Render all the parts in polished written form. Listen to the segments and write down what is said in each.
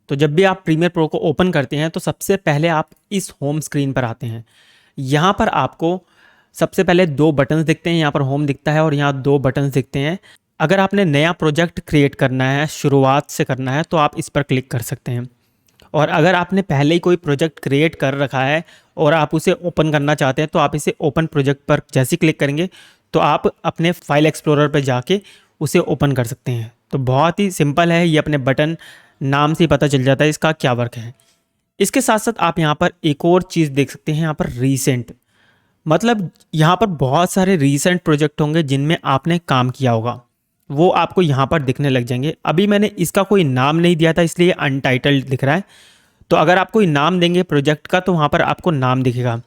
तो जब भी आप प्रीमियर प्रो को ओपन करते हैं तो सबसे पहले आप इस होम स्क्रीन पर आते हैं। यहाँ पर आपको सबसे पहले दो बटन्स दिखते हैं, यहाँ पर होम दिखता है और यहाँ दो बटन्स दिखते हैं। अगर आपने नया प्रोजेक्ट क्रिएट करना है, शुरुआत से करना है, तो आप इस पर क्लिक कर सकते हैं। और अगर आपने पहले ही कोई प्रोजेक्ट क्रिएट कर रखा है और आप उसे ओपन करना चाहते हैं तो आप इसे ओपन प्रोजेक्ट पर जैसे क्लिक करेंगे तो आप अपने फाइल एक्सप्लोरर पर जाके उसे ओपन कर सकते हैं। तो बहुत ही सिंपल है, ये अपने बटन नाम से ही पता चल जाता है इसका क्या वर्क है। इसके साथ साथ आप यहाँ पर एक और चीज़ देख सकते हैं, यहाँ पर रीसेंट, मतलब यहाँ पर बहुत सारे रीसेंट प्रोजेक्ट होंगे जिनमें आपने काम किया होगा, वो आपको यहाँ पर दिखने लग जाएंगे। अभी मैंने इसका कोई नाम नहीं दिया था इसलिए अनटाइटल्ड दिख रहा है। तो अगर आप कोई नाम देंगे प्रोजेक्ट का तो वहाँ पर आपको नाम दिखेगा।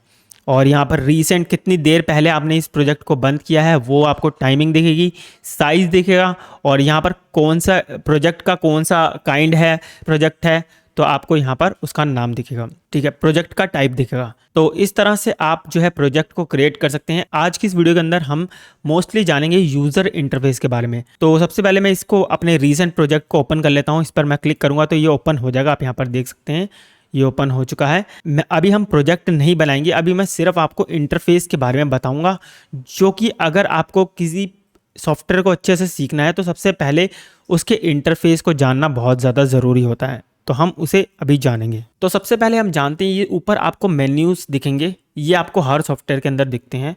और यहाँ पर रीसेंट कितनी देर पहले आपने इस प्रोजेक्ट को बंद किया है वो आपको टाइमिंग दिखेगी, साइज़ दिखेगा, और यहाँ पर कौन सा प्रोजेक्ट का कौन सा काइंड है, प्रोजेक्ट है, तो आपको यहाँ पर उसका नाम दिखेगा। ठीक है, प्रोजेक्ट का टाइप दिखेगा। तो इस तरह से आप जो है प्रोजेक्ट को क्रिएट कर सकते हैं। आज की इस वीडियो के अंदर हम मोस्टली जानेंगे यूज़र इंटरफेस के बारे में। तो सबसे पहले मैं इसको अपने रीसेंट प्रोजेक्ट को ओपन कर लेता हूँ। इस पर मैं क्लिक करूँगा तो ये ओपन हो जाएगा। आप यहाँ पर देख सकते हैं ये ओपन हो चुका है। अभी हम प्रोजेक्ट नहीं बनाएंगे, अभी मैं सिर्फ आपको इंटरफेस के बारे में बताऊँगा, जो कि अगर आपको किसी सॉफ्टवेयर को अच्छे से सीखना है तो सबसे पहले उसके इंटरफेस को जानना बहुत ज़्यादा ज़रूरी होता है। तो हम उसे अभी जानेंगे। तो सबसे पहले हम जानते हैं, ये ऊपर आपको मेन्यूज़ दिखेंगे, ये आपको हर सॉफ्टवेयर के अंदर दिखते हैं।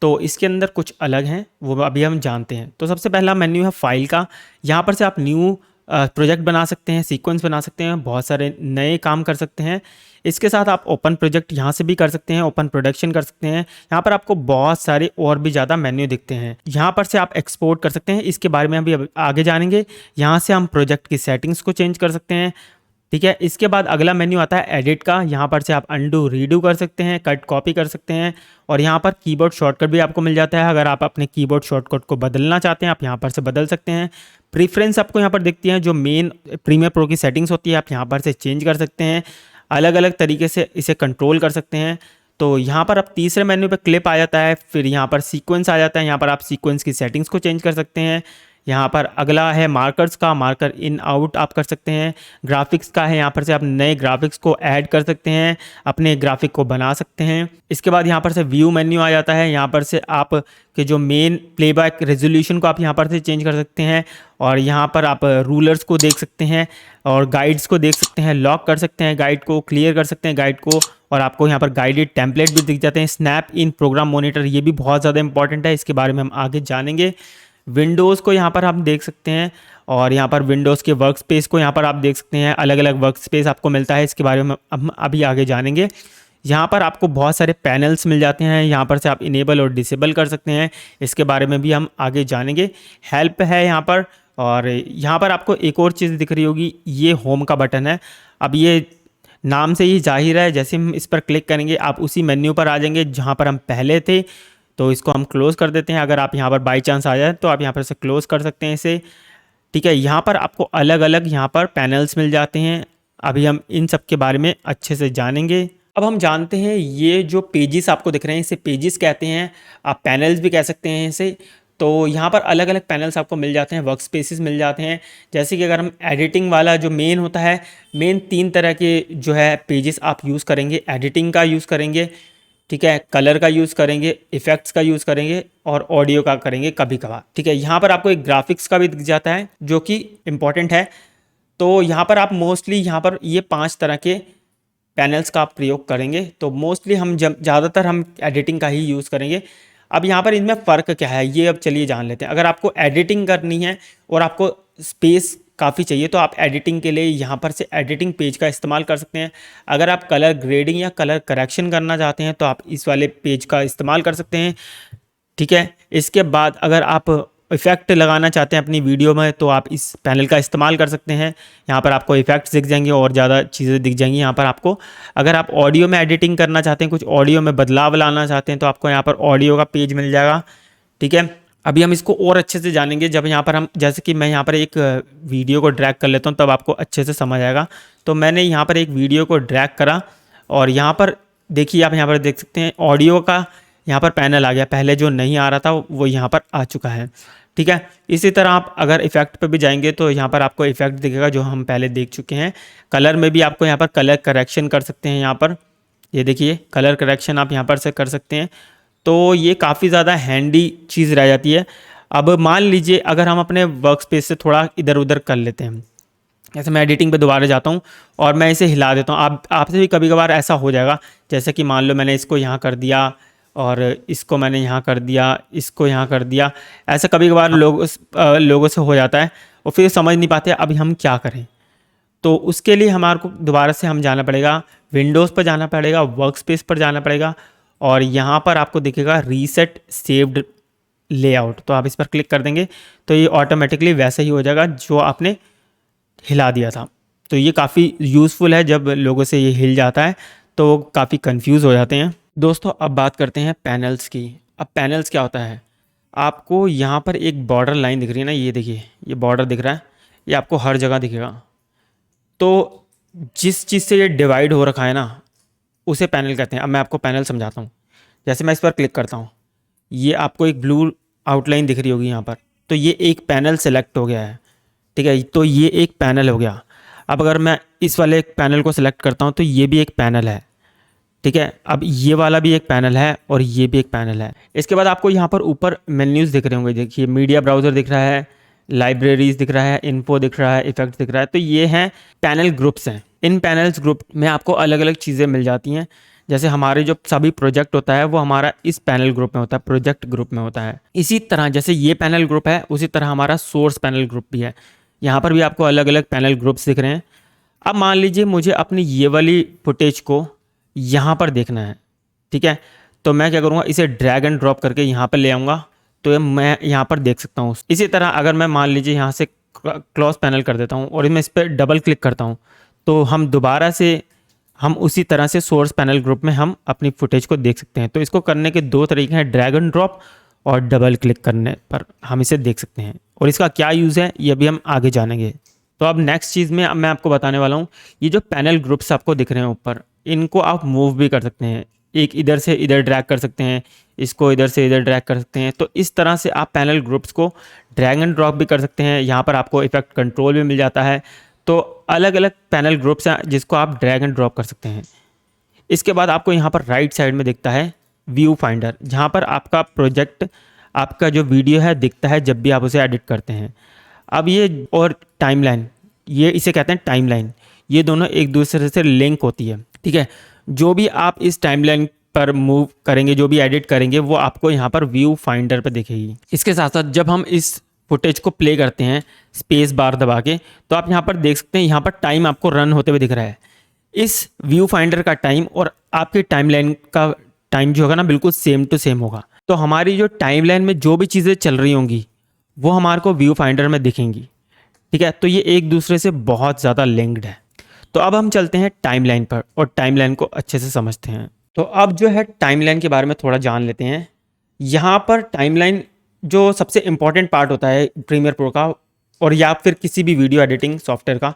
तो इसके अंदर कुछ अलग हैं, वो अभी हम जानते हैं। तो सबसे पहला मेन्यू है फाइल का। यहाँ पर से आप न्यू प्रोजेक्ट बना सकते हैं, सीक्वेंस बना सकते हैं, बहुत सारे नए काम कर सकते हैं। इसके साथ आप ओपन प्रोजेक्ट यहाँ से भी कर सकते हैं, ओपन प्रोडक्शन कर सकते हैं। यहाँ पर आपको बहुत सारे और भी ज़्यादा मेन्यू दिखते हैं। यहाँ पर से आप एक्सपोर्ट कर सकते हैं, इसके बारे में अभी आगे जानेंगे। यहाँ से हम प्रोजेक्ट की सेटिंग्स को चेंज कर सकते हैं। ठीक है, इसके बाद अगला मेन्यू आता है एडिट का। यहाँ पर से आप अंडू रीडू कर सकते हैं, कट कॉपी कर सकते हैं, और यहाँ पर कीबोर्ड शॉर्टकट भी आपको मिल जाता है। अगर आप अपने कीबोर्ड शॉर्टकट को बदलना चाहते हैं आप यहाँ पर से बदल सकते हैं। प्रीफ्रेंस आपको यहाँ पर दिखती है, जो मेन प्रीमियर प्रो की सेटिंग्स होती है आप यहाँ पर से चेंज कर सकते हैं, अलग अलग तरीके से इसे कंट्रोल कर सकते हैं। तो यहाँ पर आप तीसरे मेन्यू पे क्लिप आ जाता है, फिर यहाँ पर सीक्वेंस आ जाता है। यहाँ पर आप सीक्वेंस की सेटिंग्स को चेंज कर सकते हैं। यहाँ पर अगला है मार्कर्स का, मार्कर इन आउट आप कर सकते हैं। ग्राफिक्स का है, यहाँ पर से आप नए ग्राफिक्स को ऐड कर सकते हैं, अपने ग्राफिक को बना सकते हैं। इसके बाद यहाँ पर से व्यू मेन्यू आ जाता है। यहाँ पर से आप के जो मेन प्लेबैक रेजोल्यूशन को आप यहाँ पर से चेंज कर सकते हैं, और यहाँ पर आप रूलर्स को देख सकते हैं और गाइड्स को देख सकते हैं, लॉक कर सकते हैं गाइड को, क्लियर कर सकते हैं गाइड को, और आपको यहाँ पर गाइडेड टेम्पलेट भी दिख जाते हैं। स्नैप इन प्रोग्राम मॉनिटर, ये भी बहुत ज़्यादा इंपॉर्टेंट है, इसके बारे में हम आगे जानेंगे। विंडोज़ को यहाँ पर आप देख सकते हैं, और यहाँ पर विंडोज़ के वर्क स्पेस को यहाँ पर आप देख सकते हैं, अलग अलग वर्क स्पेस आपको मिलता है, इसके बारे में हम अभी आगे जानेंगे। यहाँ पर आपको बहुत सारे पैनल्स मिल जाते हैं, यहाँ पर से आप इनेबल और डिसेबल कर सकते हैं, इसके बारे में भी हम आगे जानेंगे। हेल्प है यहाँ पर, और यहाँ पर आपको एक और चीज़ दिख रही होगी, ये होम का बटन है। अब ये नाम से ही जाहिर है, जैसे हम इस पर क्लिक करेंगे आप उसी मेन्यू पर आ जाएंगे जहाँ पर हम पहले थे। तो इसको हम क्लोज़ कर देते हैं। अगर आप यहाँ पर बाई चांस आ जाए तो आप यहाँ पर से क्लोज़ कर सकते हैं इसे। ठीक है, यहाँ पर आपको अलग अलग यहाँ पर पैनल्स मिल जाते हैं, अभी हम इन सब के बारे में अच्छे से जानेंगे। अब हम जानते हैं ये जो पेजेस आपको दिख रहे हैं इसे पेजेस कहते हैं, आप पैनल्स भी कह सकते हैं इसे। तो यहाँ पर अलग अलग पैनल्स आपको मिल जाते हैं, वर्क स्पेसिस मिल जाते हैं। जैसे कि अगर हम एडिटिंग वाला जो मेन होता है, मेन 3 तरह के जो है पेजेस आप यूज़ करेंगे। एडिटिंग का यूज़ करेंगे, ठीक है, कलर का यूज़ करेंगे, इफ़ेक्ट्स का यूज़ करेंगे, और ऑडियो का करेंगे कभी कभार। ठीक है, यहाँ पर आपको एक ग्राफिक्स का भी दिख जाता है जो कि इम्पॉर्टेंट है। तो यहाँ पर आप मोस्टली यहाँ पर ये 5 तरह के पैनल्स का आप प्रयोग करेंगे। तो मोस्टली हम ज़्यादातर हम एडिटिंग का ही यूज़ करेंगे। अब यहाँ पर इनमें फ़र्क क्या है ये अब चलिए जान लेते हैं। अगर आपको एडिटिंग करनी है और आपको स्पेस काफ़ी चाहिए तो आप एडिटिंग के लिए यहाँ पर से एडिटिंग पेज का इस्तेमाल कर सकते हैं। अगर आप कलर ग्रेडिंग या कलर करेक्शन करना चाहते हैं तो आप इस वाले पेज का इस्तेमाल कर सकते हैं। ठीक है, इसके बाद अगर आप इफ़ेक्ट लगाना चाहते हैं अपनी वीडियो में तो आप इस पैनल का इस्तेमाल कर सकते हैं। यहाँ पर आपको इफ़ेक्ट्स दिख जाएंगे और ज़्यादा चीज़ें दिख जाएंगी यहाँ पर आपको। अगर आप ऑडियो में एडिटिंग करना चाहते हैं, कुछ ऑडियो में बदलाव लाना चाहते हैं तो आपको यहाँ पर ऑडियो का पेज मिल जाएगा। ठीक है, अभी हम इसको और अच्छे से जानेंगे जब यहाँ पर हम, जैसे कि मैं यहाँ पर एक वीडियो को ड्रैग कर लेता हूँ तब आपको अच्छे से समझ आएगा। तो मैंने यहाँ पर एक वीडियो को ड्रैग करा और यहाँ पर देखिए आप यहाँ पर देख सकते हैं ऑडियो का यहाँ पर पैनल आ गया, पहले जो नहीं आ रहा था वो यहाँ पर आ चुका है। ठीक है। इसी तरह आप अगर इफेक्ट पे भी जाएंगे तो यहाँ पर आपको इफेक्ट दिखेगा जो हम पहले देख चुके हैं। कलर में भी आपको यहाँ पर कलर करेक्शन कर सकते हैं। यहाँ पर ये देखिए कलर करेक्शन आप यहाँ पर से कर सकते हैं। तो ये काफ़ी ज़्यादा हैंडी चीज़ रह जाती है। अब मान लीजिए अगर हम अपने वर्क स्पेस से थोड़ा इधर उधर कर लेते हैं, जैसे मैं एडिटिंग पे दोबारा जाता हूँ और मैं इसे हिला देता हूँ। आप आपसे भी कभी कभार ऐसा हो जाएगा, जैसे कि मान लो मैंने इसको यहाँ कर दिया और इसको मैंने यहाँ कर दिया, इसको यहाँ कर दिया। ऐसा कभी कभार लोगों से हो जाता है और फिर समझ नहीं पाते अभी हम क्या करें। तो उसके लिए हमारे को दोबारा से हम जाना पड़ेगा, विंडोज़ पर जाना पड़ेगा, वर्क स्पेस पर जाना पड़ेगा और यहाँ पर आपको दिखेगा रीसेट सेव्ड लेआउट। तो आप इस पर क्लिक कर देंगे तो ये ऑटोमेटिकली वैसा ही हो जाएगा जो आपने हिला दिया था। तो ये काफ़ी यूज़फुल है, जब लोगों से ये हिल जाता है तो वो काफ़ी कंफ्यूज हो जाते हैं। दोस्तों अब बात करते हैं पैनल्स की। अब पैनल्स क्या होता है, आपको यहाँ पर एक बॉर्डर लाइन दिख रही है ना, ये देखिए ये बॉर्डर दिख रहा है, ये आपको हर जगह दिखेगा। तो जिस चीज़ से ये डिवाइड हो रखा है ना उसे पैनल कहते हैं। अब मैं आपको पैनल समझाता हूँ। जैसे मैं इस पर क्लिक करता हूँ, ये आपको एक ब्लू आउटलाइन दिख रही होगी यहाँ पर, तो ये एक पैनल सेलेक्ट हो गया है, ठीक है। तो ये एक पैनल हो गया। अब अगर मैं इस वाले पैनल को सिलेक्ट करता हूँ तो ये भी एक पैनल है, ठीक है। अब ये वाला भी एक पैनल है और ये भी एक पैनल है। इसके बाद आपको यहाँ पर ऊपर मेन्यूज़ दिख रहे होंगे, देखिए मीडिया ब्राउज़र दिख रहा है, लाइब्रेरीज दिख रहा है, इन्फो दिख रहा है, इफेक्ट्स दिख रहा है। तो ये हैं पैनल ग्रुप्स हैं। इन पैनल्स ग्रुप में आपको अलग अलग चीज़ें मिल जाती हैं। जैसे हमारे जो सभी प्रोजेक्ट होता है वो हमारा इस पैनल ग्रुप में होता है, प्रोजेक्ट ग्रुप में होता है। इसी तरह जैसे ये पैनल ग्रुप है उसी तरह हमारा सोर्स पैनल ग्रुप भी है। यहाँ पर भी आपको अलग अलग पैनल ग्रुप्स दिख रहे हैं। अब मान लीजिए मुझे अपनी ये वाली फुटेज को यहाँ पर देखना है, ठीक है। तो मैं क्या करूँगा, इसे ड्रैग एंड ड्रॉप करके यहाँ पर ले आऊँगा तो मैं यहाँ पर देख सकता हूँ। इसी तरह अगर मैं मान लीजिए यहाँ से क्लोज पैनल कर देता हूँ और मैं इस पर डबल क्लिक करता हूँ तो हम दोबारा से हम उसी तरह से सोर्स पैनल ग्रुप में हम अपनी फुटेज को देख सकते हैं। तो इसको करने के दो तरीके हैं, ड्रैग एंड ड्रॉप और डबल क्लिक करने पर हम इसे देख सकते हैं। और इसका क्या यूज़ है ये भी हम आगे जानेंगे। तो अब नेक्स्ट चीज़ में मैं आपको बताने वाला हूँ, ये जो पैनल ग्रुप्स आपको दिख रहे हैं ऊपर, इनको आप मूव भी कर सकते हैं। एक इधर से इधर ड्रैग कर सकते हैं, इसको इधर से इधर ड्रैग कर सकते हैं। तो इस तरह से आप पैनल ग्रुप्स को ड्रैग एंड ड्रॉप भी कर सकते हैं। यहाँ पर आपको इफेक्ट कंट्रोल भी मिल जाता है। तो अलग अलग पैनल ग्रुप्स हैं जिसको आप ड्रैग एंड ड्रॉप कर सकते हैं। इसके बाद आपको यहाँ पर राइट साइड में दिखता है व्यू फाइंडर, जहाँ पर आपका प्रोजेक्ट, आपका जो वीडियो है दिखता है जब भी आप उसे एडिट करते हैं। अब ये और टाइमलाइन, ये इसे कहते हैं टाइमलाइन, ये दोनों एक दूसरे से लिंक होती है, ठीक है। जो भी आप इस टाइमलाइन पर मूव करेंगे, जो भी एडिट करेंगे, वो आपको यहाँ पर व्यू फाइंडर पर दिखेगी। इसके साथ साथ जब हम इस फुटेज को प्ले करते हैं स्पेस बार दबा के, तो आप यहाँ पर देख सकते हैं, यहाँ पर टाइम आपको रन होते हुए दिख रहा है। इस व्यू फाइंडर का टाइम और आपके टाइमलाइन का टाइम जो होगा ना बिल्कुल सेम टू सेम होगा। तो हमारी जो टाइमलाइन में जो भी चीज़ें चल रही होंगी वो हमारे को व्यू फाइंडर में दिखेंगी, ठीक है। तो ये एक दूसरे से बहुत ज़्यादा लिंक्ड है। तो अब हम चलते हैं टाइमलाइन पर और टाइमलाइन को अच्छे से समझते हैं। तो अब जो है टाइमलाइन के बारे में थोड़ा जान लेते हैं। यहाँ पर टाइमलाइन जो सबसे इम्पॉर्टेंट पार्ट होता है प्रीमियर प्रो का और या फिर किसी भी वीडियो एडिटिंग सॉफ्टवेयर का,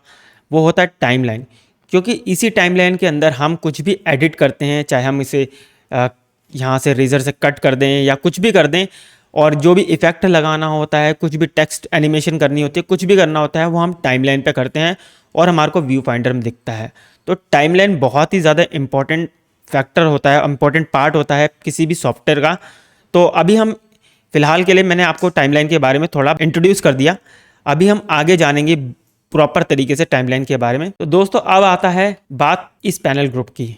वो होता है टाइमलाइन। क्योंकि इसी टाइमलाइन के अंदर हम कुछ भी एडिट करते हैं, चाहे हम इसे यहाँ से रेजर से कट कर दें या कुछ भी कर दें, और जो भी इफेक्ट लगाना होता है, कुछ भी टेक्स्ट एनिमेशन करनी होती है, कुछ भी करना होता है, वो हम टाइमलाइन पे करते हैं और हमारे को व्यू फाइंडर में दिखता है। तो टाइमलाइन बहुत ही ज़्यादा इंपॉर्टेंट फैक्टर होता है, इंपॉर्टेंट पार्ट होता है किसी भी सॉफ्टवेयर का। तो अभी हम फिलहाल के लिए मैंने आपको टाइमलाइन के बारे में थोड़ा इंट्रोड्यूस कर दिया। अभी हम आगे जानेंगे प्रॉपर तरीके से टाइमलाइन के बारे में। तो दोस्तों अब आता है बात इस पैनल ग्रुप की।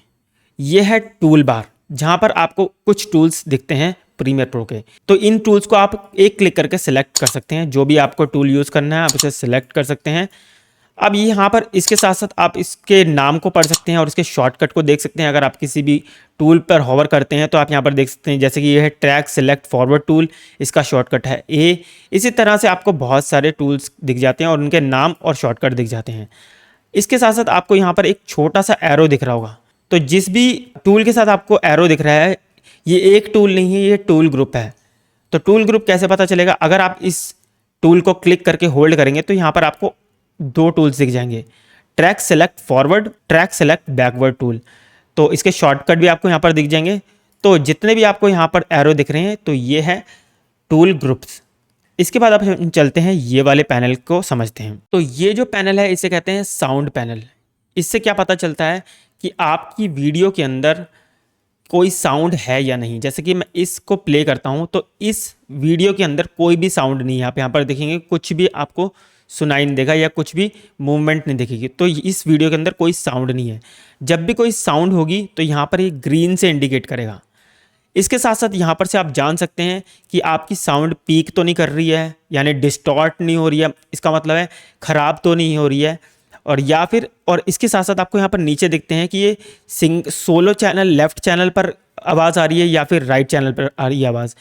ये है टूल बार, जहाँ पर आपको कुछ टूल्स दिखते हैं प्रीमियर प्रो के। तो इन टूल्स को आप एक क्लिक करके सिलेक्ट कर सकते हैं। जो भी आपको टूल यूज़ करना है आप उसे सिलेक्ट कर सकते हैं। अब ये यहाँ पर इसके साथ साथ आप इसके नाम को पढ़ सकते हैं और इसके शॉर्टकट को देख सकते हैं। अगर आप किसी भी टूल पर होवर करते हैं तो आप यहाँ पर देख सकते हैं, जैसे कि ये है ट्रैक सेलेक्ट फॉरवर्ड टूल, इसका शॉर्टकट है ए। इसी तरह से आपको बहुत सारे टूल्स दिख जाते हैं और उनके नाम और शॉर्टकट दिख जाते हैं। इसके साथ साथ आपको यहाँ पर एक छोटा सा एरो दिख रहा होगा। तो जिस भी टूल के साथ आपको एरो दिख रहा है, ये एक टूल नहीं है, ये टूल ग्रुप है। तो टूल ग्रुप कैसे पता चलेगा? अगर आप इस टूल को क्लिक करके होल्ड करेंगे तो यहाँ पर आपको दो टूल्स दिख जाएंगे, track select forward, track select backward tool. तो इसके शॉर्टकट भी आपको यहाँ पर दिख जाएंगे। तो जितने भी आपको यहाँ पर एरो दिख रहे हैं तो ये है टूल ग्रुप्स। इसके बाद अब हम चलते हैं ये वाले पैनल को समझते हैं। तो ये जो पैनल है इसे कहते हैं साउंड पैनल। इससे क्या पता चलता है कि आपकी वीडियो के अंदर कोई साउंड है या नहीं। जैसे कि मैं इसको प्ले करता हूँ तो इस वीडियो के अंदर कोई भी साउंड नहीं है। आप यहाँ पर देखेंगे कुछ भी आपको सुनाई नहीं देगा या कुछ भी मूवमेंट नहीं दिखेगी। तो इस वीडियो के अंदर कोई साउंड नहीं है। जब भी कोई साउंड होगी तो यहाँ पर ये ग्रीन से इंडिकेट करेगा। इसके साथ साथ यहाँ पर से आप जान सकते हैं कि आपकी साउंड पीक तो नहीं कर रही है, यानी डिस्टॉर्ट नहीं हो रही है, इसका मतलब है ख़राब तो नहीं हो रही है। और इसके साथ साथ आपको यहाँ पर नीचे देखते हैं कि ये सोलो चैनल लेफ़्ट चैनल पर आवाज़ आ रही है या फिर राइट चैनल पर आ रही है आवाज़।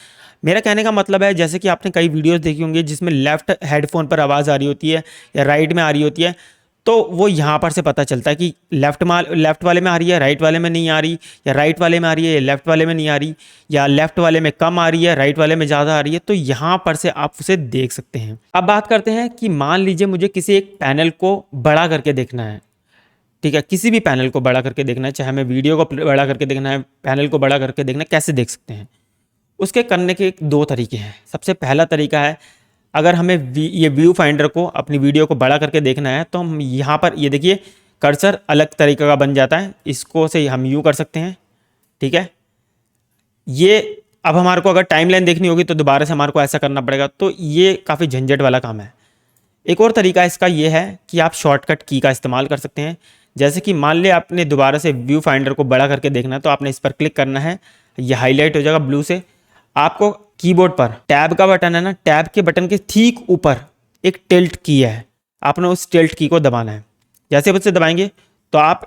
मेरा कहने का मतलब है जैसे कि आपने कई वीडियोस देखी होंगी जिसमें लेफ़्ट हेडफोन पर आवाज़ आ रही होती है या राइट में आ रही होती है, तो वो यहाँ पर से पता चलता है कि लेफ़्ट वाले में आ रही है, राइट वाले में नहीं आ रही, या राइट वाले में आ रही है, लेफ़्ट वाले में नहीं आ रही, या लेफ़्ट वाले में कम आ रही है, राइट वाले में ज़्यादा आ रही है। तो यहाँ पर से आप उसे देख सकते हैं। अब बात करते हैं कि मान लीजिए मुझे किसी एक पैनल को बड़ा करके देखना है, ठीक है, किसी भी पैनल को बड़ा करके देखना है, चाहे हमें वीडियो को बड़ा करके देखना है, पैनल को बड़ा करके देखना है, कैसे देख सकते हैं? उसके करने के दो तरीके हैं। सबसे पहला तरीका है, अगर हमें ये व्यू फाइंडर को अपनी वीडियो को बड़ा करके देखना है तो हम यहाँ पर ये देखिए कर्सर अलग तरीके का बन जाता है, इसको से हम यूँ कर सकते हैं, ठीक है। ये अब हमारे को अगर टाइमलाइन देखनी होगी तो दोबारा से हमारे को ऐसा करना पड़ेगा, तो ये काफ़ी झंझट वाला काम है। एक और तरीका इसका ये है कि आप शॉर्टकट की का इस्तेमाल कर सकते हैं। जैसे कि मान लिया आपने दोबारा से व्यू फाइंडर को बड़ा करके देखना है तो आपने इस पर क्लिक करना है, ये हाईलाइट हो जाएगा ब्लू से। आपको कीबोर्ड पर टैब का बटन है ना, टैब के बटन के ठीक ऊपर एक टिल्ट की है, आपने उस टिल्ट की को दबाना है। जैसे आप उसे दबाएंगे तो आप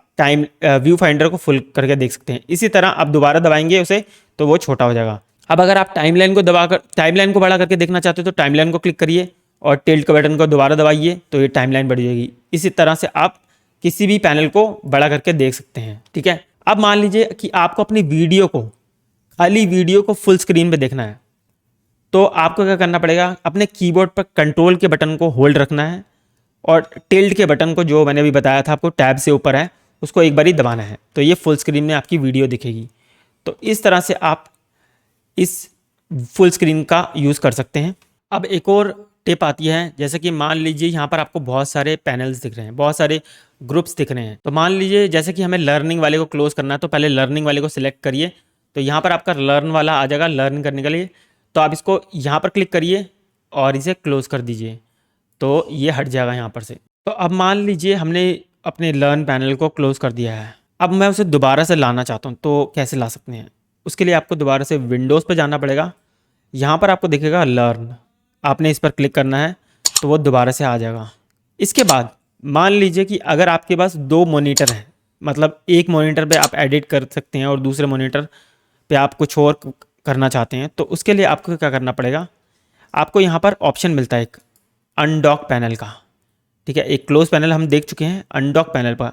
व्यू फाइंडर को फुल करके देख सकते हैं। इसी तरह आप दोबारा दबाएंगे उसे तो वो छोटा हो जाएगा। अब अगर आप टाइमलाइन को बड़ा करके देखना चाहते हो तो टाइमलाइन को क्लिक करिए और टिल्ट के बटन को दोबारा दबाइए तो ये टाइमलाइन बढ़ जाएगी। इसी तरह से आप किसी भी पैनल को बड़ा करके देख सकते हैं, ठीक है। अब मान लीजिए कि आपको अपनी खाली वीडियो को फुल स्क्रीन पे देखना है, तो आपको क्या करना पड़ेगा, अपने कीबोर्ड पर कंट्रोल के बटन को होल्ड रखना है और टिल्ट के बटन को, जो मैंने अभी बताया था आपको टैब से ऊपर है, उसको एक बार ही दबाना है तो ये फुल स्क्रीन में आपकी वीडियो दिखेगी। तो इस तरह से आप इस फुल स्क्रीन का यूज़ कर सकते हैं। अब एक और टिप आती है, जैसे कि मान लीजिए यहाँ पर आपको बहुत सारे पैनल्स दिख रहे हैं, बहुत सारे ग्रुप्स दिख रहे हैं। तो मान लीजिए जैसे कि हमें लर्निंग वाले को क्लोज़ करना है तो पहले लर्निंग वाले को सिलेक्ट करिए, तो यहाँ पर आपका लर्न वाला आ जाएगा लर्न करने के लिए। तो आप इसको यहाँ पर क्लिक करिए और इसे क्लोज़ कर दीजिए तो ये हट जाएगा यहाँ पर से। तो अब मान लीजिए हमने अपने लर्न पैनल को क्लोज़ कर दिया है, अब मैं उसे दोबारा से लाना चाहता हूँ, तो कैसे ला सकते हैं? उसके लिए आपको दोबारा से विंडोज़ पर जाना पड़ेगा। यहाँ पर आपको दिखेगा लर्न, आपने इस पर क्लिक करना है तो वो दोबारा से आ जाएगा। इसके बाद मान लीजिए कि अगर आपके पास 2 मॉनिटर हैं, मतलब एक मॉनिटर पे आप एडिट कर सकते हैं और दूसरे मॉनिटर पे आप कुछ और करना चाहते हैं, तो उसके लिए आपको क्या करना पड़ेगा, आपको यहाँ पर ऑप्शन मिलता है एक अनडॉक पैनल का, ठीक है। एक क्लोज पैनल हम देख चुके हैं, अनडॉक पैनल पर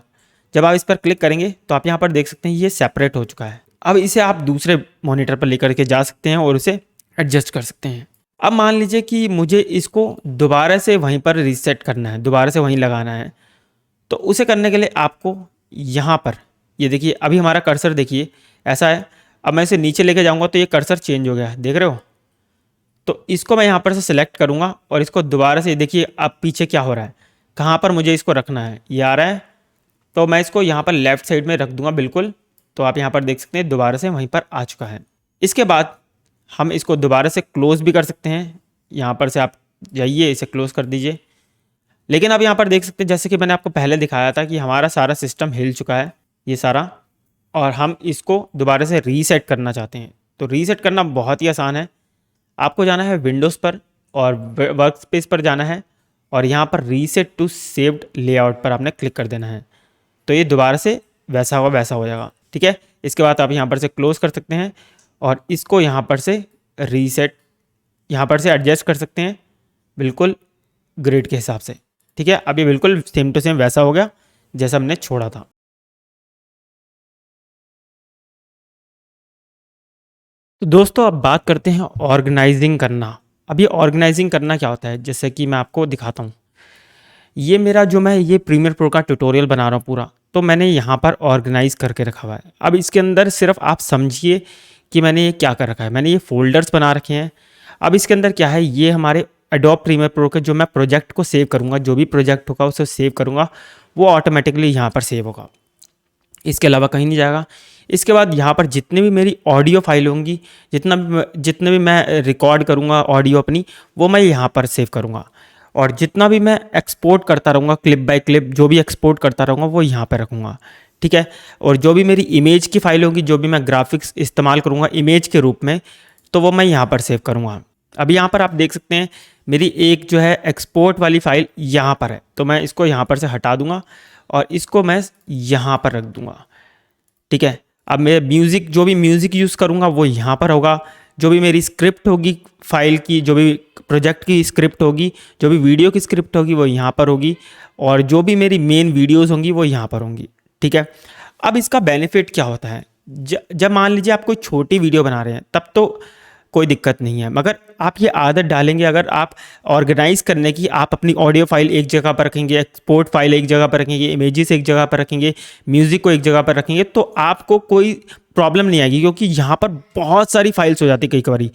जब आप इस पर क्लिक करेंगे तो आप यहाँ पर देख सकते हैं ये सेपरेट हो चुका है। अब इसे आप दूसरे मॉनिटर पर लेकर के जा सकते हैं और उसे एडजस्ट कर सकते हैं। अब मान लीजिए कि मुझे इसको दोबारा से वहीं पर रीसेट करना है, दोबारा से वहीं लगाना है, तो उसे करने के लिए आपको यहाँ पर ये देखिए, अभी हमारा कर्सर देखिए ऐसा है। अब मैं इसे नीचे लेके जाऊँगा तो ये कर्सर चेंज हो गया है, देख रहे हो। तो इसको मैं यहाँ पर से सिलेक्ट करूँगा और इसको दोबारा से देखिए अब पीछे क्या हो रहा है, कहाँ पर मुझे इसको रखना है, ये आ रहा है। तो मैं इसको यहाँ पर लेफ़्ट साइड में रख दूँगा बिल्कुल। तो आप यहाँ पर देख सकते हैं दोबारा से वहीं पर आ चुका है। इसके बाद हम इसको दोबारा से क्लोज़ भी कर सकते हैं, यहाँ पर से आप जाइए इसे क्लोज़ कर दीजिए। लेकिन अब यहाँ पर देख सकते हैं जैसे कि मैंने आपको पहले दिखाया था कि हमारा सारा सिस्टम हिल चुका है ये सारा, और हम इसको दोबारा से रीसेट करना चाहते हैं। तो रीसेट करना बहुत ही आसान है, आपको जाना है विंडोज़ पर और वर्क स्पेस पर जाना है और यहाँ पर रीसेट टू सेव्ड लेआउट पर आपने क्लिक कर देना है, तो ये दोबारा से वैसा हो जाएगा, ठीक है। इसके बाद आप यहाँ पर से क्लोज़ कर सकते हैं और इसको यहाँ पर से रीसेट, यहाँ पर से एडजस्ट कर सकते हैं बिल्कुल ग्रिड के हिसाब से, ठीक है। अब ये बिल्कुल सेम टू सेम वैसा हो गया जैसा हमने छोड़ा था। तो दोस्तों अब बात करते हैं ऑर्गेनाइजिंग करना। अब ये ऑर्गेनाइजिंग करना क्या होता है, जैसे कि मैं आपको दिखाता हूँ। ये मेरा जो मैं ये प्रीमियर प्रो का ट्यूटोरियल बना रहा हूँ पूरा, तो मैंने यहाँ पर ऑर्गेनाइज करके रखा हुआ है। अब इसके अंदर सिर्फ आप समझिए कि मैंने ये क्या कर रखा है। मैंने ये फोल्डर्स बना रखे हैं। अब इसके अंदर क्या है, ये हमारे एडोब प्रीमियर प्रो के जो मैं प्रोजेक्ट को सेव करूँगा, जो भी प्रोजेक्ट होगा उसे सेव करूँगा, वो ऑटोमेटिकली यहाँ पर सेव होगा, इसके अलावा कहीं नहीं जाएगा। इसके बाद यहाँ पर जितने भी मेरी ऑडियो फाइल होंगी, जितने भी मैं रिकॉर्ड करूँगा ऑडियो अपनी, वो मैं यहाँ पर सेव करूँगा। और जितना भी मैं एक्सपोर्ट करता रहूँगा, क्लिप बाय क्लिप जो भी एक्सपोर्ट करता रहूँगा वो यहाँ पर रखूँगा, ठीक है। और जो भी मेरी इमेज की फाइल होगी, जो भी मैं ग्राफिक्स इस्तेमाल करूँगा इमेज के रूप में, तो वो मैं यहाँ पर सेव करूँगा। अभी यहाँ पर आप देख सकते हैं मेरी एक जो है एक्सपोर्ट वाली फ़ाइल यहाँ पर है, तो मैं इसको यहाँ पर से हटा दूँगा और इसको मैं यहाँ पर रख दूँगा, ठीक है। अब मैं म्यूज़िक, जो भी म्यूज़िक यूज़ करूँगा वो यहाँ पर होगा, जो भी मेरी स्क्रिप्ट होगी फाइल की, जो भी प्रोजेक्ट की स्क्रिप्ट होगी, जो भी वीडियो की स्क्रिप्ट होगी वो यहाँ पर होगी, और जो भी मेरी मेन वीडियोज़ होंगी वो यहाँ पर होंगी, ठीक है। अब इसका बेनिफिट क्या होता है, जब मान लीजिए आप कोई छोटी वीडियो बना रहे हैं तब तो कोई दिक्कत नहीं है, मगर आप ये आदत डालेंगे अगर आप ऑर्गेनाइज़ करने की, आप अपनी ऑडियो फाइल एक जगह पर रखेंगे, एक्सपोर्ट फाइल एक जगह पर रखेंगे, इमेजेस एक जगह पर रखेंगे, म्यूज़िक को एक जगह पर रखेंगे, तो आपको कोई प्रॉब्लम नहीं आएगी, क्योंकि यहाँ पर बहुत सारी फाइल्स हो जाती कई बारी,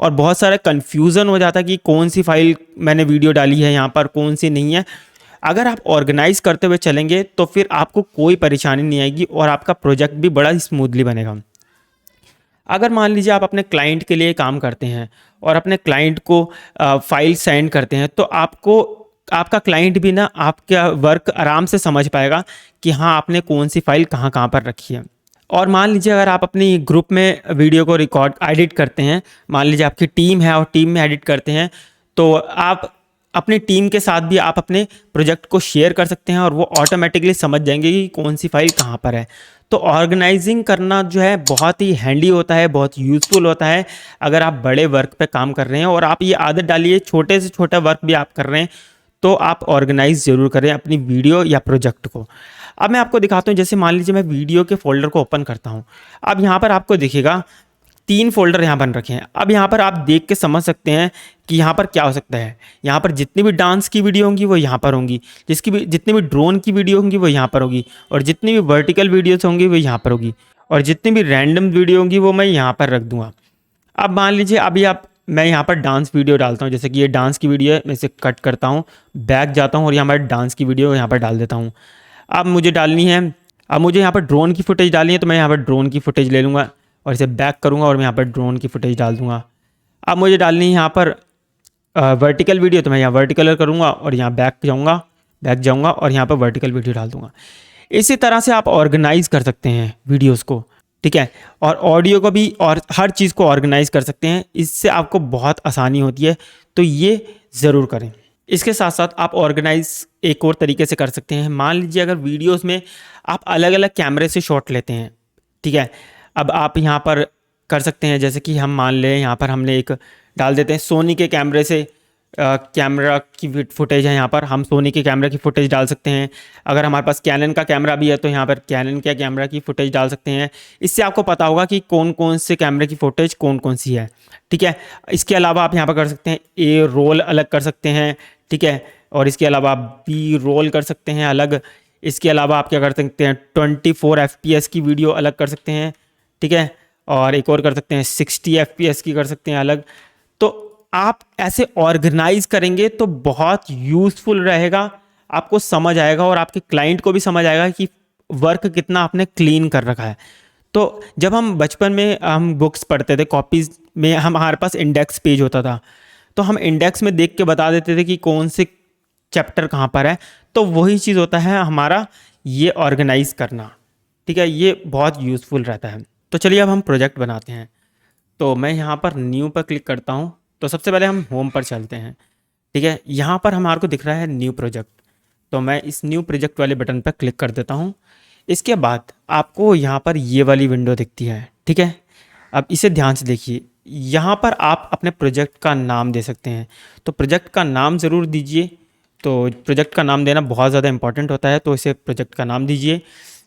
और बहुत सारा कन्फ्यूज़न हो जाता है कि कौन सी फाइल मैंने वीडियो डाली है यहाँ पर, कौन सी नहीं है। अगर आप ऑर्गेनाइज करते हुए चलेंगे तो फिर आपको कोई परेशानी नहीं आएगी और आपका प्रोजेक्ट भी बड़ा स्मूथली बनेगा। अगर मान लीजिए आप अपने क्लाइंट के लिए काम करते हैं और अपने क्लाइंट को फाइल सेंड करते हैं, तो आपको आपका क्लाइंट भी ना आपका वर्क आराम से समझ पाएगा कि हाँ आपने कौन सी फाइल कहाँ कहाँ पर रखी है। और मान लीजिए अगर आप अपनी ग्रुप में वीडियो को रिकॉर्ड एडिट करते हैं, मान लीजिए आपकी टीम है और टीम में एडिट करते हैं, तो आप अपनी टीम के साथ भी आप अपने प्रोजेक्ट को शेयर कर सकते हैं और वो ऑटोमेटिकली समझ जाएंगे कि कौन सी फाइल कहाँ पर है। तो ऑर्गेनाइजिंग करना जो है बहुत ही हैंडी होता है, बहुत यूज़फुल होता है अगर आप बड़े वर्क पे काम कर रहे हैं। और आप ये आदत डालिए, छोटे से छोटा वर्क भी आप कर रहे हैं तो आप ऑर्गेनाइज ज़रूर करें अपनी वीडियो या प्रोजेक्ट को। अब मैं आपको दिखाता हूँ, जैसे मान लीजिए मैं वीडियो के फोल्डर को ओपन करता हूँ। अब यहाँ पर आपको दिखेगा 3 फोल्डर यहाँ बन रखे हैं। अब यहाँ पर आप देख के समझ सकते हैं कि यहाँ पर क्या हो सकता है। यहाँ पर जितनी भी डांस की वीडियो होंगी वो यहाँ पर होंगी, जितनी भी ड्रोन की वीडियो होंगी वो यहाँ पर होगी, और जितनी भी वर्टिकल वीडियोस होंगी वो यहाँ पर होगी, और जितनी भी रैंडम वीडियो होंगी वो मैं यहाँ पर रख दूँगा। अब मान लीजिए अभी मैं यहाँ पर डांस वीडियो डालता हूँ, जैसे कि ये डांस की वीडियो है, मैं इसे कट करता हूँ, बैक जाता हूँ और यहाँ पर डांस की वीडियो यहाँ पर डाल देता हूँ। अब मुझे डालनी है, अब मुझे यहाँ पर ड्रोन की फुटेज डालनी है, तो मैं यहाँ पर ड्रोन की फुटेज ले लूँगा और इसे बैक करूँगा और मैं यहाँ पर ड्रोन की फुटेज डाल दूँगा। अब मुझे डालनी है यहाँ पर वर्टिकल वीडियो, तो मैं यहाँ वर्टिकल करूँगा और यहाँ बैक जाऊँगा और यहाँ पर वर्टिकल वीडियो डाल दूँगा। इसी तरह से आप ऑर्गेनाइज़ कर सकते हैं वीडियोज़ को, ठीक है, और ऑडियो को भी, और हर चीज़ को ऑर्गेनाइज़ कर सकते हैं। इससे आपको बहुत आसानी होती है, तो ये ज़रूर करें। इसके साथ साथ आप ऑर्गेनाइज़ एक और तरीके से कर सकते हैं। मान लीजिए अगर वीडियोस में आप अलग अलग कैमरे से शॉट लेते हैं, ठीक है, अब आप यहाँ पर कर सकते हैं, जैसे कि हम मान लें यहाँ पर हमने एक डाल देते हैं सोनी के कैमरे से, कैमरा की फुटेज है, यहाँ पर हम सोनी के कैमरा की फुटेज डाल सकते हैं। अगर हमारे पास कैनन का कैमरा भी है तो यहाँ पर कैनन के कैमरा की फुटेज डाल सकते हैं। इससे आपको पता होगा कि कौन कौन से कैमरे की फुटेज कौन कौन सी है, ठीक है। इसके अलावा आप यहाँ पर कर सकते हैं ए रोल अलग कर सकते हैं, ठीक है, और इसके अलावा आप बी रोल कर सकते हैं अलग। इसके अलावा आप क्या कर सकते हैं 24 FPS की वीडियो अलग कर सकते हैं, ठीक है, और एक और कर सकते हैं 60 FPS की कर सकते हैं अलग। तो आप ऐसे ऑर्गेनाइज करेंगे तो बहुत यूज़फुल रहेगा, आपको समझ आएगा और आपके क्लाइंट को भी समझ आएगा कि वर्क कितना आपने क्लीन कर रखा है। तो जब हम बचपन में हम बुक्स पढ़ते थे, कॉपीज़ में हमारे पास इंडेक्स पेज होता था, तो हम इंडेक्स में देख के बता देते थे कि कौन से चैप्टर कहाँ पर है। तो वही चीज़ होता है हमारा ये ऑर्गेनाइज करना, ठीक है, ये बहुत यूज़फुल रहता है। तो चलिए अब हम प्रोजेक्ट बनाते हैं। तो मैं यहाँ पर न्यू पर क्लिक करता हूँ। तो सबसे पहले हम होम पर चलते हैं, ठीक है। यहाँ पर हमारे को दिख रहा है न्यू प्रोजेक्ट, तो मैं इस न्यू प्रोजेक्ट वाले बटन पर क्लिक कर देता हूँ। इसके बाद आपको यहाँ पर ये वाली विंडो दिखती है, ठीक है। अब इसे ध्यान से देखिए, यहाँ पर आप अपने प्रोजेक्ट का नाम दे सकते हैं। तो प्रोजेक्ट का नाम ज़रूर दीजिए, तो प्रोजेक्ट का नाम देना बहुत ज़्यादा इंपॉर्टेंट होता है, तो इसे प्रोजेक्ट का नाम दीजिए।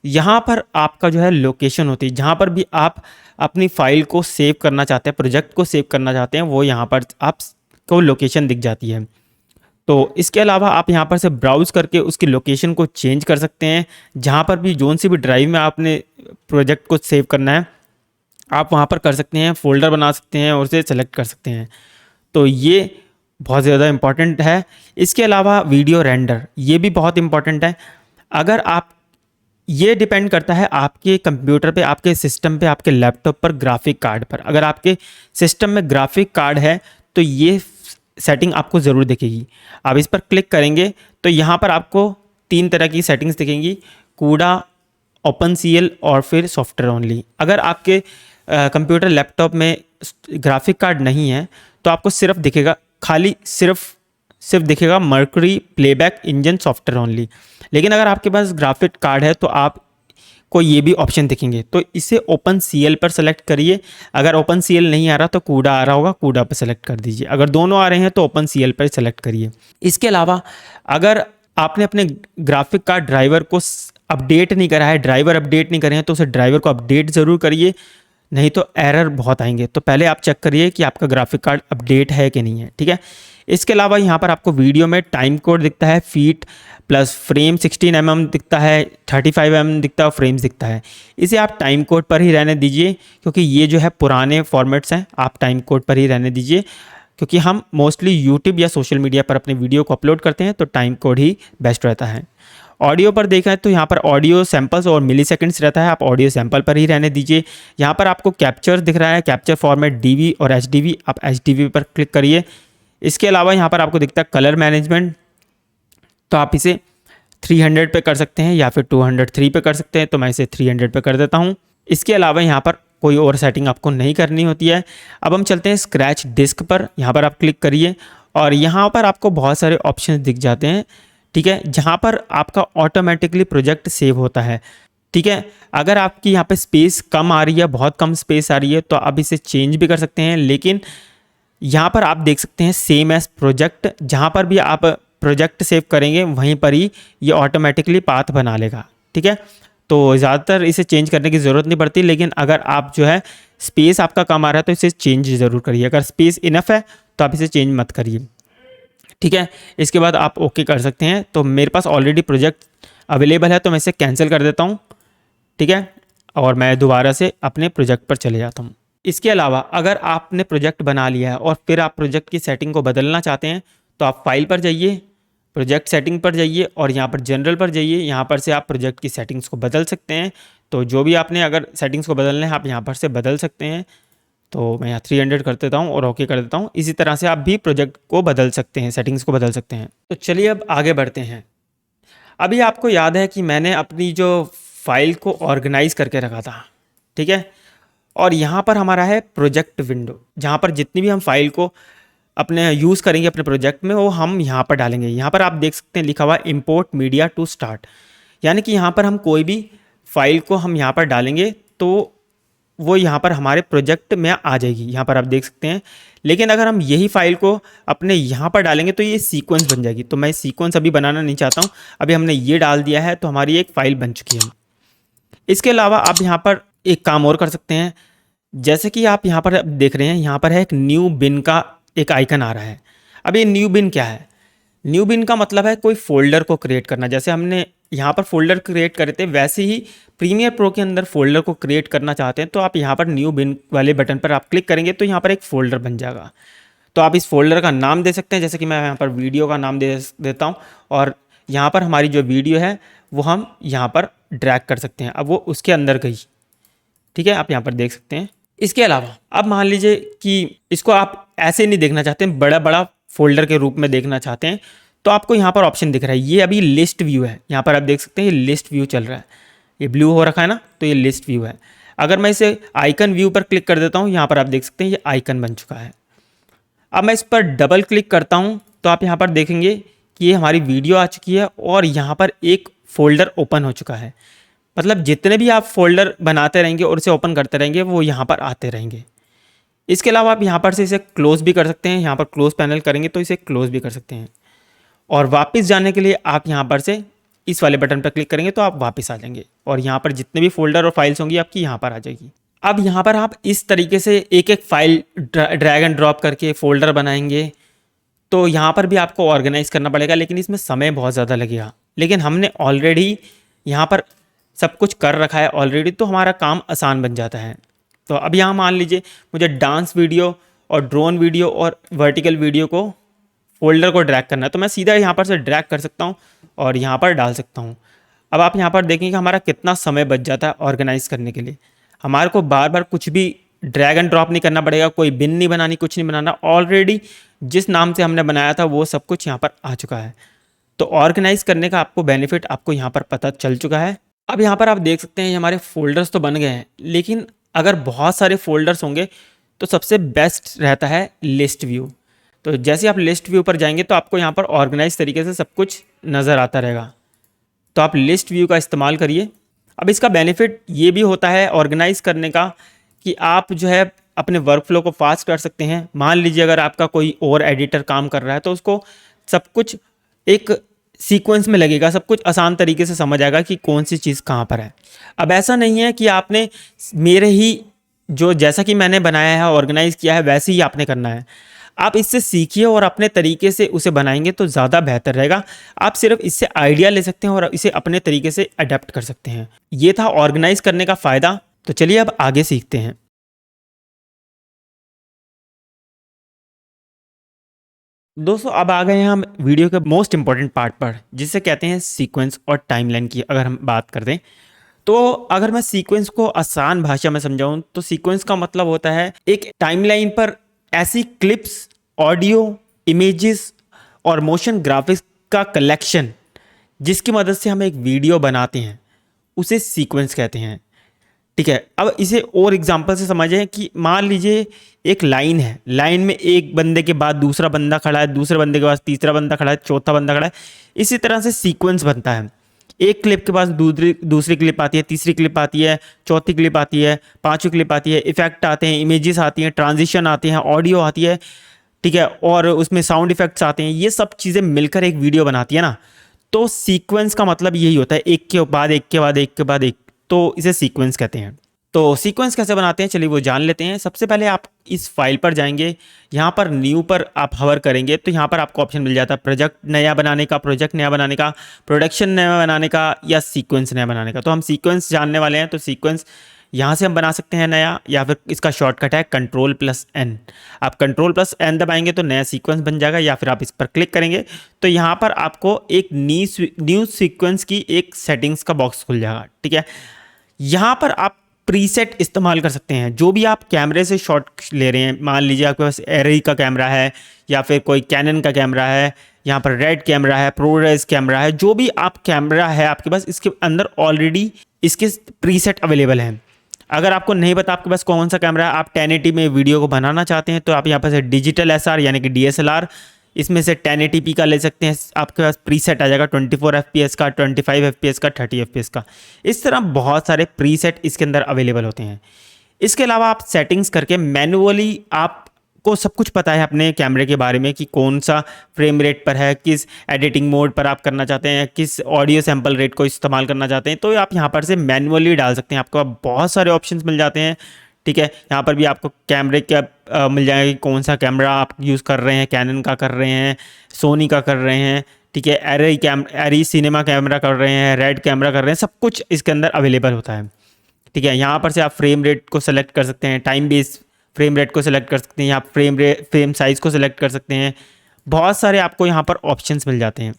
यहाँ पर आपका जो है लोकेशन होती है, जहाँ पर भी आप अपनी फ़ाइल को सेव करना चाहते हैं, प्रोजेक्ट को सेव करना चाहते हैं, वो यहाँ पर आपको लोकेशन दिख जाती है। तो इसके अलावा आप यहाँ पर से ब्राउज़ करके उसकी लोकेशन को चेंज कर सकते हैं। जहाँ पर भी जोन सी भी ड्राइव में आपने प्रोजेक्ट को सेव करना है आप वहाँ पर कर सकते हैं, फ़ोल्डर बना सकते हैं और उसे सेलेक्ट कर सकते हैं। तो ये बहुत ज़्यादा इम्पॉर्टेंट है। इसके अलावा वीडियो रेंडर, ये भी बहुत इम्पॉर्टेंट है। अगर आप, ये डिपेंड करता है आपके कंप्यूटर पे, आपके सिस्टम पे, आपके लैपटॉप पर, ग्राफिक कार्ड पर। अगर आपके सिस्टम में ग्राफिक कार्ड है तो ये सेटिंग आपको ज़रूर दिखेगी। आप इस पर क्लिक करेंगे तो यहाँ पर आपको 3 तरह की सेटिंग्स दिखेंगी, कूडा, OpenCL और फिर सॉफ्टवेयर ओनली। अगर आपके कंप्यूटर लैपटॉप में ग्राफिक कार्ड नहीं है तो आपको सिर्फ दिखेगा, खाली सिर्फ दिखेगा mercury playback engine software only. लेकिन अगर आपके पास ग्राफिक कार्ड है तो आप को ये भी ऑप्शन दिखेंगे। तो इसे OpenCL पर सेलेक्ट करिए। अगर OpenCL नहीं आ रहा तो कूडा आ रहा होगा, कूडा पर सेलेक्ट कर दीजिए। अगर दोनों आ रहे हैं तो OpenCL पर सेलेक्ट करिए। इसके अलावा अगर आपने अपने ग्राफिक कार्ड ड्राइवर को अपडेट नहीं करा है, ड्राइवर अपडेट नहीं करे हैं, तो उसे ड्राइवर को अपडेट ज़रूर करिए, नहीं तो एरर बहुत आएंगे। तो पहले आप चेक करिए कि आपका ग्राफिक कार्ड अपडेट है कि नहीं है, ठीक है। इसके अलावा यहाँ पर आपको वीडियो में टाइम कोड दिखता है, फीट प्लस फ्रेम 16 mm दिखता है, 35 mm दिखता है और फ्रेम्स दिखता है। इसे आप टाइम कोड पर ही रहने दीजिए, क्योंकि ये जो है पुराने फॉर्मेट्स हैं, आप टाइम कोड पर ही रहने दीजिए। क्योंकि हम मोस्टली यूट्यूब या सोशल मीडिया पर अपने वीडियो को अपलोड करते हैं तो टाइम कोड ही बेस्ट रहता है। ऑडियो पर देखें तो यहाँ पर ऑडियो सैंपल्स और मिली सेकेंड्स रहता है, आप ऑडियो सैंपल पर ही रहने दीजिए। यहाँ पर आपको कैप्चर दिख रहा है, कैप्चर फॉर्मेट DV और HDV, आप HDV पर क्लिक करिए। इसके अलावा यहाँ पर आपको दिखता है कलर मैनेजमेंट, तो आप इसे 300 पे कर सकते हैं या फिर 203 पे कर सकते हैं, तो मैं इसे 300 पे कर देता हूँ। इसके अलावा यहाँ पर कोई और सेटिंग आपको नहीं करनी होती है। अब हम चलते हैं स्क्रैच डिस्क पर, यहाँ पर आप क्लिक करिए और यहाँ पर आपको बहुत सारे ऑप्शन दिख जाते हैं, ठीक है, जहाँ पर आपका ऑटोमेटिकली प्रोजेक्ट सेव होता है, ठीक है। अगर आपकी यहाँ पे स्पेस कम आ रही है, बहुत कम स्पेस आ रही है, तो आप इसे चेंज भी कर सकते हैं। लेकिन यहाँ पर आप देख सकते हैं सेम एज प्रोजेक्ट, जहाँ पर भी आप प्रोजेक्ट सेव करेंगे वहीं पर ही ये ऑटोमेटिकली पाथ बना लेगा, ठीक है। तो ज़्यादातर इसे चेंज करने की ज़रूरत नहीं पड़ती, लेकिन अगर आप जो है स्पेस आपका कम आ रहा है तो इसे चेंज ज़रूर करिए। अगर स्पेस इनफ है तो आप इसे चेंज मत करिए, ठीक है। इसके बाद आप ओके कर सकते हैं। तो मेरे पास ऑलरेडी प्रोजेक्ट अवेलेबल है तो मैं इसे कैंसिल कर देता हूँ, ठीक है, और मैं दोबारा से अपने प्रोजेक्ट पर चले जाता हूँ। इसके अलावा अगर आपने प्रोजेक्ट बना लिया है और फिर आप प्रोजेक्ट की सेटिंग को बदलना चाहते हैं तो आप फाइल पर जाइए, प्रोजेक्ट सेटिंग पर जाइए और यहाँ पर जनरल पर जाइए। यहाँ पर से आप प्रोजेक्ट की सेटिंग्स को बदल सकते हैं। तो जो भी आपने अगर सेटिंग्स को बदलना है आप यहाँ पर से बदल सकते हैं। तो मैं यहाँ 300 कर देता हूँ और ओके कर देता हूँ। इसी तरह से आप भी प्रोजेक्ट को बदल सकते हैं, सेटिंग्स को बदल सकते हैं। तो चलिए अब आगे बढ़ते हैं। अभी आपको याद है कि मैंने अपनी जो फाइल को ऑर्गेनाइज करके रखा था, ठीक है, और यहाँ पर हमारा है प्रोजेक्ट विंडो, जहाँ पर जितनी भी हम फाइल को अपने यूज़ करेंगे अपने प्रोजेक्ट में वो हम यहाँ पर डालेंगे। यहाँ पर आप देख सकते हैं लिखा हुआ इंपोर्ट मीडिया टू स्टार्ट, यानी कि यहाँ पर हम कोई भी फाइल को हम यहाँ पर डालेंगे तो वो यहाँ पर हमारे प्रोजेक्ट में आ जाएगी, यहाँ पर आप देख सकते हैं। लेकिन अगर हम यही फाइल को अपने यहाँ पर डालेंगे तो ये सीक्वेंस बन जाएगी। तो मैं सीक्वेंस अभी बनाना नहीं चाहता हूँ, अभी हमने ये डाल दिया है तो हमारी एक फ़ाइल बन चुकी है। इसके अलावा आप यहाँ पर एक काम और कर सकते हैं, जैसे कि आप यहाँ पर देख रहे हैं, यहाँ पर है एक न्यू बिन का एक आइकन आ रहा है। अब ये न्यू बिन क्या है? न्यू बिन का मतलब है कोई फोल्डर को क्रिएट करना। जैसे हमने यहाँ पर फोल्डर क्रिएट करे थे वैसे ही प्रीमियर प्रो के अंदर फोल्डर को क्रिएट करना चाहते हैं तो आप यहाँ पर न्यू बिन वाले बटन पर आप क्लिक करेंगे तो यहाँ पर एक फ़ोल्डर बन जाएगा। तो आप इस फोल्डर का नाम दे सकते हैं, जैसे कि मैं यहाँ पर वीडियो का नाम दे देता हूँ और यहाँ पर हमारी जो वीडियो है वो हम यहाँ पर ड्रैग कर सकते हैं। अब वो उसके अंदर गई, ठीक है, आप यहाँ पर देख सकते हैं। इसके अलावा अब मान लीजिए कि इसको आप ऐसे नहीं देखना चाहते हैं, बड़ा बड़ा फोल्डर के रूप में देखना चाहते हैं, तो आपको यहाँ पर ऑप्शन दिख रहा है, ये अभी लिस्ट व्यू है। यहाँ पर आप देख सकते हैं ये लिस्ट व्यू चल रहा है, ये ब्लू हो रखा है ना, तो ये लिस्ट व्यू है। अगर मैं इसे आइकन व्यू पर क्लिक कर देता हूँ, यहाँ पर आप देख सकते हैं ये आइकन बन चुका है। अब मैं इस पर डबल क्लिक करता हूँ तो आप यहाँ पर देखेंगे कि ये हमारी वीडियो आ चुकी है और यहाँ पर एक फ़ोल्डर ओपन हो चुका है। मतलब जितने भी आप फोल्डर बनाते रहेंगे और इसे ओपन करते रहेंगे वो यहाँ पर आते रहेंगे। इसके अलावा आप यहाँ पर से इसे क्लोज़ भी कर सकते हैं, यहाँ पर क्लोज़ पैनल करेंगे तो इसे क्लोज़ भी कर सकते हैं। और वापस जाने के लिए आप यहाँ पर से इस वाले बटन पर क्लिक करेंगे तो आप वापस आ जाएंगे और यहाँ पर जितने भी फोल्डर और फाइल्स होंगी आपकी यहाँ पर आ जाएगी। अब यहाँ पर आप इस तरीके से एक एक फाइल ड्रैग एंड ड्रॉप करके फ़ोल्डर बनाएंगे तो यहाँ पर भी आपको ऑर्गेनाइज़ करना पड़ेगा, लेकिन इसमें समय बहुत ज़्यादा लगेगा। लेकिन हमने ऑलरेडी यहाँ पर सब कुछ कर रखा है ऑलरेडी, तो हमारा काम आसान बन जाता है। तो अब यहाँ मान लीजिए मुझे डांस वीडियो और ड्रोन वीडियो और वर्टिकल वीडियो को फोल्डर को ड्रैग करना है तो मैं सीधा यहाँ पर से ड्रैग कर सकता हूँ और यहाँ पर डाल सकता हूँ। अब आप यहाँ पर देखेंगे कि हमारा कितना समय बच जाता है ऑर्गेनाइज करने के लिए। हमारे को बार बार कुछ भी ड्रैग एंड ड्रॉप नहीं करना पड़ेगा, कोई बिन नहीं बनानी, कुछ नहीं बनाना। ऑलरेडी जिस नाम से हमने बनाया था वो सब कुछ यहाँ पर आ चुका है। तो ऑर्गेनाइज करने का आपको बेनिफिट आपको यहाँ पर पता चल चुका है। अब यहाँ पर आप देख सकते हैं हमारे फोल्डर्स तो बन गए हैं, लेकिन अगर बहुत सारे फोल्डर्स होंगे तो सबसे बेस्ट रहता है लिस्ट व्यू। तो जैसे आप लिस्ट व्यू पर जाएंगे तो आपको यहाँ पर ऑर्गेनाइज तरीके से सब कुछ नज़र आता रहेगा। तो आप लिस्ट व्यू का इस्तेमाल करिए। अब इसका बेनिफिट ये भी होता है ऑर्गेनाइज करने का कि आप जो है अपने वर्कफ्लो को फास्ट कर सकते हैं। मान लीजिए अगर आपका कोई और एडिटर काम कर रहा है तो उसको सब कुछ एक सीक्वेंस में लगेगा, सब कुछ आसान तरीके से समझ आएगा कि कौन सी चीज़ कहाँ पर है। अब ऐसा नहीं है कि आपने मेरे ही जो जैसा कि मैंने बनाया है ऑर्गेनाइज किया है वैसे ही आपने करना है। आप इससे सीखिए और अपने तरीके से उसे बनाएंगे तो ज़्यादा बेहतर रहेगा। आप सिर्फ इससे आइडिया ले सकते हैं और इसे अपने तरीके से अडेप्ट कर सकते हैं। ये था ऑर्गेनाइज करने का फ़ायदा। तो चलिए अब आगे सीखते हैं। दोस्तों अब आ गए हैं हम वीडियो के मोस्ट इंपॉर्टेंट पार्ट पर, जिसे कहते हैं सीक्वेंस और टाइमलाइन की अगर हम बात करते हैं। तो अगर मैं सीक्वेंस को आसान भाषा में समझाऊं तो सीक्वेंस का मतलब होता है एक टाइमलाइन पर ऐसी क्लिप्स, ऑडियो, इमेजेस और मोशन ग्राफिक्स का कलेक्शन जिसकी मदद से हम एक वीडियो बनाते हैं, उसे सीक्वेंस कहते हैं। ठीक है, अब इसे और एग्जांपल से समझें कि मान लीजिए एक लाइन है, लाइन में एक बंदे के बाद दूसरा बंदा खड़ा है, दूसरे बंदे के बाद तीसरा बंदा खड़ा है, चौथा बंदा खड़ा है। इसी तरह से सीक्वेंस बनता है। एक क्लिप के पास दूसरी क्लिप आती है, तीसरी क्लिप आती है, चौथी क्लिप आती है, पांचवी क्लिप आती है, इफेक्ट आते हैं, इमेजेस आती हैं, ट्रांजिशन आते हैं, ऑडियो आती है। ठीक है, और उसमें साउंड इफेक्ट्स आते हैं। ये सब चीज़ें मिलकर एक वीडियो बनाती है ना। तो सीक्वेंस का मतलब यही होता है, एक के बाद एक के बाद एक के बाद एक। तो इसे सीक्वेंस कहते हैं। तो सीक्वेंस कैसे बनाते हैं चलिए वो जान लेते हैं। सबसे पहले आप इस फाइल पर जाएंगे, यहाँ पर न्यू पर आप हवर करेंगे तो यहाँ पर आपको ऑप्शन मिल जाता है प्रोजेक्ट नया बनाने का, प्रोजेक्ट नया बनाने का, प्रोडक्शन नया बनाने का या सीक्वेंस नया बनाने का। तो हम सीक्वेंस जानने वाले हैं, तो सीक्वेंस यहाँ से हम बना सकते हैं नया, या फिर इसका शॉर्टकट है Ctrl+N। आप Ctrl+N दबाएंगे तो नया सीक्वेंस बन जाएगा, या फिर आप इस पर क्लिक करेंगे तो यहाँ पर आपको एक न्यू सीक्वेंस की एक सेटिंग्स का बॉक्स खुल जाएगा। ठीक है, यहाँ पर आप प्रीसेट इस्तेमाल कर सकते हैं। जो भी आप कैमरे से शॉट ले रहे हैं, मान लीजिए आपके पास एरे का कैमरा है या फिर कोई कैनन का कैमरा है, यहाँ पर रेड कैमरा है, प्रोरेस कैमरा है, जो भी आप कैमरा है आपके पास, इसके अंदर ऑलरेडी इसके प्रीसेट अवेलेबल हैं। अगर आपको नहीं पता आपके पास कौन सा कैमरा है, आप 1080 में वीडियो को बनाना चाहते हैं तो आप यहाँ पर से डिजिटल एसआर यानी कि DSLR, इसमें से 1080p का ले सकते हैं। आपके पास प्रीसेट आ जाएगा 24 FPS का, 25 FPS का, 30 FPS का। इस तरह बहुत सारे प्रीसेट इसके अंदर अवेलेबल होते हैं। इसके अलावा आप सेटिंग्स करके मैनुअली, आपको सब कुछ पता है अपने कैमरे के बारे में कि कौन सा फ्रेम रेट पर है, किस एडिटिंग मोड पर आप करना चाहते हैं, किस ऑडियो सैंपल रेट को इस्तेमाल करना चाहते हैं, तो आप यहाँ पर से मैनुअली डाल सकते हैं। आपको बहुत सारे ऑप्शंस मिल जाते हैं। ठीक है, यहाँ पर भी आपको कैमरे का मिल जाएगा कि कौन सा कैमरा आप यूज़ कर रहे हैं, कैनन का कर रहे हैं, सोनी का कर रहे हैं। ठीक है, एरी सिनेमा कैमरा कर रहे हैं, रेड कैमरा कर रहे हैं, सब कुछ इसके अंदर अवेलेबल होता है। ठीक है, यहाँ पर से आप फ्रेम रेट को सेलेक्ट कर सकते हैं, टाइम बेस फ्रेम रेट को सेलेक्ट कर सकते हैं, आप फ्रेम साइज़ को सेलेक्ट कर सकते हैं। बहुत सारे आपको यहाँ पर ऑप्शंस मिल जाते हैं।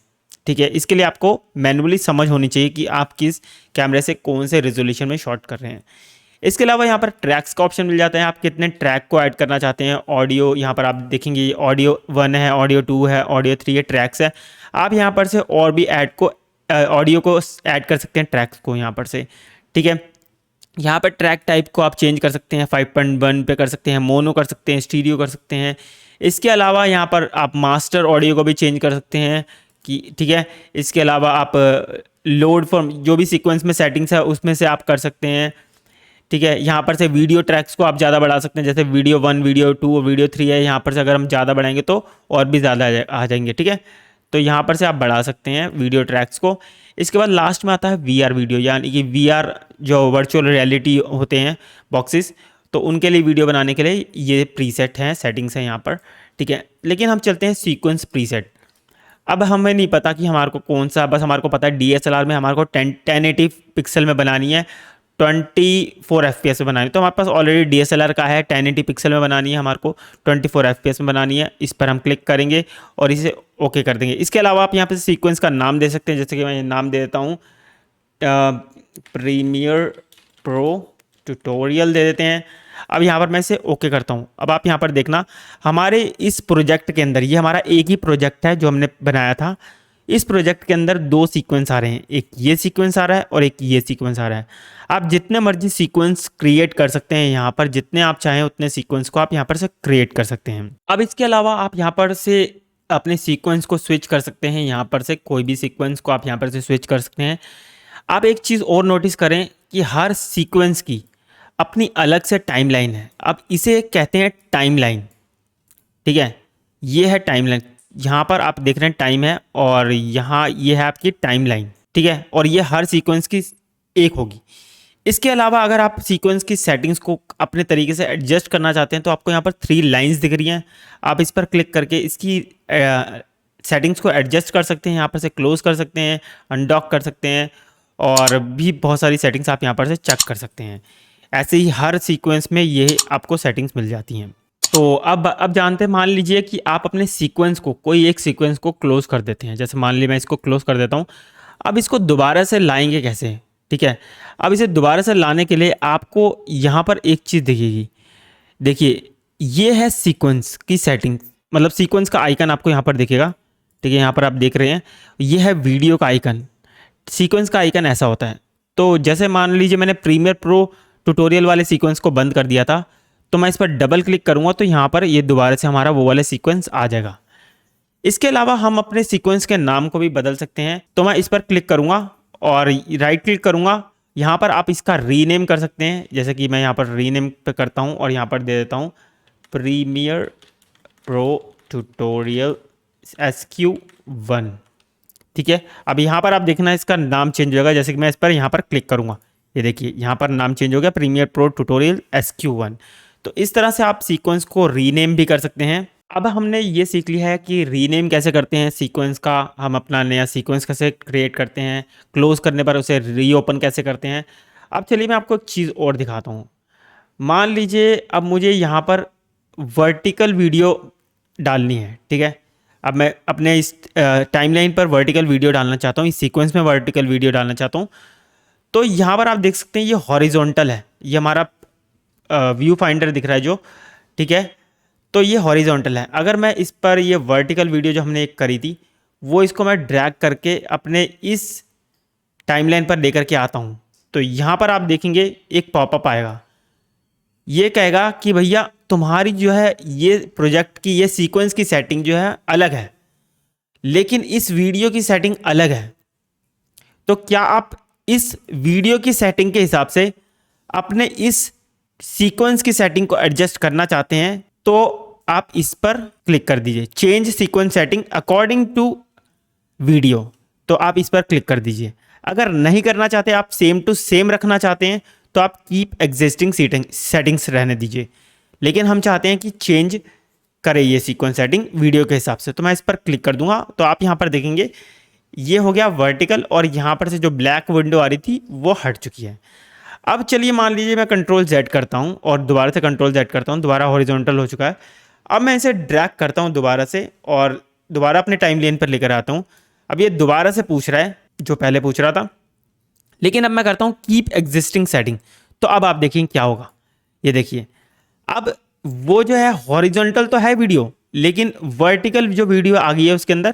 ठीक है, इसके लिए आपको मैनुअली समझ होनी चाहिए कि आप किस कैमरे से कौन से रेजोल्यूशन में शॉट कर रहे हैं। इसके अलावा यहाँ पर ट्रैक्स का ऑप्शन मिल जाता है, आप कितने ट्रैक को ऐड करना चाहते हैं। ऑडियो यहाँ पर आप देखेंगे ऑडियो 1 है, ऑडियो 2 है, ऑडियो 3 है, ट्रैक्स है। आप यहाँ पर से और भी ऑडियो को ऐड कर सकते हैं, ट्रैक्स को यहाँ पर से। ठीक है, यहाँ पर ट्रैक टाइप को आप चेंज कर सकते हैं, 5.1 पे कर सकते हैं, मोनो कर सकते हैं, स्टीरियो कर सकते हैं। इसके अलावा यहाँ पर आप मास्टर ऑडियो को भी चेंज कर सकते हैं कि ठीक है। इसके अलावा आप लोड फॉर्म, जो भी सीक्वेंस में सेटिंग्स है उसमें से आप कर सकते हैं। ठीक है, यहाँ पर से वीडियो ट्रैक्स को आप ज़्यादा बढ़ा सकते हैं, जैसे वीडियो 1, वीडियो 2 और वीडियो 3 है। यहाँ पर से अगर हम ज़्यादा बढ़ाएंगे तो और भी ज़्यादा आ जाएंगे। ठीक है, तो यहाँ पर से आप बढ़ा सकते हैं वीडियो ट्रैक्स को। इसके बाद लास्ट में आता है VR वीडियो, यानी कि VR जो वर्चुअल रियलिटी होते हैं बॉक्सेस, तो उनके लिए वीडियो बनाने के लिए ये प्रीसेट हैं, सेटिंग्स हैं यहाँ पर। ठीक है, लेकिन हम चलते हैं सीक्वेंस प्रीसेट। अब हमें नहीं पता कि हमारे को कौन सा, बस हमारे को पता है DSLR में हमारे को 1080 पिक्सल में बनानी है 24 FPS में बनानी, तो हमारे पास ऑलरेडी DSLR का है, 1080 पिक्सल में बनानी है हमारे को, 24 FPS में बनानी है। इस पर हम क्लिक करेंगे और इसे ओके कर देंगे। इसके अलावा आप यहाँ पे सीक्वेंस का नाम दे सकते हैं, जैसे कि मैं नाम दे देता हूँ प्रीमियर प्रो ट्यूटोरियल दे देते हैं। अब यहाँ पर मैं इसे ओके करता हूँ। अब आप यहाँ पर देखना, हमारे इस प्रोजेक्ट के अंदर, ये हमारा एक ही प्रोजेक्ट है जो हमने बनाया था, इस प्रोजेक्ट के अंदर 2 सीक्वेंस आ रहे हैं, एक ये सीक्वेंस आ रहा है और एक ये सीक्वेंस आ रहा है। आप जितने मर्जी सीक्वेंस क्रिएट कर सकते हैं, यहाँ पर जितने आप चाहें उतने सीक्वेंस को आप यहाँ पर से क्रिएट कर सकते हैं। अब इसके अलावा आप यहाँ पर से अपने सीक्वेंस को स्विच कर सकते हैं, यहाँ पर से कोई भी सीक्वेंस को आप यहाँ पर से स्विच कर सकते हैं। आप एक चीज़ और नोटिस करें कि हर सीक्वेंस की अपनी अलग से टाइमलाइन है। अब इसे कहते हैं टाइमलाइन, ठीक है, ये है टाइमलाइन। यहाँ पर आप देख रहे हैं टाइम है और यहाँ ये है आपकी टाइमलाइन, ठीक है, और ये हर सीक्वेंस की एक होगी। इसके अलावा अगर आप सीक्वेंस की सेटिंग्स को अपने तरीके से एडजस्ट करना चाहते हैं तो आपको यहाँ पर 3 लाइंस दिख रही हैं, आप इस पर क्लिक करके इसकी सेटिंग्स को एडजस्ट कर सकते हैं, यहाँ पर से क्लोज कर सकते हैं, अनडॉक कर सकते हैं और भी बहुत सारी सेटिंग्स आप यहाँ पर से चेक कर सकते हैं। ऐसे ही हर सीक्वेंस में ये आपको सेटिंग्स मिल जाती हैं। तो अब जानते हैं, मान लीजिए कि आप अपने सीक्वेंस को, कोई एक सीक्वेंस को क्लोज कर देते हैं, जैसे मान लीजिए मैं इसको क्लोज कर देता हूँ। अब इसको दोबारा से लाएंगे कैसे, ठीक है। अब इसे दोबारा से लाने के लिए आपको यहाँ पर एक चीज़ दिखेगी, देखिए ये है सीक्वेंस की सेटिंग, मतलब सीक्वेंस का आइकन आपको यहाँ पर दिखेगा, ठीक है। यहाँ पर आप देख रहे हैं ये है वीडियो का आइकन, सीक्वेंस का आइकन ऐसा होता है। तो जैसे मान लीजिए मैंने प्रीमियर प्रो ट्यूटोरियल वाले सीक्वेंस को बंद कर दिया था, तो मैं इस पर डबल क्लिक करूँगा तो यहाँ पर ये दोबारा से हमारा वो वाला सीक्वेंस आ जाएगा। इसके अलावा हम अपने सीक्वेंस के नाम को भी बदल सकते हैं। तो मैं इस पर क्लिक करूँगा और राइट क्लिक करूँगा, यहाँ पर आप इसका रीनेम कर सकते हैं, जैसे कि मैं यहाँ पर रीनेम पे करता हूँ और यहाँ पर दे देता हूँ प्रीमियर प्रो ट्यूटोरियल SQ1, ठीक है। अब यहाँ पर आप देखना इसका नाम चेंज होगा, जैसे कि मैं इस पर यहाँ पर क्लिक करूँगा, ये देखिए यहाँ पर नाम चेंज हो गया, प्रीमियर प्रो ट्यूटोरियल SQ1। तो इस तरह से आप सीक्वेंस को रीनेम भी कर सकते हैं। अब हमने ये सीख लिया है कि रीनेम कैसे करते हैं सीक्वेंस का, हम अपना नया सीक्वेंस कैसे क्रिएट करते हैं, क्लोज करने पर उसे रीओपन कैसे करते हैं। अब चलिए मैं आपको एक चीज़ और दिखाता हूँ। मान लीजिए अब मुझे यहाँ पर वर्टिकल वीडियो डालनी है, ठीक है। अब मैं अपने इस टाइमलाइन पर वर्टिकल वीडियो डालना चाहता हूँ, इस सीक्वेंस में वर्टिकल वीडियो डालना चाहता हूँ। तो यहाँ पर आप देख सकते हैं ये हॉरिजॉन्टल है, ये हमारा व्यू फाइंडर दिख रहा है जो, ठीक है। तो ये हॉरिजॉन्टल है। अगर मैं इस पर ये वर्टिकल वीडियो जो हमने एक करी थी, वो इसको मैं ड्रैग करके अपने इस टाइमलाइन पर लेकर के आता हूँ, तो यहाँ पर आप देखेंगे एक पॉपअप आएगा, ये कहेगा कि भैया तुम्हारी जो है ये प्रोजेक्ट की ये सीक्वेंस की सेटिंग जो है अलग है, लेकिन इस वीडियो की सेटिंग अलग है। तो क्या आप इस वीडियो की सेटिंग के हिसाब से अपने इस सीक्वेंस की सेटिंग को एडजस्ट करना चाहते हैं, तो आप इस पर क्लिक कर दीजिए, change sequence setting according to video, तो आप इस पर क्लिक कर दीजिए। अगर नहीं करना चाहते, आप सेम टू सेम रखना चाहते हैं, तो आप कीप एग्जिस्टिंग सेटिंग्स रहने दीजिए। लेकिन हम चाहते हैं कि चेंज करें ये सीक्वेंस सेटिंग वीडियो के हिसाब से, तो मैं इस पर क्लिक कर दूंगा। तो आप यहाँ पर देखेंगे ये हो गया वर्टिकल और यहाँ पर से जो ब्लैक विंडो आ रही थी वो हट चुकी है। अब चलिए मान लीजिए मैं कंट्रोल Z करता हूँ और दोबारा से कंट्रोल Z करता हूँ, दोबारा हॉरिजॉन्टल हो चुका है। अब मैं इसे ड्रैग करता हूँ दोबारा से और दोबारा अपने टाइम लाइन पर लेकर आता हूँ। अब ये दोबारा से पूछ रहा है जो पहले पूछ रहा था, लेकिन अब मैं करता हूँ कीप एग्जिस्टिंग सेटिंग। तो अब आप देखिए क्या होगा, ये देखिए अब वो जो है हॉरिजॉन्टल तो है वीडियो, लेकिन वर्टिकल जो वीडियो आ गई है उसके अंदर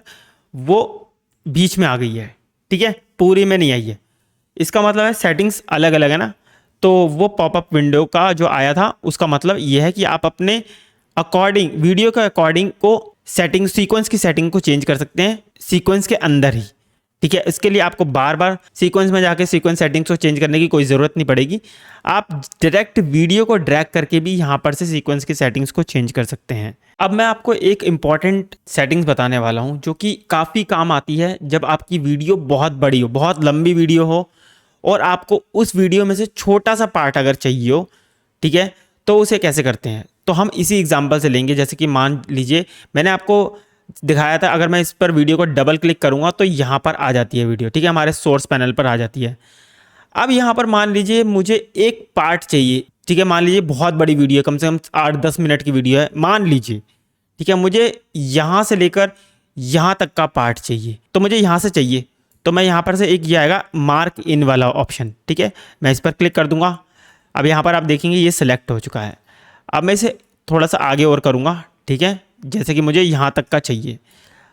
वो बीच में आ गई है, ठीक है, पूरी में नहीं आई है। इसका मतलब है सेटिंग्स अलग अलग है ना। तो वो पॉपअप विंडो का जो आया था उसका मतलब ये है कि आप अपने अकॉर्डिंग वीडियो के अकॉर्डिंग को सेटिंग सीक्वेंस की सेटिंग को चेंज कर सकते हैं सीक्वेंस के अंदर ही, ठीक है। इसके लिए आपको बार बार सीक्वेंस में जाके सीक्वेंस सेटिंग्स को चेंज करने की कोई ज़रूरत नहीं पड़ेगी। आप डायरेक्ट वीडियो को ड्रैग करके भी यहाँ पर से सीक्वेंस की सेटिंग्स को चेंज कर सकते हैं। अब मैं आपको एक इम्पॉर्टेंट सेटिंग्स बताने वाला हूँ जो कि काफ़ी काम आती है जब आपकी वीडियो बहुत बड़ी हो, बहुत लंबी वीडियो हो और आपको उस वीडियो में से छोटा सा पार्ट अगर चाहिए हो, ठीक है, तो उसे कैसे करते हैं। तो हम इसी एग्जाम्पल से लेंगे, जैसे कि मान लीजिए मैंने आपको दिखाया था, अगर मैं इस पर वीडियो को डबल क्लिक करूंगा तो यहाँ पर आ जाती है वीडियो, ठीक है, हमारे सोर्स पैनल पर आ जाती है। अब यहाँ पर मान लीजिए मुझे एक पार्ट चाहिए, ठीक है, मान लीजिए बहुत बड़ी वीडियो है, कम से कम 8-10 मिनट की वीडियो है मान लीजिए, ठीक है, मुझे यहाँ से लेकर यहाँ तक का पार्ट चाहिए, तो मुझे यहाँ से चाहिए, तो मैं यहाँ पर से एक ये आएगा मार्क इन वाला ऑप्शन, ठीक है, मैं इस पर क्लिक कर दूंगा। अब यहाँ पर आप देखेंगे ये सिलेक्ट हो चुका है। अब मैं इसे थोड़ा सा आगे और करूँगा, ठीक है, जैसे कि मुझे यहाँ तक का चाहिए।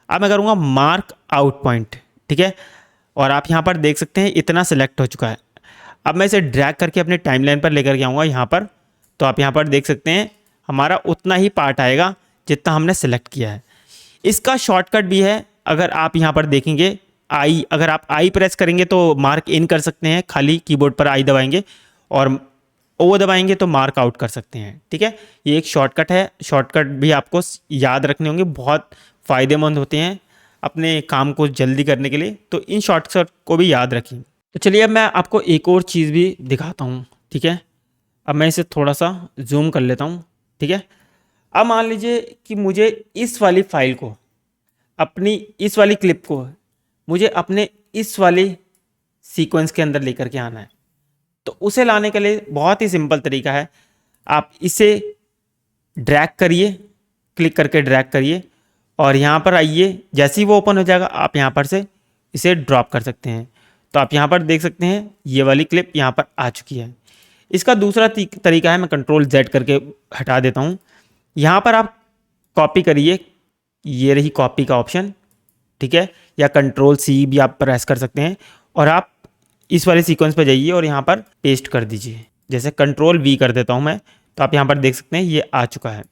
अब मैं करूँगा मार्क आउट पॉइंट, ठीक है, और आप यहाँ पर देख सकते हैं इतना सिलेक्ट हो चुका है। अब मैं इसे ड्रैग करके अपने टाइमलाइन पर लेकर के आऊँगा यहाँ पर, तो आप यहाँ पर देख सकते हैं हमारा उतना ही पार्ट आएगा जितना हमने सेलेक्ट किया है। इसका शॉर्टकट भी है, अगर आप यहाँ पर देखेंगे आई, अगर आप आई प्रेस करेंगे तो मार्क इन कर सकते हैं, खाली कीबोर्ड पर आई दबाएंगे, और ओ दबाएंगे तो मार्क आउट कर सकते हैं, ठीक है। ये एक शॉर्टकट है, शॉर्टकट भी आपको याद रखने होंगे, बहुत फ़ायदेमंद होते हैं अपने काम को जल्दी करने के लिए, तो इन शॉर्टकट को भी याद रखिए। तो चलिए अब मैं आपको एक और चीज़ भी दिखाता हूँ, ठीक है। अब मैं इसे थोड़ा सा जूम कर लेता हूँ, ठीक है। अब मान लीजिए कि मुझे इस वाली फाइल को, अपनी इस वाली क्लिप को मुझे अपने इस वाली सीक्वेंस के अंदर लेकर के आना है, तो उसे लाने के लिए बहुत ही सिंपल तरीका है। आप इसे ड्रैग करिए, क्लिक करके ड्रैग करिए और यहाँ पर आइए, जैसे ही वो ओपन हो जाएगा आप यहाँ पर से इसे ड्रॉप कर सकते हैं। तो आप यहाँ पर देख सकते हैं ये वाली क्लिप यहाँ पर आ चुकी है। इसका दूसरा तरीका है, मैं कंट्रोल Z करके हटा देता हूँ। यहाँ पर आप कॉपी करिए, ये रही कॉपी का ऑप्शन, ठीक है, या कंट्रोल C भी आप प्रेस कर सकते हैं और आप इस वाले सीक्वेंस पर जाइए और यहाँ पर पेस्ट कर दीजिए। जैसे कंट्रोल V कर देता हूँ मैं, तो आप यहाँ पर देख सकते हैं ये आ चुका है।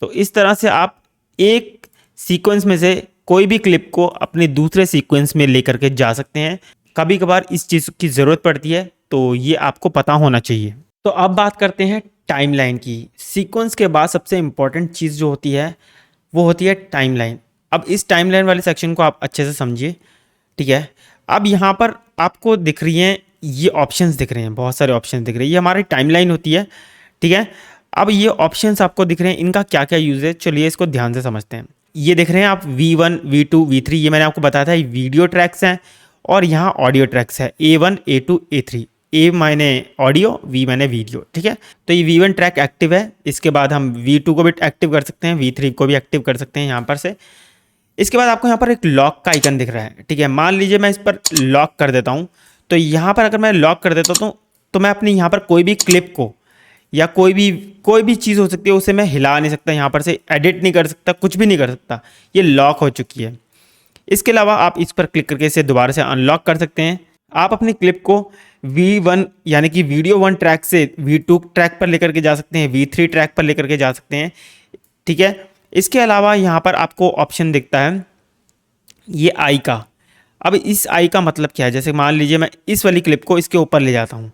तो इस तरह से आप एक सीक्वेंस में से कोई भी क्लिप को अपने दूसरे सीक्वेंस में लेकर के जा सकते हैं। कभी कभार इस चीज़ की ज़रूरत पड़ती है, तो ये आपको पता होना चाहिए। तो अब बात करते हैं टाइमलाइन की। सीक्वेंस के बाद सबसे इम्पॉर्टेंट चीज़ जो होती है वो होती है टाइमलाइन। अब इस टाइमलाइन वाले सेक्शन को आप अच्छे से समझिए, ठीक है। अब यहाँ पर आपको दिख रही हैं ये ऑप्शंस दिख रहे हैं, बहुत सारे ऑप्शंस दिख रहे हैं, ये हमारी टाइमलाइन होती है, ठीक है। अब ये ऑप्शंस आपको दिख रहे हैं, इनका क्या क्या यूज़ है, चलिए इसको ध्यान से समझते हैं। ये देख रहे हैं आप V1, V2, V3, ये मैंने आपको बताया था वीडियो ट्रैक्स हैं, और यहाँ ऑडियो ट्रैक्स है A1, A2, A3। ए मायने ऑडियो, V मायने वीडियो, ठीक है। तो ये V1 ट्रैक एक्टिव है, इसके बाद हम V2 को भी एक्टिव कर सकते हैं, V3 को भी एक्टिव कर सकते हैं यहाँ पर से। इसके बाद आपको यहाँ पर एक लॉक का आइकन दिख रहा है, ठीक है। मान लीजिए मैं इस पर लॉक कर देता हूँ, तो यहाँ पर अगर मैं लॉक कर देता हूँ तो मैं अपनी यहाँ पर कोई भी क्लिप को या कोई भी चीज़ हो सकती है उसे मैं हिला नहीं सकता, यहाँ पर से एडिट नहीं कर सकता, कुछ भी नहीं कर सकता, ये लॉक हो चुकी है। इसके अलावा आप इस पर क्लिक करके इसे दोबारा से अनलॉक कर सकते हैं। आप अपनी क्लिप को V1 यानी कि वीडियो 1 ट्रैक से V2 ट्रैक पर लेकर के जा सकते हैं, V3 ट्रैक पर लेकर के जा सकते हैं, ठीक है। इसके अलावा यहाँ पर आपको ऑप्शन दिखता है ये आई का। अब इस आई का मतलब क्या है, जैसे मान लीजिए मैं इस वाली क्लिप को इसके ऊपर ले जाता हूँ,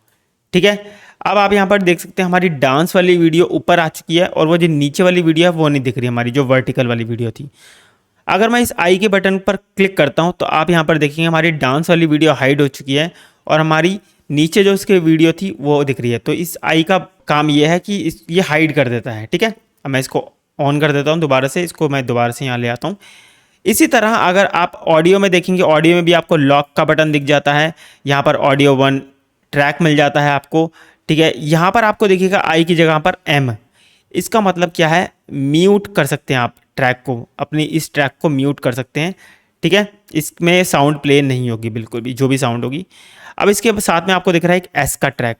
ठीक है। अब आप यहाँ पर देख सकते हैं हमारी डांस वाली वीडियो ऊपर आ चुकी है और वो जो नीचे वाली वीडियो है वो नहीं दिख रही, हमारी जो वर्टिकल वाली वीडियो थी। अगर मैं इस आई के बटन पर क्लिक करता हूँ तो आप यहाँ पर देखेंगे हमारी डांस वाली वीडियो हाइड हो चुकी है और हमारी नीचे जो उसकी वीडियो थी वो दिख रही है। तो इस आई का काम ये है कि ये हाइड कर देता है, ठीक है। अब मैं इसको ऑन कर देता हूँ दोबारा से, इसको मैं दोबारा से यहाँ ले आता हूँ। इसी तरह अगर आप ऑडियो में देखेंगे, ऑडियो में भी आपको लॉक का बटन दिख जाता है, यहाँ पर ऑडियो 1 ट्रैक मिल जाता है आपको, ठीक है। यहाँ पर आपको देखिएगा आई की जगह पर M, इसका मतलब क्या है, म्यूट कर सकते हैं आप ट्रैक को, अपनी इस ट्रैक को म्यूट कर सकते हैं, ठीक है। इसमें साउंड प्ले नहीं होगी बिल्कुल भी, जो भी साउंड होगी। अब इसके साथ में आपको दिख रहा है एक S का ट्रैक।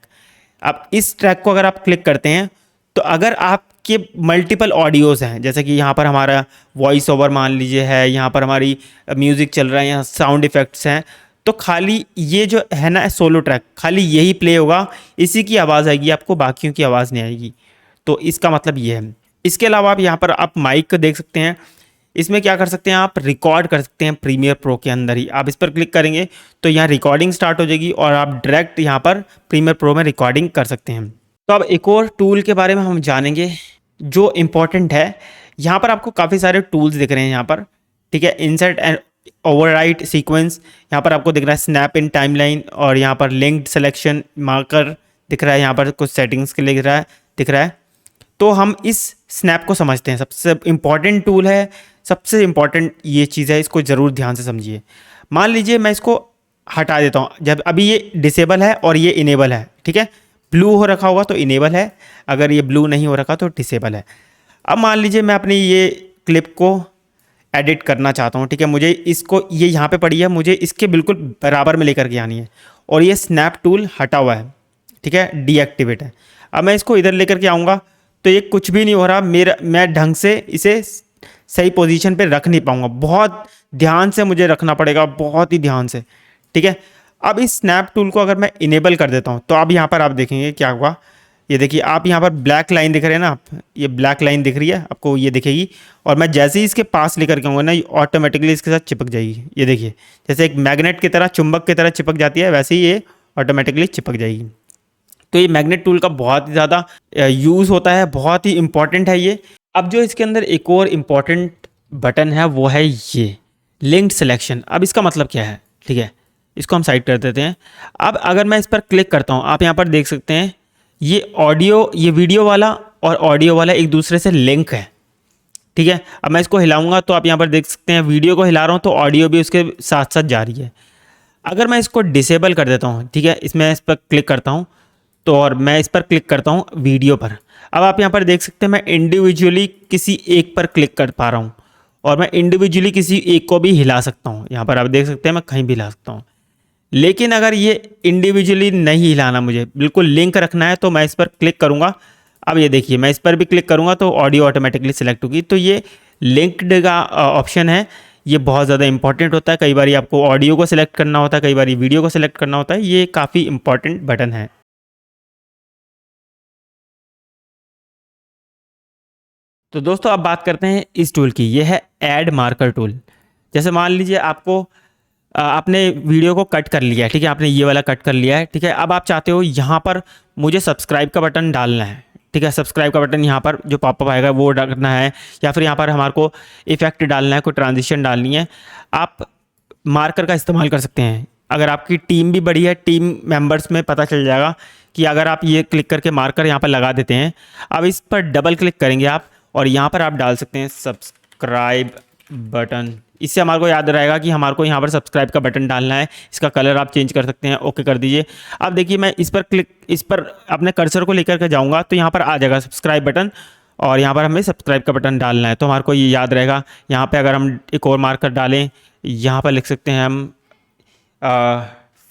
अब इस ट्रैक को अगर आप क्लिक करते हैं तो अगर आपके मल्टीपल ऑडियोज़ हैं, जैसे कि यहाँ पर हमारा वॉइस ओवर मान लीजिए है, यहाँ पर हमारी म्यूज़िक चल रहा है, यहाँ साउंड इफ़ेक्ट्स हैं, तो खाली ये जो है ना सोलो ट्रैक, खाली यही प्ले होगा, इसी की आवाज़ आएगी आपको, बाकियों की आवाज़ नहीं आएगी। तो इसका मतलब ये है। इसके अलावा आप यहाँ पर आप माइक देख सकते हैं, इसमें क्या कर सकते हैं, आप रिकॉर्ड कर सकते हैं प्रीमियर प्रो के अंदर ही। आप इस पर क्लिक करेंगे तो यहाँ रिकॉर्डिंग स्टार्ट हो जाएगी और आप डायरेक्ट यहाँ पर प्रीमियर प्रो में रिकॉर्डिंग कर सकते हैं। तो अब एक और टूल के बारे में हम जानेंगे जो इम्पोर्टेंट है। यहाँ पर आपको काफ़ी सारे टूल्स दिख रहे हैं यहाँ पर, ठीक है। इंसर्ट एंड ओवरराइट सीक्वेंस, यहाँ पर आपको दिख रहा है स्नैप इन टाइमलाइन, और यहाँ पर लिंक्ड सिलेक्शन मार्कर दिख रहा है, यहाँ पर कुछ सेटिंग्स के लिए दिख रहा है। तो हम इस स्नैप को समझते हैं, सबसे इम्पॉर्टेंट टूल है, सबसे इम्पॉर्टेंट ये चीज़ है, इसको ज़रूर ध्यान से समझिए। मान लीजिए मैं इसको हटा देता हूँ। जब अभी ये डिसेबल है और ये इनेबल है, ठीक है, ब्लू हो रखा होगा तो इनेबल है, अगर ये ब्लू नहीं हो रखा तो डिसेबल है। अब मान लीजिए मैं अपनी ये क्लिप को एडिट करना चाहता हूँ, ठीक है, मुझे इसको, ये यहाँ पे पड़ी है, मुझे इसके बिल्कुल बराबर में लेकर के आनी है, और ये स्नैप टूल हटा हुआ है, ठीक है, डीएक्टिवेट है। अब मैं इसको इधर लेकर के आऊँगा तो ये कुछ भी नहीं हो रहा, मैं ढंग से इसे सही पोजीशन पे रख नहीं पाऊँगा, बहुत ध्यान से मुझे रखना पड़ेगा, बहुत ही ध्यान से, ठीक है। अब इस स्नैप टूल को अगर मैं इनेबल कर देता हूँ तो अब यहाँ पर आप देखेंगे क्या हुआ। ये देखिए, आप यहाँ पर ब्लैक लाइन दिख रहे हैं ना, आप ये ब्लैक लाइन दिख रही है आपको, ये दिखेगी, और मैं जैसे ही इसके पास लेकर के आऊँगा ना, ये ऑटोमेटिकली इसके साथ चिपक जाएगी। ये देखिए, जैसे एक मैग्नेट की तरह, चुंबक की तरह चिपक जाती है, वैसे ही ये ऑटोमेटिकली चिपक जाएगी। तो ये मैग्नेट टूल का बहुत ही ज़्यादा यूज़ होता है, बहुत ही इंपॉर्टेंट है ये। अब जो इसके अंदर एक और इम्पॉर्टेंट बटन है वो है ये लिंक्ड सिलेक्शन। अब इसका मतलब क्या है, ठीक है, इसको हम साइड कर देते हैं। अब अगर मैं इस पर क्लिक करता हूँ, आप यहाँ पर देख सकते हैं ये ऑडियो, ये वीडियो वाला और ऑडियो वाला एक दूसरे से लिंक है, ठीक है। अब मैं इसको हिलाऊंगा तो आप यहाँ पर देख सकते हैं वीडियो को हिला रहा हूँ तो ऑडियो भी उसके साथ साथ जा रही है। अगर मैं इसको डिसेबल कर देता हूँ, ठीक है, इसमें इस पर क्लिक करता हूँ तो, और मैं इस पर क्लिक करता हूँ वीडियो पर, अब आप यहाँ पर देख सकते हैं मैं इंडिविजुअली किसी एक पर क्लिक कर पा रहा हूँ, और मैं इंडिविजुअली किसी एक को भी हिला सकता हूँ। यहाँ पर आप देख सकते हैं मैं कहीं भी हिला सकता हूँ। लेकिन अगर ये इंडिविजुअली नहीं हिलाना, मुझे बिल्कुल लिंक रखना है, तो मैं इस पर क्लिक करूँगा। अब ये देखिए, मैं इस पर भी क्लिक करूँगा तो ऑडियो ऑटोमेटिकली सिलेक्ट होगी। तो ये लिंक्ड का ऑप्शन है, ये बहुत ज़्यादा इंपॉर्टेंट होता है। कई बार आपको ऑडियो को सिलेक्ट करना होता है, कई बार वीडियो को सिलेक्ट करना होता है, ये काफ़ी इंपॉर्टेंट बटन है। तो दोस्तों अब बात करते हैं इस टूल की, ये है ऐड मार्कर टूल। जैसे मान लीजिए आपको आपने वीडियो को कट कर लिया है, ठीक है, आपने ये वाला कट कर लिया है, ठीक है। अब आप चाहते हो यहाँ पर मुझे सब्सक्राइब का बटन डालना है, ठीक है, सब्सक्राइब का बटन यहाँ पर जो पॉपअप आएगा वो डालना है, या फिर यहाँ पर हमारे को इफेक्ट डालना है, कोई ट्रांजिशन डालनी है, आप मार्कर का इस्तेमाल कर सकते हैं। अगर आपकी टीम भी बड़ी है, टीम मेंबर्स में पता चल जाएगा कि अगर आप ये क्लिक करके मार्कर यहाँ पर लगा देते हैं, अब इस पर डबल क्लिक करेंगे आप और यहाँ पर आप डाल सकते हैं सब्सक्राइब बटन। इससे हमारे को याद रहेगा कि हमारे को यहाँ पर सब्सक्राइब का बटन डालना है। इसका कलर आप चेंज कर सकते हैं, ओके कर दीजिए। अब देखिए, मैं इस पर अपने कर्सर को लेकर के जाऊँगा तो यहाँ पर आ जाएगा सब्सक्राइब बटन, और यहाँ पर हमें सब्सक्राइब का बटन डालना है, तो हमारे को ये याद रहेगा। यहाँ पे अगर हम एक और मार्कर डालें, यहाँ पर लिख सकते हैं हम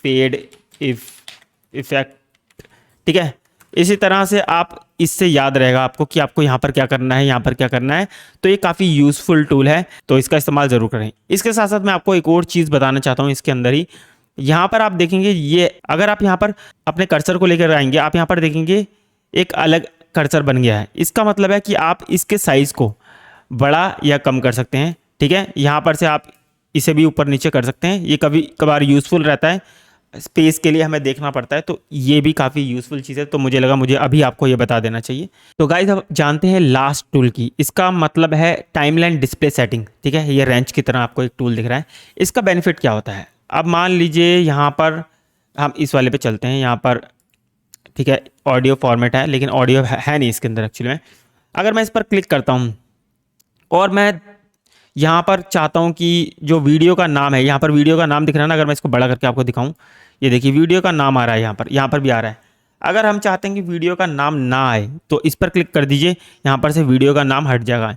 फेड इफेक्ट, ठीक है। इसी तरह से आप, इससे याद रहेगा आपको कि आपको यहाँ पर क्या करना है, यहाँ पर क्या करना है। तो ये काफ़ी यूज़फुल टूल है, तो इसका इस्तेमाल ज़रूर करें। इसके साथ साथ मैं आपको एक और चीज़ बताना चाहता हूँ इसके अंदर ही। यहाँ पर आप देखेंगे, ये अगर आप यहाँ पर अपने कर्सर को लेकर आएंगे, आप यहाँ पर देखेंगे एक अलग कर्सर बन गया है। इसका मतलब है कि आप इसके साइज़ को बड़ा या कम कर सकते हैं, ठीक है। यहाँ पर से आप इसे भी ऊपर नीचे कर सकते हैं। ये कभी कभार यूज़फुल रहता है, स्पेस के लिए हमें देखना पड़ता है, तो ये भी काफ़ी यूज़फुल चीज़ है। तो मुझे लगा मुझे अभी आपको ये बता देना चाहिए। तो गाइस अब जानते हैं लास्ट टूल की। इसका मतलब है टाइमलाइन डिस्प्ले सेटिंग, ठीक है। ये रेंच की तरह आपको एक टूल दिख रहा है। इसका बेनिफिट क्या होता है, अब मान लीजिए यहाँ पर हम इस वाले पे चलते हैं, यहाँ पर ठीक है ऑडियो फॉर्मेट है, लेकिन ऑडियो है नहीं इसके अंदर एक्चुअली में। अगर मैं इस पर क्लिक करता हूँ और मैं यहाँ पर चाहता हूँ कि जो वीडियो का नाम है, यहाँ पर वीडियो का नाम दिख रहा है ना, अगर मैं इसको बड़ा करके आपको दिखाऊँ, ये देखिए वीडियो का नाम आ रहा है, यहाँ पर भी आ रहा है। अगर हम चाहते हैं कि वीडियो का नाम ना आए तो इस पर क्लिक कर दीजिए, यहाँ पर से वीडियो का नाम हट जाएगा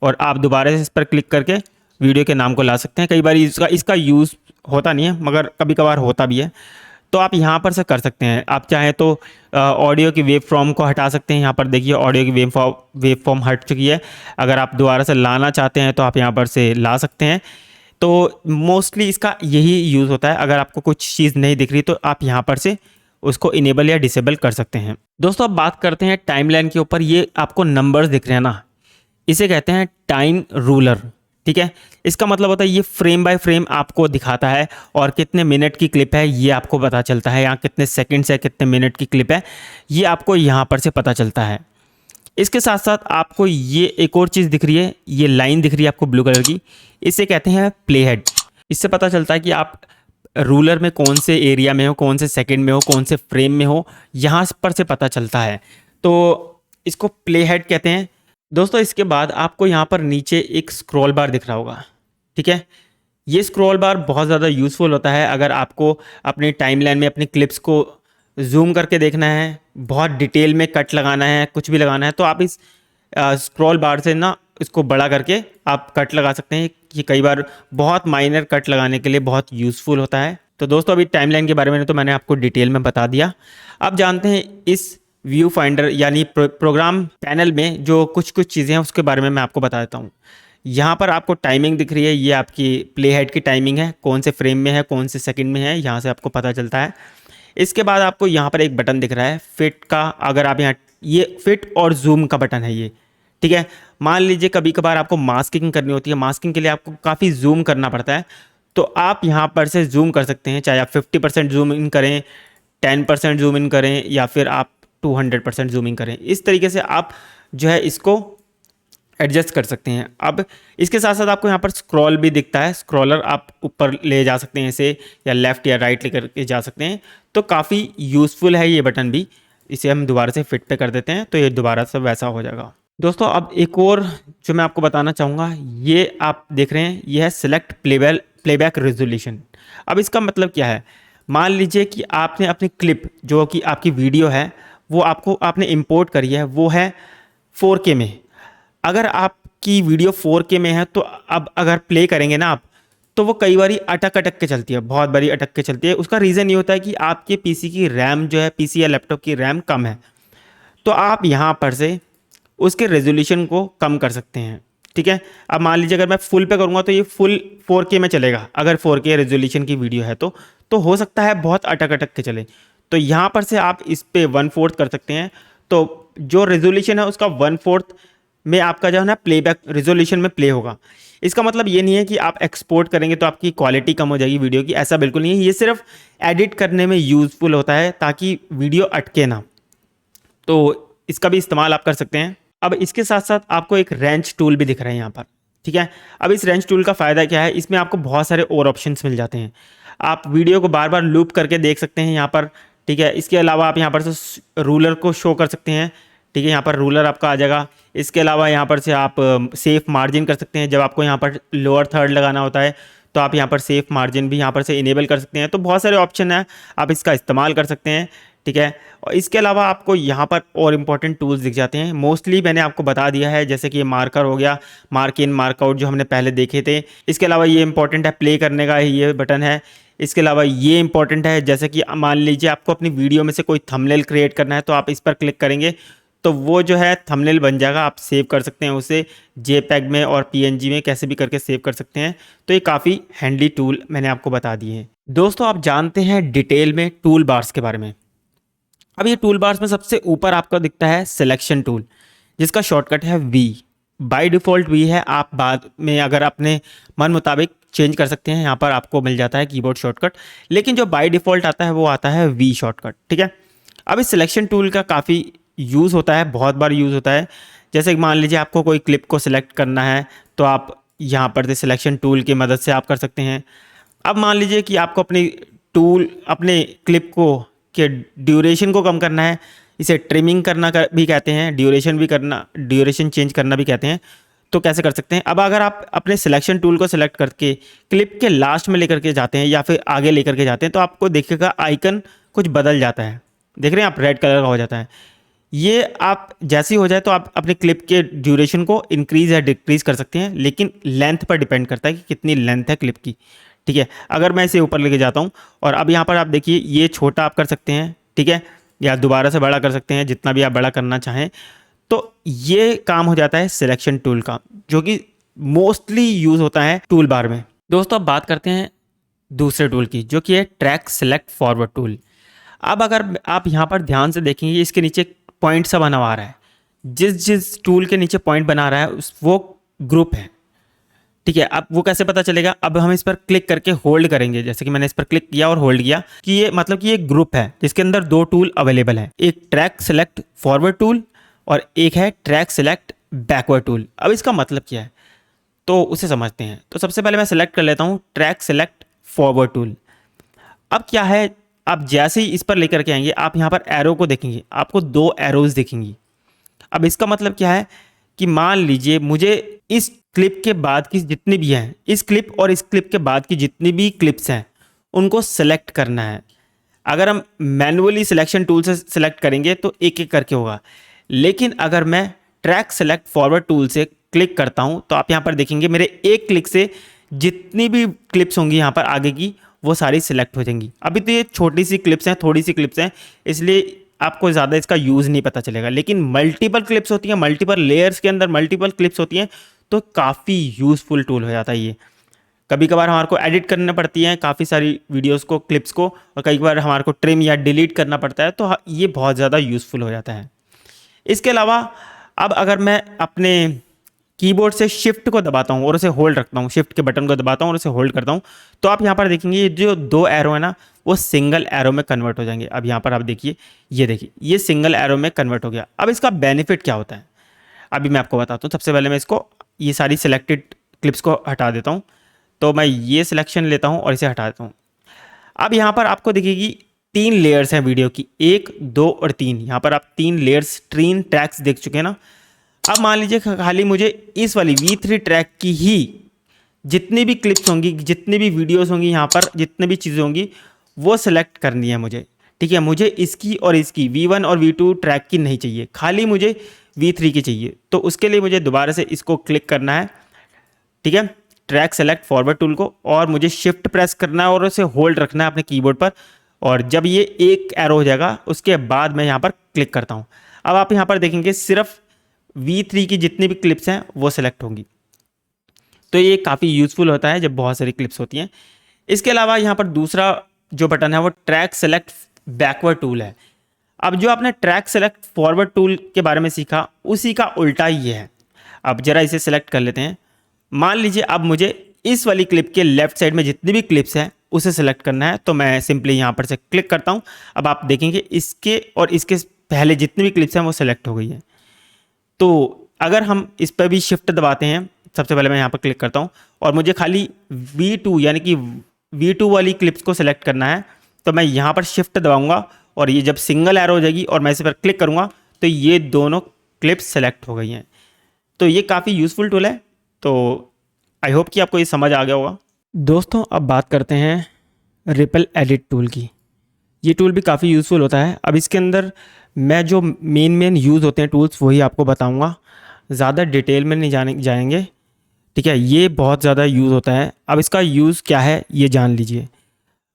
और आप दोबारा से इस पर क्लिक करके वीडियो के नाम को ला सकते हैं। कई बार इसका यूज़ होता नहीं है, मगर कभी कभार होता भी है, तो आप यहाँ पर से कर सकते हैं। आप चाहें तो ऑडियो की वेव फॉर्म को हटा सकते हैं। यहाँ पर देखिए ऑडियो की वेव फॉर्म हट चुकी है। अगर आप दोबारा से लाना चाहते हैं तो आप यहाँ पर से ला सकते हैं। तो मोस्टली इसका यही यूज़ होता है। अगर आपको कुछ चीज़ नहीं दिख रही तो आप यहाँ पर से उसको इनेबल या डिसेबल कर सकते हैं। दोस्तों अब बात करते हैं टाइमलाइन के ऊपर। ये आपको नंबर्स दिख रहे हैं ना, इसे कहते हैं टाइम रूलर, ठीक है। इसका मतलब होता है ये फ्रेम बाय फ्रेम आपको दिखाता है और कितने मिनट की क्लिप है ये आपको पता चलता है, यहाँ कितने सेकंड्स है, कितने मिनट की क्लिप है, ये आपको यहाँ पर से पता चलता है। इसके साथ साथ आपको ये एक और चीज़ दिख रही है, ये लाइन दिख रही है आपको ब्लू कलर की, इसे कहते हैं प्ले हेड। इससे पता चलता है कि आप रूलर में कौन से एरिया में हो, कौन से सेकंड में हो, कौन से फ्रेम में हो, यहाँ पर से पता चलता है। तो इसको प्ले हेड कहते हैं। दोस्तों इसके बाद आपको यहाँ पर नीचे एक स्क्रॉल बार दिख रहा होगा, ठीक है। ये स्क्रॉल बार बहुत ज़्यादा यूज़फुल होता है अगर आपको अपनी टाइमलाइन में अपनी क्लिप्स को जूम करके देखना है, बहुत डिटेल में कट लगाना है, कुछ भी लगाना है, तो आप इस स्क्रॉल बार से ना इसको बड़ा करके आप कट लगा सकते हैं। कि कई बार बहुत माइनर कट लगाने के लिए बहुत यूज़फुल होता है। तो दोस्तों अभी टाइमलाइन के बारे में तो मैंने आपको डिटेल में बता दिया। अब जानते हैं इस व्यू फाइंडर यानी प्रोग्राम पैनल में जो कुछ कुछ चीज़ें हैं उसके बारे में मैं आपको बता देता हूँ। यहाँ पर आपको टाइमिंग दिख रही है, ये आपकी प्ले हेड की टाइमिंग है, कौन से फ्रेम में है, कौन से सेकंड में है, यहाँ से आपको पता चलता है। इसके बाद आपको यहाँ पर एक बटन दिख रहा है फिट का, अगर आप यहाँ ये फिट और जूम का बटन है ये, ठीक है। मान लीजिए कभी कभार आपको मास्किंग करनी होती है, मास्किंग के लिए आपको काफ़ी जूम करना पड़ता है, तो आप यहाँ पर से जूम कर सकते हैं, चाहे आप 50% जूम इन करें, 10% जूम इन करें, या फिर आप 200% जूमिंग करें। इस तरीके से आप जो है इसको एडजस्ट कर सकते हैं। अब इसके साथ साथ आपको यहाँ पर स्क्रॉल भी दिखता है, स्क्रॉलर आप ऊपर ले जा सकते हैं इसे, या लेफ़्ट या राइट लेकर के जा सकते हैं। तो काफ़ी यूज़फुल है ये बटन भी। इसे हम दोबारा से फिट पे कर देते हैं तो ये दोबारा से वैसा हो जाएगा। दोस्तों अब एक और जो मैं आपको बताना चाहूँगा, ये आप देख रहे हैं, ये है सिलेक्ट प्लेबैक रेजोल्यूशन। अब इसका मतलब क्या है, मान लीजिए कि आपने अपनी क्लिप जो कि आपकी वीडियो है वो आपने इंपोर्ट करी है, वो है 4K में। अगर आपकी वीडियो 4K में है तो अब अगर प्ले करेंगे ना आप, तो वो कई बारी अटक अटक के चलती है, बहुत बारी अटक के चलती है। उसका रीज़न ये होता है कि आपके पीसी की रैम जो है, पीसी या लैपटॉप की रैम कम है। तो आप यहाँ पर से उसके रेजोल्यूशन को कम कर सकते हैं, ठीक है। अब मान लीजिए अगर मैं फुल पे करूँगा तो ये फुल 4K में चलेगा, अगर 4K रेजोल्यूशन की वीडियो है तो हो सकता है बहुत अटक अटक के चले। तो यहाँ पर से आप इस पे 1/4 कर सकते हैं। तो जो रेजोल्यूशन है उसका 1/4 में आपका जो है ना प्लेबैक रेजोल्यूशन में प्ले होगा। इसका मतलब ये नहीं है कि आप एक्सपोर्ट करेंगे तो आपकी क्वालिटी कम हो जाएगी वीडियो की, ऐसा बिल्कुल नहीं है। ये सिर्फ एडिट करने में यूज़फुल होता है ताकि वीडियो अटके ना, तो इसका भी इस्तेमाल आप कर सकते हैं। अब इसके साथ साथ आपको एक रेंच टूल भी दिख रहा है यहाँ पर, ठीक है। अब इस रेंच टूल का फ़ायदा क्या है, इसमें आपको बहुत सारे और ऑप्शंस मिल जाते हैं। आप वीडियो को बार बार लूप करके देख सकते हैं यहाँ पर, ठीक है। इसके अलावा आप यहाँ पर से रूलर को शो कर सकते हैं, ठीक है। यहाँ पर रूलर आपका आ जाएगा। इसके अलावा यहाँ पर से आप सेफ मार्जिन कर सकते हैं, जब आपको यहाँ पर लोअर थर्ड लगाना होता है तो आप यहाँ पर सेफ मार्जिन भी यहाँ पर से इनेबल कर सकते हैं। तो बहुत सारे ऑप्शन हैं, आप इसका इस्तेमाल कर सकते हैं, ठीक है। और इसके अलावा आपको यहाँ पर और इम्पॉर्टेंट टूल्स दिख जाते हैं। मोस्टली मैंने आपको बता दिया है, जैसे कि ये मार्कर हो गया, मार्क इन मार्क आउट जो हमने पहले देखे थे। इसके अलावा ये इंपॉर्टेंट है, प्ले करने का ये बटन है। इसके अलावा ये इंपॉर्टेंट है, जैसे कि मान लीजिए आपको अपनी वीडियो में से कोई थंबनेल क्रिएट करना है तो आप इस पर क्लिक करेंगे तो वो जो है थंबनेल बन जाएगा, आप सेव कर सकते हैं उसे जेपैग में और पीएनजी में, कैसे भी करके सेव कर सकते हैं। तो ये काफ़ी हैंडी टूल मैंने आपको बता दिए हैं। दोस्तों आप जानते हैं डिटेल में टूल बार्स के बारे में। अब ये टूल बार्स में सबसे ऊपर आपको दिखता है सिलेक्शन टूल, जिसका शॉर्टकट है वी। बाय डिफ़ॉल्ट वी है, आप बाद में अगर अपने मन मुताबिक चेंज कर सकते हैं। यहाँ पर आपको मिल जाता है कीबोर्ड शॉर्टकट, लेकिन जो बाय डिफ़ॉल्ट आता है वो आता है वी शॉर्टकट, ठीक है। अब इस सिलेक्शन टूल का काफ़ी यूज़ होता है, बहुत बार यूज़ होता है। जैसे मान लीजिए आपको कोई क्लिप को सिलेक्ट करना है तो आप यहाँ पर से सिलेक्शन टूल की मदद से आप कर सकते हैं। अब मान लीजिए कि आपको अपने क्लिप को के ड्यूरेशन को कम करना है, इसे ट्रिमिंग करना भी कहते हैं, ड्यूरेशन चेंज करना भी कहते हैं। तो कैसे कर सकते हैं, अब अगर आप अपने सिलेक्शन टूल को सिलेक्ट करके क्लिप के लास्ट में लेकर के जाते हैं या फिर आगे लेकर के जाते हैं तो आपको देखिएगा आइकन कुछ बदल जाता है, देख रहे हैं आप, रेड कलर का हो जाता है। ये आप जैसे ही हो जाए तो आप अपने क्लिप के ड्यूरेशन को इंक्रीज़ या डिक्रीज़ कर सकते हैं, लेकिन लेंथ पर डिपेंड करता है कि कितनी लेंथ है क्लिप की, ठीक है। अगर मैं इसे ऊपर लेके जाता हूँ और अब यहाँ पर आप देखिए ये छोटा आप कर सकते हैं, ठीक है, या दोबारा से बड़ा कर सकते हैं, जितना भी आप बड़ा करना चाहें। तो ये काम हो जाता है सिलेक्शन टूल का, जो कि मोस्टली यूज़ होता है टूल बार में। दोस्तों अब बात करते हैं दूसरे टूल की, जो कि है ट्रैक सेलेक्ट फॉरवर्ड टूल। अब अगर आप यहाँ पर ध्यान से देखेंगे, इसके नीचे पॉइंट सा बना हुआ रहा है, जिस टूल के नीचे पॉइंट बना रहा है वो ग्रुप है, ठीक है। अब वो कैसे पता चलेगा, अब हम इस पर क्लिक करके होल्ड करेंगे, जैसे कि मैंने इस पर क्लिक किया और होल्ड किया, कि ये मतलब कि ये ग्रुप है जिसके अंदर दो टूल अवेलेबल है, एक ट्रैक सेलेक्ट फॉरवर्ड टूल और एक है ट्रैक सेलेक्ट बैकवर्ड टूल। अब इसका मतलब क्या है तो उसे समझते हैं। तो सबसे पहले मैं सेलेक्ट कर लेता हूँ ट्रैक सेलेक्ट फॉरवर्ड टूल। अब क्या है, आप जैसे ही इस पर लेकर के आएंगे आप यहाँ पर एरो को देखेंगे, आपको दो एरोज दिखेंगी। अब इसका मतलब क्या है कि मान लीजिए मुझे इस क्लिप के बाद की जितनी भी हैं, इस क्लिप और इस क्लिप के बाद की जितनी भी क्लिप्स हैं उनको सेलेक्ट करना है। अगर हम मैनुअली सिलेक्शन टूल से सिलेक्ट करेंगे तो एक एक करके होगा, लेकिन अगर मैं ट्रैक सेलेक्ट फॉरवर्ड टूल से क्लिक करता हूं तो आप यहां पर देखेंगे मेरे एक क्लिक से जितनी भी क्लिप्स होंगी यहां पर आगे की वो सारी सिलेक्ट हो जाएंगी। अभी तो ये छोटी सी क्लिप्स हैं, थोड़ी सी क्लिप्स हैं, इसलिए आपको ज़्यादा इसका यूज़ नहीं पता चलेगा, लेकिन मल्टीपल क्लिप्स होती हैं, मल्टीपल लेयर्स के अंदर मल्टीपल क्लिप्स होती हैं तो काफ़ी यूज़फुल टूल हो जाता है ये। कभी कभार हमारे को एडिट करना पड़ती है काफ़ी सारी वीडियोस को, क्लिप्स को, और कई बार हमारे को ट्रिम या डिलीट करना पड़ता है, तो ये बहुत ज़्यादा यूज़फुल हो जाता है। इसके अलावा अब अगर मैं अपने कीबोर्ड से शिफ्ट को दबाता हूँ और उसे होल्ड रखता हूँ, शिफ्ट के बटन को दबाता हूँ और उसे होल्ड करता हूँ, तो आप यहाँ पर देखेंगे ये जो दो एरो है ना वो सिंगल एरो में कन्वर्ट हो जाएंगे। अब यहाँ पर आप देखिए, ये देखिए ये सिंगल एरो में कन्वर्ट हो गया। अब इसका बेनिफिट क्या होता है अभी मैं आपको बताता हूँ। सबसे पहले मैं इसको ये सारी सिलेक्टेड क्लिप्स को हटा देता हूँ, तो मैं ये सिलेक्शन लेता हूँ और इसे हटा देता हूँ। अब यहाँ पर आपको दिखेगी 3 लेयर्स हैं वीडियो की, 1, 2 और 3। यहाँ पर आप 3 लेयर्स, 3 ट्रैक्स देख चुके हैं ना। अब मान लीजिए खाली मुझे इस वाली V3 ट्रैक की ही जितनी भी क्लिप्स होंगी, जितनी भी वीडियोस होंगी, यहाँ पर जितनी भी चीज़ें होंगी वो सिलेक्ट करनी है मुझे, ठीक है। मुझे इसकी और इसकी V1 और V2 ट्रैक की नहीं चाहिए, खाली मुझे V3 की चाहिए। तो उसके लिए मुझे दोबारा से इसको क्लिक करना है, ठीक है, ट्रैक सेलेक्ट फॉरवर्ड टूल को, और मुझे शिफ्ट प्रेस करना है और उसे होल्ड रखना है अपने कीबोर्ड पर। और जब ये एक एरो हो जाएगा उसके बाद मैं यहाँ पर क्लिक करता हूँ। अब आप यहाँ पर देखेंगे सिर्फ V3 की जितनी भी क्लिप्स हैं वो सिलेक्ट होंगी। तो ये काफ़ी यूज़फुल होता है जब बहुत सारी क्लिप्स होती हैं। इसके अलावा यहाँ पर दूसरा जो बटन है वो ट्रैक सेलेक्ट बैकवर्ड टूल है। अब जो आपने ट्रैक सेलेक्ट फॉरवर्ड टूल के बारे में सीखा उसी का उल्टा ये है। अब जरा इसे सेलेक्ट कर लेते हैं। मान लीजिए अब मुझे इस वाली क्लिप के लेफ्ट साइड में जितनी भी क्लिप्स हैं उसे सेलेक्ट करना है, तो मैं सिंपली यहाँ पर से क्लिक करता हूँ। अब आप देखेंगे इसके और इसके पहले जितनी भी क्लिप्स हैं वो सेलेक्ट हो गई हैं। तो अगर हम इस पर भी शिफ्ट दबाते हैं, सबसे पहले मैं यहाँ पर क्लिक करता हूँ और मुझे खाली V2 यानी कि V2 वाली क्लिप्स को सिलेक्ट करना है, तो मैं यहाँ पर शिफ्ट दबाऊँगा और ये जब सिंगल एरो हो जाएगी और मैं इस पर क्लिक करूँगा तो ये दोनों क्लिप्स सेलेक्ट हो गई हैं। तो ये काफ़ी यूज़फुल टूल है। तो आई होप कि आपको ये समझ आ गया होगा। दोस्तों अब बात करते हैं रिपल एडिट टूल की। ये टूल भी काफ़ी यूज़फुल होता है। अब इसके अंदर मैं जो मेन यूज़ होते हैं टूल्स वही आपको बताऊंगा, ज़्यादा डिटेल में नहीं जाएंगे, ठीक है। ये बहुत ज़्यादा यूज़ होता है। अब इसका यूज़ क्या है ये जान लीजिए।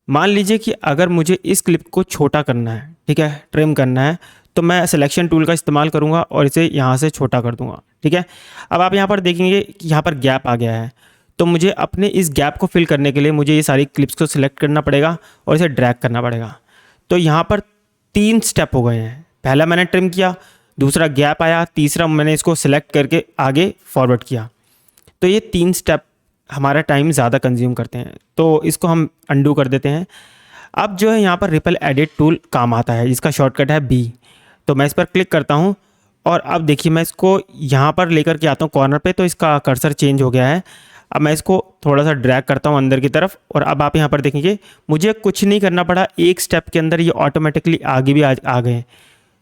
मान लीजिए कि अगर मुझे इस क्लिप को छोटा करना है, ठीक है, ट्रिम करना है, तो मैं सिलेक्शन टूल का इस्तेमाल करूंगा और इसे यहाँ से छोटा कर दूंगा, ठीक है। अब आप यहाँ पर देखेंगे कि यहाँ पर गैप आ गया है, तो मुझे अपने इस गैप को फिल करने के लिए मुझे ये सारी क्लिप्स को सिलेक्ट करना पड़ेगा और इसे ड्रैग करना पड़ेगा। तो यहाँ पर 3 स्टेप हो गए हैं। पहला मैंने ट्रिम किया, दूसरा गैप आया, तीसरा मैंने इसको सिलेक्ट करके आगे फॉरवर्ड किया। तो ये 3 स्टेप हमारा टाइम ज़्यादा कंज्यूम करते हैं, तो इसको हम अंडू कर देते हैं। अब जो है यहाँ पर रिपल एडिट टूल काम आता है, इसका शॉर्टकट है B। तो मैं इस पर क्लिक करता हूँ और अब देखिए मैं इसको यहाँ पर लेकर के आता हूँ कॉर्नर पे, तो इसका कर्सर चेंज हो गया है। अब मैं इसको थोड़ा सा ड्रैग करता हूँ अंदर की तरफ और अब आप यहाँ पर देखेंगे मुझे कुछ नहीं करना पड़ा, एक स्टेप के अंदर ये ऑटोमेटिकली आगे भी आ गए।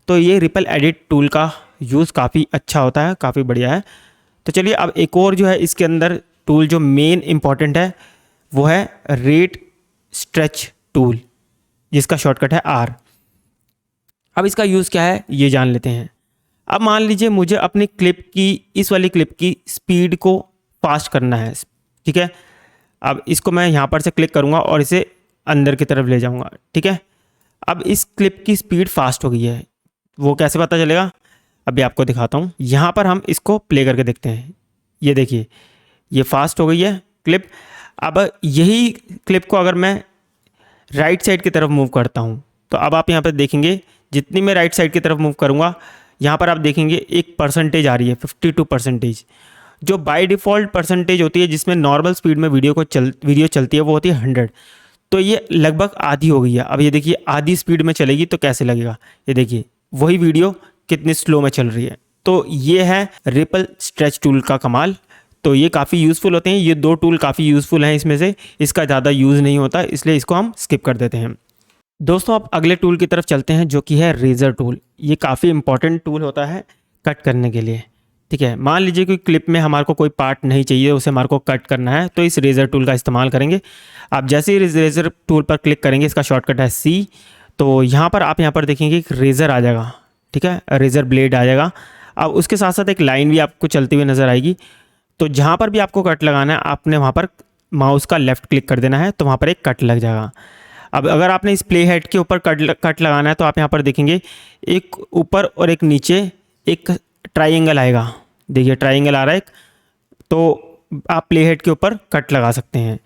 तो ये रिपल एडिट टूल का यूज़ काफ़ी अच्छा होता है, काफ़ी बढ़िया है। तो चलिए अब एक और जो है इसके अंदर टूल जो मेन इंपॉर्टेंट है वो है रेट स्ट्रेच टूल, जिसका शॉर्टकट है R। अब इसका यूज़ क्या है ये जान लेते हैं। अब मान लीजिए मुझे अपनी क्लिप की, इस वाली क्लिप की स्पीड को फास्ट करना है, ठीक है। अब इसको मैं यहाँ पर से क्लिक करूँगा और इसे अंदर की तरफ ले जाऊँगा, ठीक है। अब इस क्लिप की स्पीड फास्ट हो गई है, वो कैसे पता चलेगा अभी आपको दिखाता हूँ। यहाँ पर हम इसको प्ले करके देखते हैं। ये देखिए ये फास्ट हो गई है क्लिप। अब यही क्लिप को अगर मैं राइट साइड की तरफ मूव करता हूँ तो अब आप यहाँ पर देखेंगे जितनी मैं राइट साइड की तरफ मूव करूँगा यहाँ पर आप देखेंगे एक परसेंटेज आ रही है 52%, जो बाय डिफ़ॉल्ट परसेंटेज होती है जिसमें नॉर्मल स्पीड में वीडियो चलती है वो होती है 100। तो ये लगभग आधी हो गई है। अब ये देखिए आधी स्पीड में चलेगी तो कैसे लगेगा, ये देखिए वही वीडियो कितनी स्लो में चल रही है। तो ये है रिपल स्ट्रेच टूल का कमाल। तो ये काफ़ी यूज़फुल होते हैं, ये 2 टूल काफ़ी यूज़फुल हैं इसमें से, इसका ज़्यादा यूज़ नहीं होता इसलिए इसको हम स्किप कर देते हैं। दोस्तों अब अगले टूल की तरफ चलते हैं जो कि है रेज़र टूल। ये काफ़ी इंपॉर्टेंट टूल होता है कट करने के लिए, ठीक है, मान लीजिए कि क्लिप में हमारे को कोई पार्ट नहीं चाहिए, उसे हमारे को कट करना है, तो इस रेज़र टूल का इस्तेमाल करेंगे। आप जैसे ही रेज़र टूल पर क्लिक करेंगे, इसका शॉर्टकट है सी, तो यहाँ पर आप यहाँ पर देखेंगे एक रेज़र आ जाएगा। ठीक है, रेज़र ब्लेड आ जाएगा। अब उसके साथ साथ एक लाइन भी आपको चलती हुई नज़र आएगी। तो जहाँ पर भी आपको कट लगाना है, आपने वहाँ पर माउस का लेफ़्ट क्लिक कर देना है, तो वहाँ पर एक कट लग जाएगा। अब अगर आपने इस प्ले हेड के ऊपर कट लगाना है, तो आप यहाँ पर देखेंगे एक ऊपर और एक नीचे एक ट्राइंगल आएगा। देखिए ट्राइंगल आ रहा है एक, तो आप प्ले हेड के ऊपर कट लगा सकते हैं।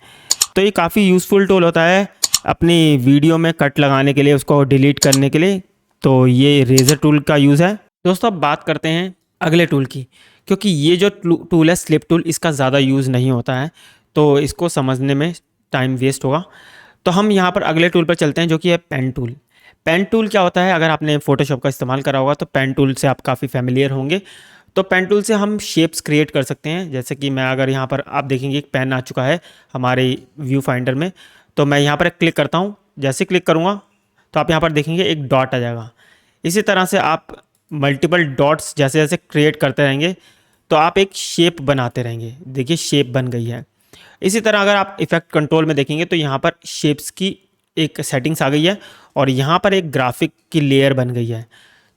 तो ये काफ़ी यूज़फुल टूल होता है अपनी वीडियो में कट लगाने के लिए, उसको डिलीट करने के लिए। तो ये रेज़र टूल का यूज़ है। दोस्तों अब बात करते हैं अगले टूल की, क्योंकि ये जो टूल है स्लिप टूल, इसका ज़्यादा यूज़ नहीं होता है, तो इसको समझने में टाइम वेस्ट होगा। तो हम यहाँ पर अगले टूल पर चलते हैं, जो कि है पेन टूल। पेन टूल क्या होता है, अगर आपने फ़ोटोशॉप का इस्तेमाल करा होगा तो पेन टूल से आप काफ़ी फेमिलियर होंगे। तो पेन टूल से हम शेप्स क्रिएट कर सकते हैं। जैसे कि मैं अगर यहाँ पर आप देखेंगे एक पेन आ चुका है हमारे व्यू फाइंडर में, तो मैं यहाँ पर क्लिक करता हूँ। जैसे क्लिक करूँगा तो आप यहाँ पर देखेंगे एक डॉट आ जाएगा। इसी तरह से आप मल्टीपल डॉट्स जैसे जैसे क्रिएट करते रहेंगे, तो आप एक शेप बनाते रहेंगे। देखिए शेप बन गई है। इसी तरह अगर आप इफ़ेक्ट कंट्रोल में देखेंगे तो यहाँ पर शेप्स की एक सेटिंग्स आ गई है और यहाँ पर एक ग्राफिक की लेयर बन गई है।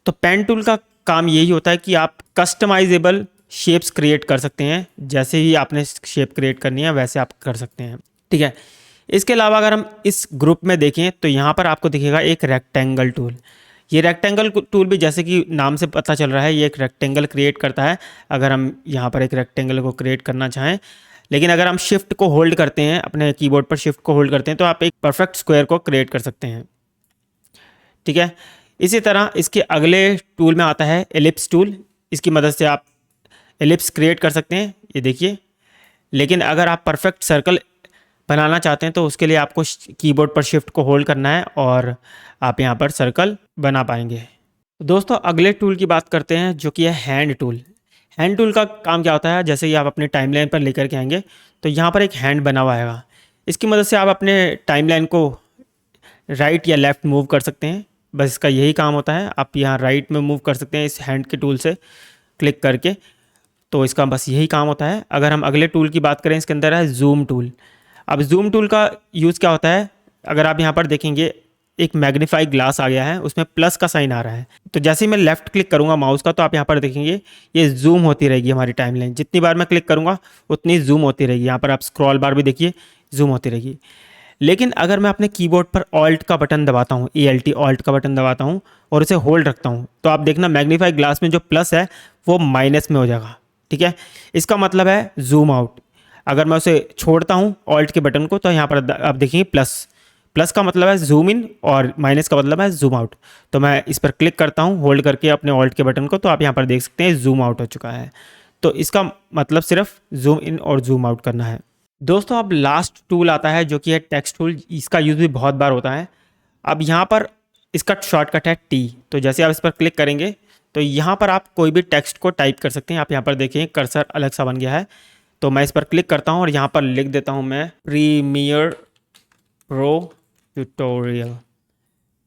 तो पेन टूल का काम यही होता है कि आप कस्टमाइजेबल शेप्स क्रिएट कर सकते हैं। जैसे ही आपने शेप क्रिएट करनी है वैसे आप कर सकते हैं। ठीक है, इसके अलावा अगर हम इस ग्रुप में देखें तो यहाँ पर आपको दिखेगा एक रेक्टेंगल टूल। ये रेक्टेंगल टूल भी जैसे कि नाम से पता चल रहा है, ये एक रेक्टेंगल क्रिएट करता है। अगर हम यहाँ पर एक रेक्टेंगल को क्रिएट करना चाहें, लेकिन अगर हम शिफ्ट को होल्ड करते हैं, अपने कीबोर्ड पर शिफ्ट को होल्ड करते हैं, तो आप एक परफेक्ट स्क्वायर को क्रिएट कर सकते हैं। ठीक है, इसी तरह इसके अगले टूल में आता है एलिप्स टूल। इसकी मदद से आप एलिप्स क्रिएट कर सकते हैं, ये देखिए। लेकिन अगर आप परफेक्ट सर्कल बनाना चाहते हैं तो उसके लिए आपको कीबोर्ड पर शिफ्ट को होल्ड करना है और आप यहाँ पर सर्कल बना पाएंगे। दोस्तों अगले टूल की बात करते हैं, जो कि है हैंड टूल। हैंड टूल का काम क्या होता है, जैसे ही आप अपने टाइमलाइन पर लेकर के आएंगे तो यहाँ पर एक हैंड बना हुआ आएगा। इसकी मदद से आप अपने टाइमलाइन को राइट या लेफ़्ट मूव कर सकते हैं। बस इसका यही काम होता है। आप यहाँ राइट में मूव कर सकते हैं इस हैंड के टूल से क्लिक करके, तो इसका बस यही काम होता है। अगर हम अगले टूल की बात करें, इसके अंदर है जूम टूल। अब जूम टूल का यूज़ क्या होता है, अगर आप यहाँ पर देखेंगे एक मैग्नीफाई ग्लास आ गया है, उसमें प्लस का साइन आ रहा है। तो जैसे ही मैं लेफ़्ट क्लिक करूँगा माउस का, तो आप यहाँ पर देखेंगे ये जूम होती रहेगी हमारी टाइमलाइन। जितनी बार मैं क्लिक करूँगा उतनी जूम होती रहेगी। यहाँ पर आप स्क्रॉल बार भी देखिए, जूम होती रहेगी। लेकिन अगर मैं अपने कीबोर्ड पर ऑल्ट का बटन दबाता हूँ, ELT ऑल्ट का बटन दबाता हूँ और उसे होल्ड रखता हूँ, तो आप देखना मैग्नीफाई ग्लास में जो प्लस है वो माइनस में हो जाएगा। ठीक है, इसका मतलब है जूम आउट। अगर मैं उसे छोड़ता हूँ ऑल्ट के बटन को, तो यहाँ पर आप देखेंगे प्लस, प्लस का मतलब है जूम इन और माइनस का मतलब है जूम आउट। तो मैं इस पर क्लिक करता हूँ होल्ड करके अपने ऑल्ट के बटन को, तो आप यहाँ पर देख सकते हैं जूम आउट हो चुका है। तो इसका मतलब सिर्फ जूम इन और जूम आउट करना है। दोस्तों अब लास्ट टूल आता है, जो कि है टेक्स्ट टूल। इसका यूज़ भी बहुत बार होता है। अब यहाँ पर इसका शॉर्टकट है T। तो जैसे आप इस पर क्लिक करेंगे तो यहाँ पर आप कोई भी टेक्स्ट को टाइप कर सकते हैं। आप यहाँ पर देखें कर्सर अलग सा बन गया है। तो मैं इस पर क्लिक करता हूँ और यहाँ पर लिख देता हूँ मैं प्रीमियर प्रो ट्यूटोरियल।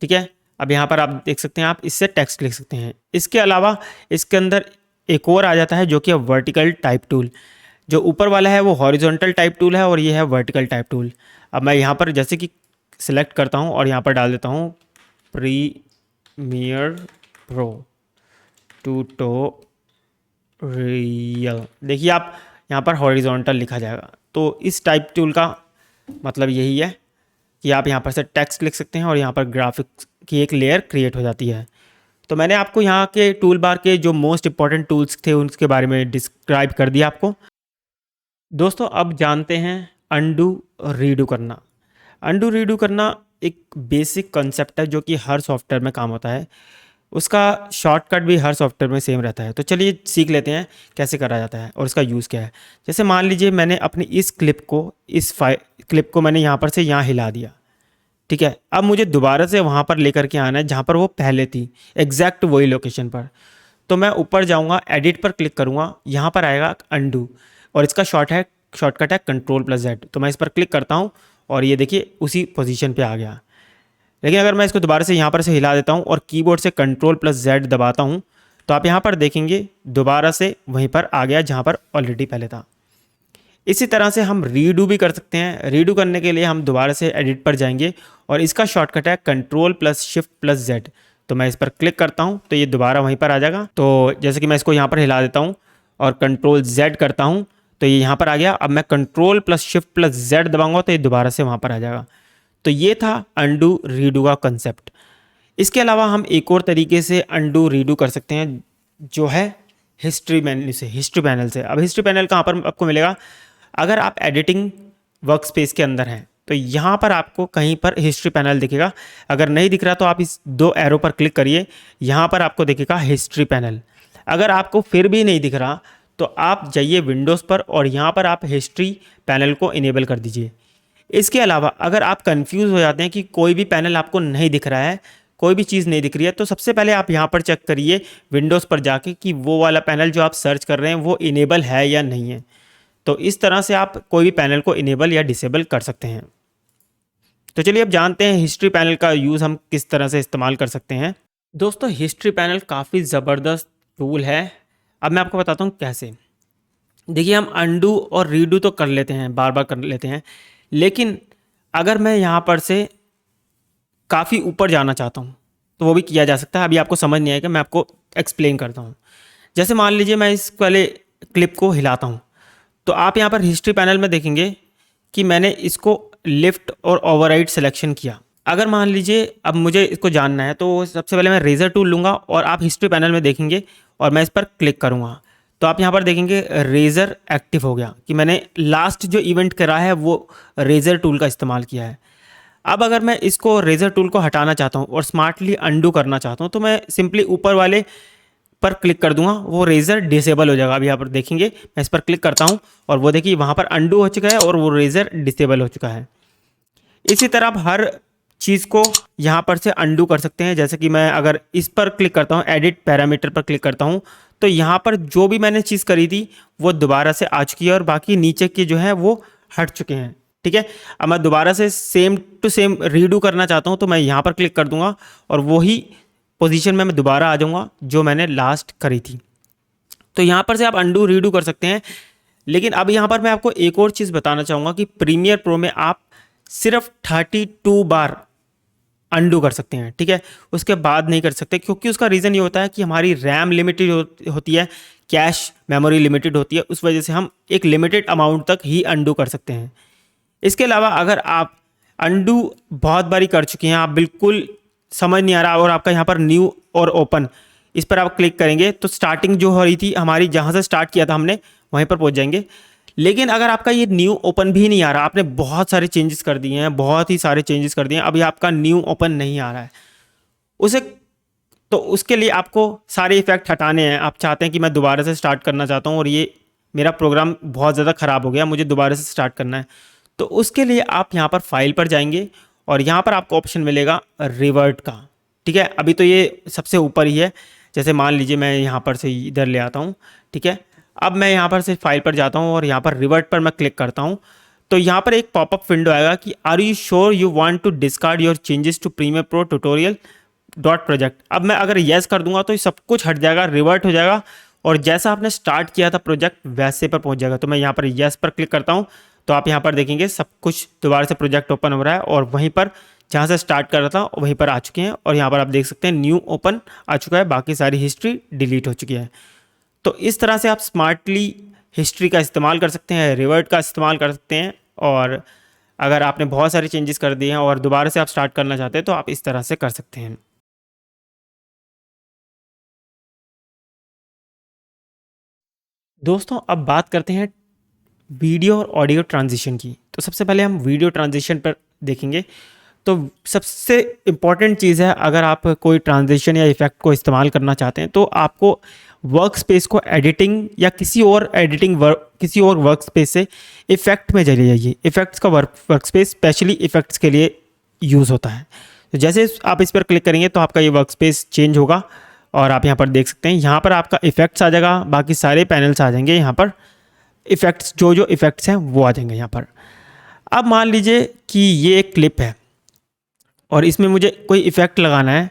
ठीक है, अब यहाँ पर आप देख सकते हैं, आप इससे टेक्स्ट लिख सकते हैं। इसके अलावा इसके अंदर एक और आ जाता है, जो कि है वर्टिकल टाइप टूल। जो ऊपर वाला है वो हॉरिजॉन्टल टाइप टूल है और ये है वर्टिकल टाइप टूल। अब मैं यहाँ पर जैसे कि सिलेक्ट करता हूँ और यहाँ पर डाल देता हूँ प्रीमियर प्रो ट्यूटोरियल। देखिए आप यहाँ पर हॉरिजॉन्टल लिखा जाएगा। तो इस टाइप टूल का मतलब यही है कि आप यहाँ पर से टेक्स्ट लिख सकते हैं और यहाँ पर ग्राफिक्स की एक लेयर क्रिएट हो जाती है। तो मैंने आपको यहाँ के टूल बार के जो मोस्ट इंपॉर्टेंट टूल्स थे उनके बारे में डिस्क्राइब कर दिया आपको। दोस्तों अब जानते हैं अंडू रीडू करना। अंडू रीडू करना एक बेसिक कंसेप्ट है जो कि हर सॉफ्टवेयर में काम होता है। उसका शॉर्टकट भी हर सॉफ्टवेयर में सेम रहता है। तो चलिए सीख लेते हैं कैसे करा जाता है और इसका यूज़ क्या है। जैसे मान लीजिए मैंने अपनी इस क्लिप को मैंने यहाँ पर से यहाँ हिला दिया। ठीक है, अब मुझे दोबारा से वहाँ पर लेकर के आना है जहाँ पर वो पहले थी, एग्जैक्ट वही लोकेशन पर। तो मैं ऊपर जाऊँगा, एडिट पर क्लिक करूँगा, यहाँ पर आएगा अंडू और इसका शॉर्टकट है Ctrl+Z। तो मैं इस पर क्लिक करता हूँ और ये देखिए उसी पोजीशन पे आ गया। लेकिन अगर मैं इसको दोबारा से यहाँ पर से हिला देता हूँ और कीबोर्ड से Ctrl+Z दबाता हूँ, तो आप यहाँ पर देखेंगे दोबारा से वहीं पर आ गया जहाँ पर ऑलरेडी पहले था। इसी तरह से हम रीडू भी कर सकते हैं। रीडू करने के लिए हम दोबारा से एडिट पर जाएंगे और इसका शॉर्टकट है Ctrl+Shift+Z। तो मैं इस पर क्लिक करता हूँ तो ये दोबारा वहीं पर आ जाएगा। तो जैसे कि मैं इसको यहाँ पर हिला देता हूँ और Ctrl+Z करता हूँ तो ये यहाँ पर आ गया। अब मैं Ctrl+Shift+Z दबाऊंगा तो ये दोबारा से वहाँ पर आ जाएगा। तो ये था अंडू रीडू का कंसेप्ट। इसके अलावा हम एक और तरीके से अंडू रीडू कर सकते हैं जो है हिस्ट्री मेन्यू से, हिस्ट्री पैनल से। अब हिस्ट्री पैनल कहाँ पर आपको मिलेगा? अगर आप एडिटिंग वर्क स्पेस के अंदर हैं तो यहाँ पर आपको कहीं पर हिस्ट्री पैनल दिखेगा। अगर नहीं दिख रहा तो आप इस 2 एरो पर क्लिक करिए, यहाँ पर आपको दिखेगा हिस्ट्री पैनल। अगर आपको फिर भी नहीं दिख रहा तो आप जाइए विंडोज़ पर और यहाँ पर आप हिस्ट्री पैनल को इनेबल कर दीजिए। इसके अलावा अगर आप कंफ्यूज हो जाते हैं कि कोई भी पैनल आपको नहीं दिख रहा है, कोई भी चीज़ नहीं दिख रही है, तो सबसे पहले आप यहाँ पर चेक करिए विंडोज़ पर जाके कि वो वाला पैनल जो आप सर्च कर रहे हैं वो इनेबल है या नहीं है। तो इस तरह से आप कोई भी पैनल को इनेबल या डिसेबल कर सकते हैं। तो चलिए अब जानते हैं हिस्ट्री पैनल का यूज़ हम किस तरह से इस्तेमाल कर सकते हैं। दोस्तों हिस्ट्री पैनल काफ़ी ज़बरदस्त टूल है। अब मैं आपको बताता हूँ कैसे। देखिए हम अंडू और रीडू तो कर लेते हैं, बार बार कर लेते हैं, लेकिन अगर मैं यहाँ पर से काफ़ी ऊपर जाना चाहता हूँ तो वो भी किया जा सकता है। अभी आपको समझ नहीं आएगा, मैं आपको एक्सप्लेन करता हूँ। जैसे मान लीजिए मैं इस वाले क्लिप को हिलाता हूँ तो आप यहाँ पर हिस्ट्री पैनल में देखेंगे कि मैंने इसको लिफ्ट और ओवरराइड सिलेक्शन किया। अगर मान लीजिए अब मुझे इसको जानना है तो सबसे पहले मैं रेजर टूल लूँगा और आप हिस्ट्री पैनल में देखेंगे और मैं इस पर क्लिक करूँगा तो आप यहाँ पर देखेंगे रेजर एक्टिव हो गया कि मैंने लास्ट जो इवेंट करा है वो रेजर टूल का इस्तेमाल किया है। अब अगर मैं इसको रेजर टूल को हटाना चाहता हूँ और स्मार्टली अंडू करना चाहता हूँ तो मैं सिंपली ऊपर वाले पर क्लिक कर दूंगा, वो रेजर डिसेबल हो जाएगा। अब यहाँ पर देखेंगे मैं इस पर क्लिक करता हूँ और वो देखिए वहाँ पर अंडू हो चुका है और वो रेजर डिसेबल हो चुका है। इसी तरह आप हर चीज़ को यहाँ पर से अंडू कर सकते हैं। जैसे कि मैं अगर इस पर क्लिक करता हूँ, एडिट पैरामीटर पर क्लिक करता हूँ तो यहाँ पर जो भी मैंने चीज़ करी थी वो दोबारा से आ चुकी है और बाकी नीचे के जो है वो हट चुके हैं। ठीक है, अब मैं दोबारा से सेम टू सेम रीडू करना चाहता हूँ तो मैं यहाँ पर क्लिक कर दूंगा और वही पोजीशन में मैं दोबारा आ जाऊँगा जो मैंने लास्ट करी थी। तो यहाँ पर से आप अंडू रीडू कर सकते हैं। लेकिन अब यहाँ पर मैं आपको एक और चीज़ बताना चाहूँगा कि प्रीमियर प्रो में आप सिर्फ 32 बार अंडू कर सकते हैं। ठीक है, उसके बाद नहीं कर सकते क्योंकि उसका रीज़न ये होता है कि हमारी रैम लिमिटेड होती है, कैश मेमोरी लिमिटेड होती है। उस वजह से हम एक लिमिटेड अमाउंट तक ही अंडू कर सकते हैं। इसके अलावा अगर आप अंडू बहुत बारी कर चुके हैं, आप बिल्कुल समझ नहीं आ रहा और आपका यहाँ पर न्यू और ओपन इस पर आप क्लिक करेंगे तो स्टार्टिंग जो हो रही थी हमारी, जहाँ से स्टार्ट किया था हमने वहीं पर पहुँच जाएंगे। लेकिन अगर आपका ये न्यू ओपन भी नहीं आ रहा, आपने बहुत सारे चेंजेस कर दिए हैं, बहुत ही सारे चेंजेस कर दिए हैं, अभी आपका न्यू ओपन नहीं आ रहा है उसे, तो उसके लिए आपको सारे इफेक्ट हटाने हैं। आप चाहते हैं कि मैं दोबारा से स्टार्ट करना चाहता हूँ और ये मेरा प्रोग्राम बहुत ज़्यादा ख़राब हो गया, मुझे दोबारा से स्टार्ट करना है, तो उसके लिए आप यहाँ पर फाइल पर जाएंगे और यहाँ पर आपको ऑप्शन मिलेगा रिवर्ट का। ठीक है, अभी तो ये सबसे ऊपर ही है। जैसे मान लीजिए मैं यहाँ पर से इधर ले आता हूँ। ठीक है, अब मैं यहाँ पर से फाइल पर जाता हूँ और यहाँ पर रिवर्ट पर मैं क्लिक करता हूँ तो यहाँ पर एक पॉपअप विंडो आएगा कि are you sure you want to discard your changes to Premiere Pro tutorial dot project. अब मैं अगर येस कर दूंगा तो ये सब कुछ हट जाएगा, रिवर्ट हो जाएगा और जैसा आपने स्टार्ट किया था प्रोजेक्ट वैसे पर पहुँच जाएगा। तो मैं यहाँ पर येस पर क्लिक करता हूँ तो आप यहाँ पर देखेंगे सब कुछ दोबारा से प्रोजेक्ट ओपन हो रहा है और वहीं पर जहाँ से स्टार्ट कर रहा था वहीं पर आ चुके हैं और यहाँ पर आप देख सकते हैं न्यू ओपन आ चुका है, बाकी सारी हिस्ट्री डिलीट हो चुकी है। तो इस तरह से आप स्मार्टली हिस्ट्री का इस्तेमाल कर सकते हैं, रिवर्ट का इस्तेमाल कर सकते हैं और अगर आपने बहुत सारे चेंजेस कर दिए हैं और दोबारा से आप स्टार्ट करना चाहते हैं तो आप इस तरह से कर सकते हैं। दोस्तों अब बात करते हैं वीडियो और ऑडियो ट्रांजिशन की। तो सबसे पहले हम वीडियो ट्रांजिशन पर देखेंगे। तो सबसे इम्पॉर्टेंट चीज़ है, अगर आप कोई ट्रांजिशन या इफेक्ट को इस्तेमाल करना चाहते हैं तो आपको वर्क स्पेस को एडिटिंग या किसी और वर्क स्पेस से इफेक्ट में चले जाइए। इफेक्ट्स का वर्क स्पेस स्पेशली इफेक्ट्स के लिए यूज़ होता है। तो जैसे आप इस पर क्लिक करेंगे तो आपका ये वर्क स्पेस चेंज होगा और आप यहाँ पर देख सकते हैं, यहाँ पर आपका इफेक्ट्स आ जाएगा, बाकी सारे पैनल्स आ जाएंगे। यहाँ पर इफेक्ट्स जो इफेक्ट्स हैं वो आ जाएंगे यहाँ पर। अब मान लीजिए कि ये एक क्लिप है और इसमें मुझे कोई इफ़ेक्ट लगाना है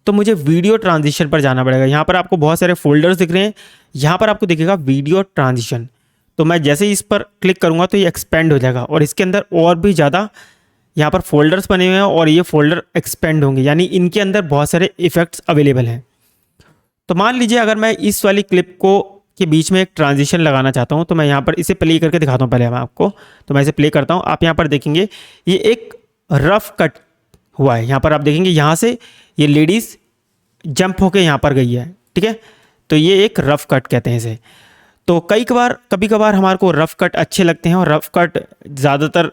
तो मुझे वीडियो ट्रांजिशन पर जाना पड़ेगा। यहाँ पर आपको बहुत सारे फोल्डर्स दिख रहे हैं, यहाँ पर आपको दिखेगा वीडियो ट्रांजिशन। तो मैं जैसे ही इस पर क्लिक करूँगा तो ये एक्सपेंड हो जाएगा और इसके अंदर और भी ज़्यादा यहाँ पर फोल्डर्स बने हुए हैं और ये फोल्डर एक्सपेंड होंगे, यानी इनके अंदर बहुत सारे इफ़ेक्ट्स अवेलेबल हैं। तो मान लीजिए अगर मैं इस वाली क्लिप को के बीच में एक ट्रांजिशन लगाना चाहता हूँ, तो मैं यहाँ पर इसे प्ले करके दिखाता हूँ पहले मैं आपको। तो मैं इसे प्ले करता हूँ, आप यहाँ पर देखेंगे ये एक रफ कट हुआ है। यहाँ पर आप देखेंगे यहाँ से ये लेडीज़ जंप होके यहाँ पर गई है, ठीक है। तो ये एक रफ कट कहते हैं इसे। तो कभी कभार हमारे को रफ कट अच्छे लगते हैं और रफ कट ज़्यादातर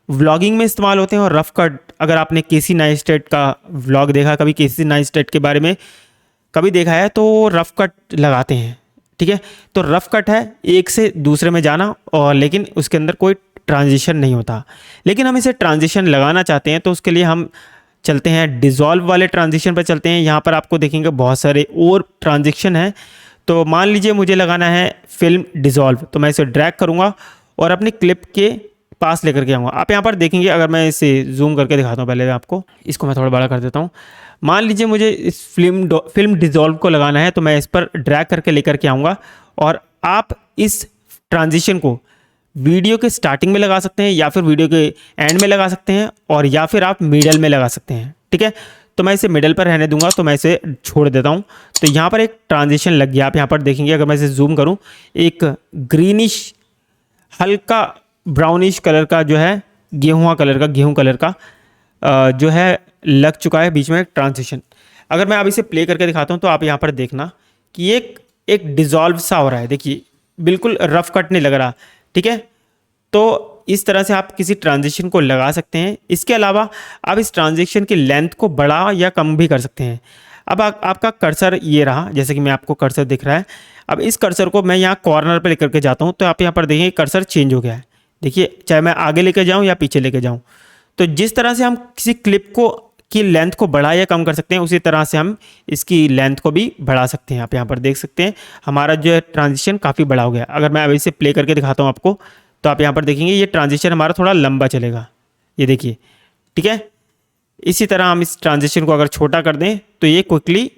व्लॉगिंग में इस्तेमाल होते हैं। और रफ कट अगर आपने केसी नाइस्टेट का व्लॉग देखा, कभी केसी नाइस्टेट के बारे में कभी देखा है, तो रफ कट लगाते हैं, ठीक है। तो रफ कट है एक से दूसरे में जाना, और लेकिन उसके अंदर कोई ट्रांजिशन नहीं होता। लेकिन हम इसे ट्रांजिशन लगाना चाहते हैं, तो उसके लिए हम चलते हैं डिज़ोल्व वाले ट्रांजिशन पर चलते हैं। यहाँ पर आपको देखेंगे बहुत सारे और ट्रांजिशन हैं। तो मान लीजिए मुझे लगाना है फिल्म डिज़ोल्व, तो मैं इसे ड्रैग करूँगा और अपनी क्लिप के पास लेकर के आऊँगा। आप यहाँ पर देखेंगे, अगर मैं इसे जूम करके दिखाता हूँ, पहले आपको इसको मैं थोड़ा बड़ा कर देता हूँ। मान लीजिए मुझे इस फिल्म डिज़ोल्व को लगाना है, तो मैं इस पर ड्रैग करके लेकर के आऊँगा और आप इस ट्रांजिशन को वीडियो के स्टार्टिंग में लगा सकते हैं या फिर वीडियो के एंड में लगा सकते हैं, और या फिर आप मिडल में लगा सकते हैं, ठीक है। तो मैं इसे मिडल पर रहने दूंगा, तो मैं इसे छोड़ देता हूं। तो यहाँ पर एक ट्रांजिशन लग गया। आप यहाँ पर देखेंगे, अगर मैं इसे जूम करूँ, एक ग्रीनिश हल्का ब्राउनिश कलर का जो है गेहूं कलर का जो है लग चुका है बीच में एक ट्रांजिशन। अगर मैं अब इसे प्ले करके दिखाता हूँ, तो आप यहाँ पर देखना कि एक डिज़ोल्व सा हो रहा है। देखिए बिल्कुल रफ कट नहीं लग रहा, ठीक है। तो इस तरह से आप किसी ट्रांजिशन को लगा सकते हैं। इसके अलावा आप इस ट्रांजिशन की लेंथ को बढ़ा या कम भी कर सकते हैं। अब आपका कर्सर ये रहा, जैसे कि मैं आपको कर्सर दिख रहा है। अब इस कर्सर को मैं यहाँ कॉर्नर पर लेकर के जाता हूँ, तो आप यहाँ पर देखेंगे कर्सर चेंज हो गया है। देखिए, चाहे मैं आगे लेके जाऊँ या पीछे लेके जाऊँ। तो जिस तरह से हम किसी क्लिप को की लेंथ को बढ़ा या कम कर सकते हैं, उसी तरह से हम इसकी लेंथ को भी बढ़ा सकते हैं। आप यहाँ पर देख सकते हैं हमारा जो है ट्रांजिशन काफ़ी बड़ा हो गया। अगर मैं अभी इसे प्ले करके दिखाता हूँ आपको, तो आप यहाँ पर देखेंगे ये ट्रांजिशन हमारा थोड़ा लंबा चलेगा, ये देखिए, ठीक है। इसी तरह हम इस ट्रांजिशन को अगर छोटा कर दें, तो ये क्विकली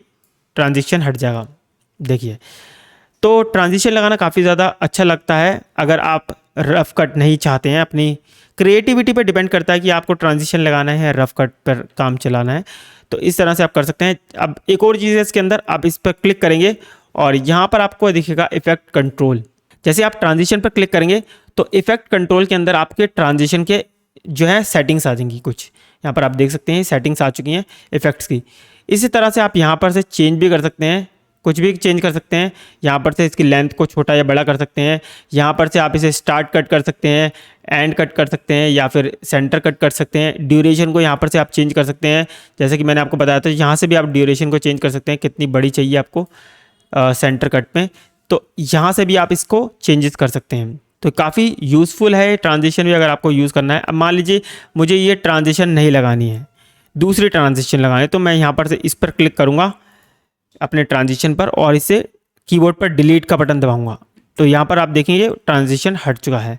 ट्रांजिशन हट जाएगा, देखिए। तो ट्रांजिशन लगाना काफ़ी ज़्यादा अच्छा लगता है। अगर आप रफ कट नहीं चाहते हैं, अपनी क्रिएटिविटी पर डिपेंड करता है कि आपको ट्रांजिशन लगाना है, रफ कट पर काम चलाना है, तो इस तरह से आप कर सकते हैं। अब एक और चीज़ है इसके अंदर, आप इस पर क्लिक करेंगे और यहाँ पर आपको दिखेगा इफेक्ट कंट्रोल। जैसे आप ट्रांजिशन पर क्लिक करेंगे, तो इफेक्ट कंट्रोल के अंदर आपके ट्रांजिशन के जो है सेटिंग्स आ जाएंगी कुछ। यहाँ पर आप देख सकते हैं सेटिंग्स आ चुकी हैं इफेक्ट्स की। इसी तरह से आप यहाँ पर से चेंज भी कर सकते हैं, कुछ भी चेंज कर सकते हैं। यहाँ पर से इसकी लेंथ को छोटा या बड़ा कर सकते हैं। यहाँ पर से आप इसे स्टार्ट कट कर सकते हैं, एंड कट कर सकते हैं, या फिर सेंटर कट कर सकते हैं। ड्यूरेशन को यहाँ पर से आप चेंज कर सकते हैं, जैसे कि मैंने आपको बताया था। यहाँ से भी आप ड्यूरेशन को चेंज कर सकते हैं, कितनी बड़ी चाहिए आपको सेंटर कट में, तो यहाँ से भी आप इसको चेंजेस कर सकते हैं। तो काफ़ी यूज़फुल है ट्रांजिशन भी, अगर आपको यूज़ करना है। अब मान लीजिए मुझे ये ट्रांजिशन नहीं लगानी है, दूसरी ट्रांजिशन लगानी है, तो मैं यहाँ पर से इस पर क्लिक करूँगा अपने ट्रांजिशन पर और इसे कीबोर्ड पर डिलीट का बटन दबाऊंगा, तो यहाँ पर आप देखेंगे ट्रांजिशन हट चुका है,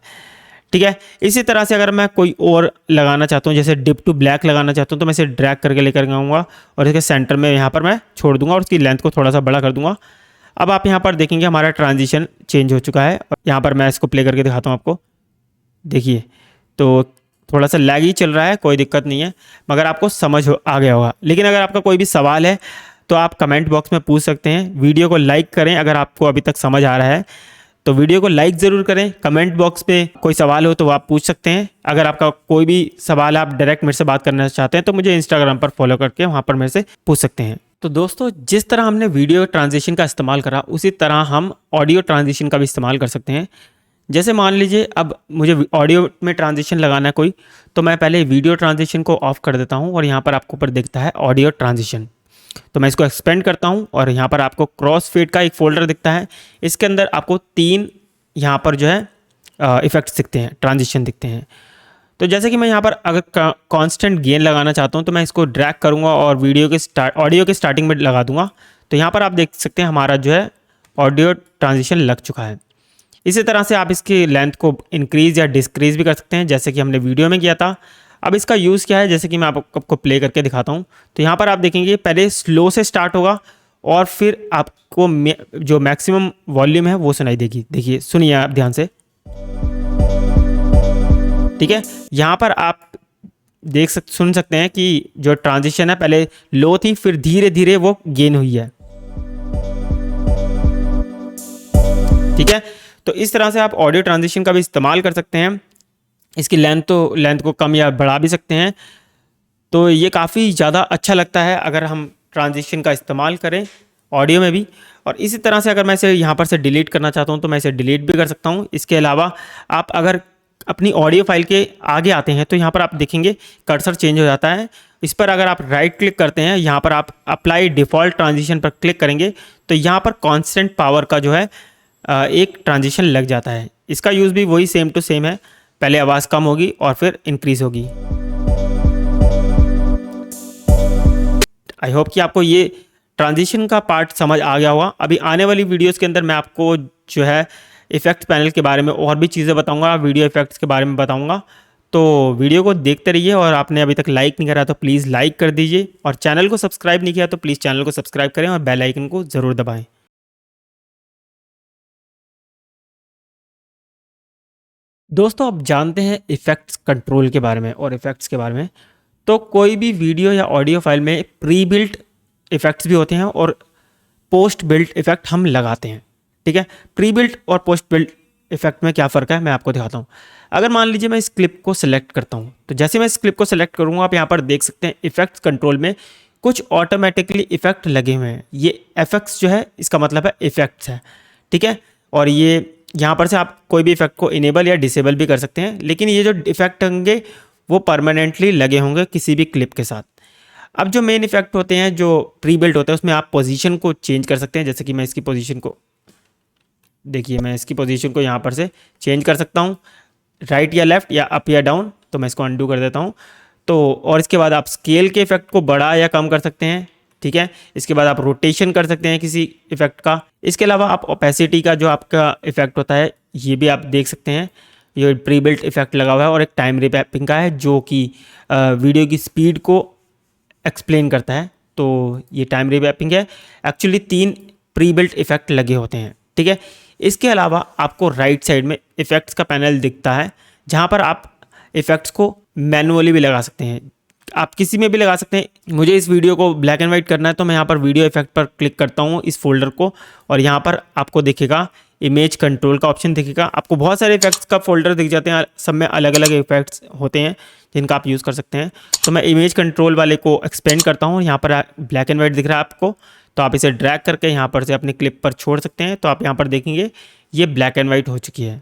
ठीक है। इसी तरह से अगर मैं कोई और लगाना चाहता हूँ, जैसे डिप टू ब्लैक लगाना चाहता हूँ, तो मैं इसे ड्रैग करके लेकर आऊँगा और इसके सेंटर में यहाँ पर मैं छोड़ दूंगा और उसकी लेंथ को थोड़ा सा बड़ा कर दूंगा। अब आप यहाँ पर देखेंगे हमारा ट्रांजिशन चेंज हो चुका है। और यहाँ पर मैं इसको प्ले करके दिखाता हूँ आपको, देखिए। तो थोड़ा सा लैग ही चल रहा है, कोई दिक्कत नहीं है, मगर आपको समझ आ गया होगा। लेकिन अगर आपका कोई भी सवाल है तो आप कमेंट बॉक्स में पूछ सकते हैं। वीडियो को लाइक करें, अगर आपको अभी तक समझ आ रहा है तो वीडियो को लाइक ज़रूर करें। कमेंट बॉक्स पे कोई सवाल हो तो आप पूछ सकते हैं। अगर आपका कोई भी सवाल आप डायरेक्ट मेरे से बात करना चाहते हैं, तो मुझे इंस्टाग्राम पर फॉलो करके वहाँ पर मेरे से पूछ सकते हैं। तो दोस्तों, जिस तरह हमने वीडियो ट्रांजिशन का इस्तेमाल करा, उसी तरह हम ऑडियो ट्रांजिशन का भी इस्तेमाल कर सकते हैं। जैसे मान लीजिए अब मुझे ऑडियो में ट्रांजिशन लगाना है कोई, तो मैं पहले वीडियो ट्रांजिशन को ऑफ कर देता हूँ और यहाँ पर आपको ऊपर दिखता है ऑडियो ट्रांजिशन। तो मैं इसको एक्सपेंड करता हूँ और यहाँ पर आपको क्रॉस फेड का एक फोल्डर दिखता है। इसके अंदर आपको 3 यहाँ पर जो है इफेक्ट्स दिखते हैं, ट्रांजिशन दिखते हैं। तो जैसे कि मैं यहाँ पर अगर कांस्टेंट गेन लगाना चाहता हूँ, तो मैं इसको ड्रैग करूँगा और ऑडियो के स्टार्टिंग में लगा दूंगा। तो यहाँ पर आप देख सकते हैं हमारा जो है ऑडियो ट्रांजिशन लग चुका है। इसी तरह से आप इसकी लेंथ को इंक्रीज़ या डिस्क्रीज़ भी कर सकते हैं, जैसे कि हमने वीडियो में किया था। अब इसका यूज़ क्या है, जैसे कि मैं आपको प्ले करके दिखाता हूँ। तो यहाँ पर आप देखेंगे पहले स्लो से स्टार्ट होगा और फिर आपको जो मैक्सिमम वॉल्यूम है वो सुनाई देगी। देखिए, सुनिए आप ध्यान से। ठीक है, यहाँ पर आप सुन सकते हैं कि जो ट्रांजिशन है पहले लो थी, फिर धीरे धीरे वो गेन हुई है। ठीक है, तो इस तरह से आप ऑडियो ट्रांजिशन का भी इस्तेमाल कर सकते हैं। इसकी लेंथ को कम या बढ़ा भी सकते हैं। तो ये काफ़ी ज़्यादा अच्छा लगता है अगर हम ट्रांजिशन का इस्तेमाल करें ऑडियो में भी। और इसी तरह से अगर मैं इसे यहाँ पर से डिलीट करना चाहता हूँ तो मैं इसे डिलीट भी कर सकता हूँ। इसके अलावा आप अगर अपनी ऑडियो फाइल के आगे आते हैं तो यहाँ पर आप देखेंगे कर्सर चेंज हो जाता है। इस पर अगर आप राइट क्लिक करते हैं, यहाँ पर आप अप्लाई डिफ़ॉल्ट ट्रांजिशन पर क्लिक करेंगे तो यहाँ पर कांस्टेंट पावर का जो है एक ट्रांजिशन लग जाता है। इसका यूज़ भी वही सेम टू सेम है, पहले आवाज़ कम होगी और फिर इंक्रीज़ होगी। आई होप कि आपको ये ट्रांजिशन का पार्ट समझ आ गया होगा। अभी आने वाली वीडियोस के अंदर मैं आपको जो है इफ़ेक्ट्स पैनल के बारे में और भी चीज़ें बताऊंगा, वीडियो इफ़ेक्ट्स के बारे में बताऊंगा। तो वीडियो को देखते रहिए, और आपने अभी तक लाइक नहीं करा तो प्लीज़ लाइक कर दीजिए, और चैनल को सब्सक्राइब नहीं किया तो प्लीज़ चैनल को सब्सक्राइब करें और बेल आइकन को ज़रूर दबाएँ। दोस्तों, आप जानते हैं इफ़ेक्ट्स कंट्रोल के बारे में और इफ़ेक्ट्स के बारे में। तो कोई भी वीडियो या ऑडियो फाइल में प्री बिल्ट इफ़ेक्ट्स भी होते हैं और पोस्ट बिल्ट इफ़ेक्ट हम लगाते हैं। ठीक है, प्री बिल्ट और पोस्ट बिल्ट इफ़ेक्ट में क्या फ़र्क है मैं आपको दिखाता हूँ। अगर मान लीजिए मैं इस क्लिप को सिलेक्ट करता हूँ, तो जैसे मैं इस क्लिप को सिलेक्ट करूँगा आप यहाँ पर देख सकते हैं इफ़ेक्ट्स कंट्रोल में कुछ ऑटोमेटिकली इफ़ेक्ट लगे हुए हैं। ये एफेक्ट्स जो है इसका मतलब है इफ़ेक्ट्स है। ठीक है, और ये यहाँ पर से आप कोई भी इफ़ेक्ट को इनेबल या डिसेबल भी कर सकते हैं, लेकिन ये जो इफ़ेक्ट होंगे वो परमानेंटली लगे होंगे किसी भी क्लिप के साथ। अब जो मेन इफ़ेक्ट होते हैं जो प्री बिल्ट होते हैं उसमें आप पोजीशन को चेंज कर सकते हैं। जैसे कि मैं इसकी पोजीशन को देखिए, मैं इसकी पोजीशन को यहाँ पर से चेंज कर सकता हूँ, राइट या लेफ़्ट या अप या डाउन। तो मैं इसको अनडू कर देता हूँ। तो और इसके बाद आप स्केल के इफ़ेक्ट को बढ़ा या कम कर सकते हैं। ठीक है, इसके बाद आप रोटेशन कर सकते हैं किसी इफ़ेक्ट का। इसके अलावा आप ओपेसिटी का जो आपका इफ़ेक्ट होता है ये भी आप देख सकते हैं। ये प्री बिल्ट इफ़ेक्ट लगा हुआ है, और एक टाइम रिवैपिंग का है जो कि वीडियो की स्पीड को एक्सप्लेन करता है। तो ये टाइम रिवैपिंग है। एक्चुअली 3 प्री बिल्ट इफ़ेक्ट लगे होते हैं। ठीक है, इसके अलावा आपको राइट साइड में इफ़ेक्ट्स का पैनल दिखता है जहाँ पर आप इफ़ेक्ट्स को मैनुअली भी लगा सकते हैं। आप किसी में भी लगा सकते हैं। मुझे इस वीडियो को ब्लैक एंड वाइट करना है तो मैं यहाँ पर वीडियो इफेक्ट पर क्लिक करता हूँ, इस फोल्डर को, और यहाँ पर आपको दिखेगा इमेज कंट्रोल का ऑप्शन दिखेगा। आपको बहुत सारे इफेक्ट्स का फोल्डर दिख जाते हैं, सब में अलग अलग इफेक्ट्स होते हैं जिनका आप यूज़ कर सकते हैं। तो मैं इमेज कंट्रोल वाले को एक्सपेंड करता हूँ। यहाँ पर ब्लैक एंड वाइट दिख रहा है आपको, तो आप इसे ड्रैग करके यहाँ पर से अपनी क्लिप पर छोड़ सकते हैं। तो आप यहाँ पर देखेंगे ये ब्लैक एंड वाइट हो चुकी है।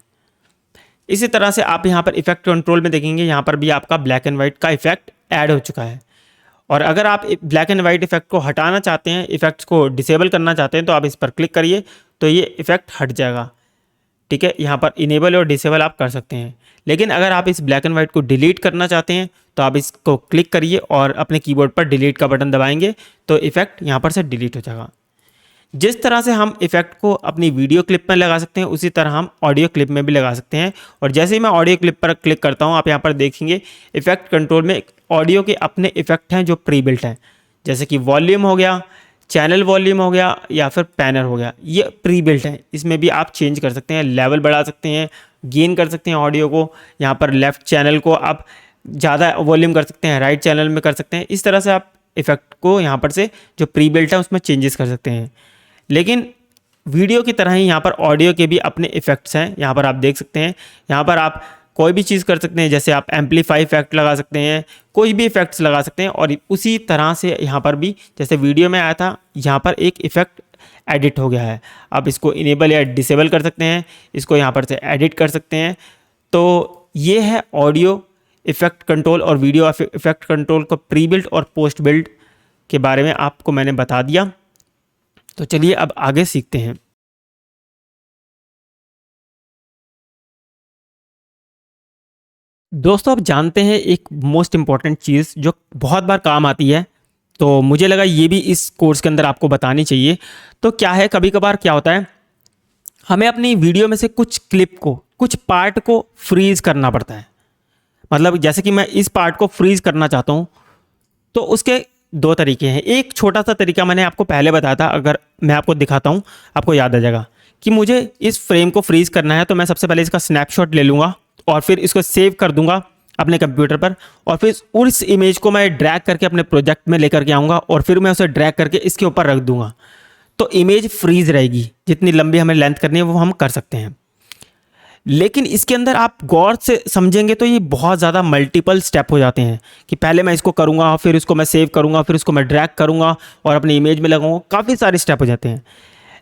इसी तरह से आप यहाँ पर इफेक्ट कंट्रोल में देखेंगे, यहाँ पर भी आपका ब्लैक एंड वाइट का इफेक्ट ऐड हो चुका है। और अगर आप ब्लैक एंड वाइट इफेक्ट को हटाना चाहते हैं, इफेक्ट्स को डिसेबल करना चाहते हैं, तो आप इस पर क्लिक करिए तो ये इफेक्ट हट जाएगा। ठीक है, यहाँ पर इनेबल और डिसेबल आप कर सकते हैं। लेकिन अगर आप इस ब्लैक एंड वाइट को डिलीट करना चाहते हैं तो आप इसको क्लिक करिए और अपने कीबोर्ड पर डिलीट का बटन दबाएंगे तो इफेक्ट यहाँ पर से डिलीट हो जाएगा। जिस तरह से हम इफेक्ट को अपनी वीडियो क्लिप में लगा सकते हैं उसी तरह हम ऑडियो क्लिप में भी लगा सकते हैं। और जैसे ही मैं ऑडियो क्लिप पर क्लिक करता हूँ आप यहाँ पर देखेंगे इफेक्ट कंट्रोल में ऑडियो के अपने इफेक्ट हैं जो प्री बिल्ट हैं, जैसे कि वॉल्यूम हो गया, चैनल वॉल्यूम हो गया, या फिर पैनर हो गया। ये प्री बिल्ट है, इसमें भी आप चेंज कर सकते हैं, लेवल बढ़ा सकते हैं, गेन कर सकते हैं ऑडियो को। यहाँ पर लेफ़्ट चैनल को आप ज़्यादा वॉल्यूम कर सकते हैं, राइट चैनल में कर सकते हैं। इस तरह से आप इफेक्ट को यहाँ पर से जो प्री बिल्ट है उसमें चेंजेस कर सकते हैं। लेकिन वीडियो की तरह ही यहाँ पर ऑडियो के भी अपने इफ़ेक्ट्स हैं। यहाँ पर आप देख सकते हैं, यहाँ पर आप कोई भी चीज़ कर सकते हैं, जैसे आप एम्पलीफाई इफेक्ट लगा सकते हैं, कोई भी इफेक्ट्स लगा सकते हैं। और उसी तरह से यहाँ पर भी जैसे वीडियो में आया था, यहाँ पर एक इफ़ेक्ट एडिट हो गया है। आप इसको इनेबल या डिसेबल कर सकते हैं, इसको यहाँ पर से एडिट कर सकते हैं। तो ये है ऑडियो इफ़ेक्ट कंट्रोल और वीडियो इफ़ेक्ट कंट्रोल को प्री बिल्ट और पोस्ट बिल्ट के बारे में आपको मैंने बता दिया। तो चलिए अब आगे सीखते हैं। दोस्तों, आप जानते हैं एक मोस्ट इम्पॉर्टेंट चीज़ जो बहुत बार काम आती है, तो मुझे लगा ये भी इस कोर्स के अंदर आपको बतानी चाहिए। तो क्या है, कभी कभार क्या होता है, हमें अपनी वीडियो में से कुछ क्लिप को, कुछ पार्ट को फ्रीज़ करना पड़ता है। मतलब जैसे कि मैं इस पार्ट को फ्रीज करना चाहता हूँ, तो उसके दो तरीके हैं। एक छोटा सा तरीका मैंने आपको पहले बताया था, अगर मैं आपको दिखाता हूँ आपको याद आ जाएगा कि मुझे इस फ्रेम को फ्रीज करना है, तो मैं सबसे पहले इसका स्नैपशॉट ले लूँगा और फिर इसको सेव कर दूंगा अपने कंप्यूटर पर, और फिर उस इमेज को मैं ड्रैग करके अपने प्रोजेक्ट में लेकर के आऊँगा और फिर मैं उसे ड्रैग करके इसके ऊपर रख दूंगा, तो इमेज फ्रीज रहेगी। जितनी लंबी हमें लेंथ करनी है वो हम कर सकते हैं। लेकिन इसके अंदर आप गौर से समझेंगे तो ये बहुत ज़्यादा मल्टीपल स्टेप हो जाते हैं कि पहले मैं इसको करूँगा, फिर इसको मैं सेव करूँगा, फिर इसको मैं ड्रैग करूँगा और अपनी इमेज में लगाऊंगा, काफ़ी सारे स्टेप हो जाते हैं।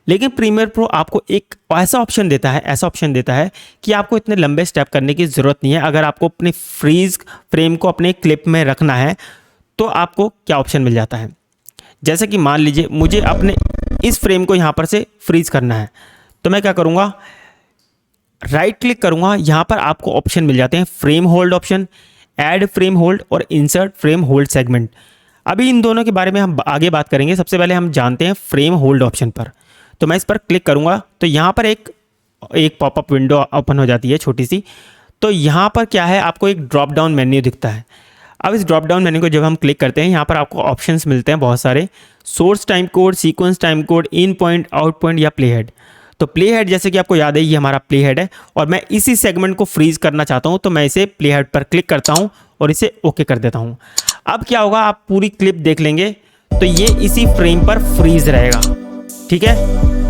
लेकिन प्रीमियर प्रो आपको एक ऐसा ऑप्शन देता है कि आपको इतने लंबे स्टेप करने की ज़रूरत नहीं है। अगर आपको अपने फ्रीज फ्रेम को अपने क्लिप में रखना है तो आपको क्या ऑप्शन मिल जाता है, जैसे कि मान लीजिए मुझे अपने इस फ्रेम को यहाँ पर से फ्रीज करना है, तो मैं क्या करूँगा, राइट क्लिक करूँगा, यहाँ पर आपको ऑप्शन मिल जाते हैं frame hold option, add frame hold और इंसर्ट फ्रेम होल्ड सेगमेंट। अभी इन दोनों के बारे में हम आगे बात करेंगे। सबसे पहले हम जानते हैं फ्रेम होल्ड ऑप्शन पर। तो मैं इस पर क्लिक करूँगा तो यहाँ पर एक पॉपअप विंडो ओपन हो जाती है छोटी सी। तो यहाँ पर क्या है, आपको एक ड्रॉप डाउन मेन्यू दिखता है। अब इस ड्रॉप डाउन मेन्यू को जब हम क्लिक करते हैं, यहाँ पर आपको ऑप्शंस मिलते हैं बहुत सारे, source time code, sequence time code, in point, out point या प्ले हेड। तो प्ले हेड जैसे कि आपको याद है ये हमारा प्ले हेड है और मैं इसी सेगमेंट को फ्रीज करना चाहता हूँ, तो मैं इसे प्ले हेड पर क्लिक करता हूँ और इसे ओके कर देता हूँ। अब क्या होगा, आप पूरी क्लिप देख लेंगे तो ये इसी फ्रेम पर फ्रीज रहेगा। ठीक है,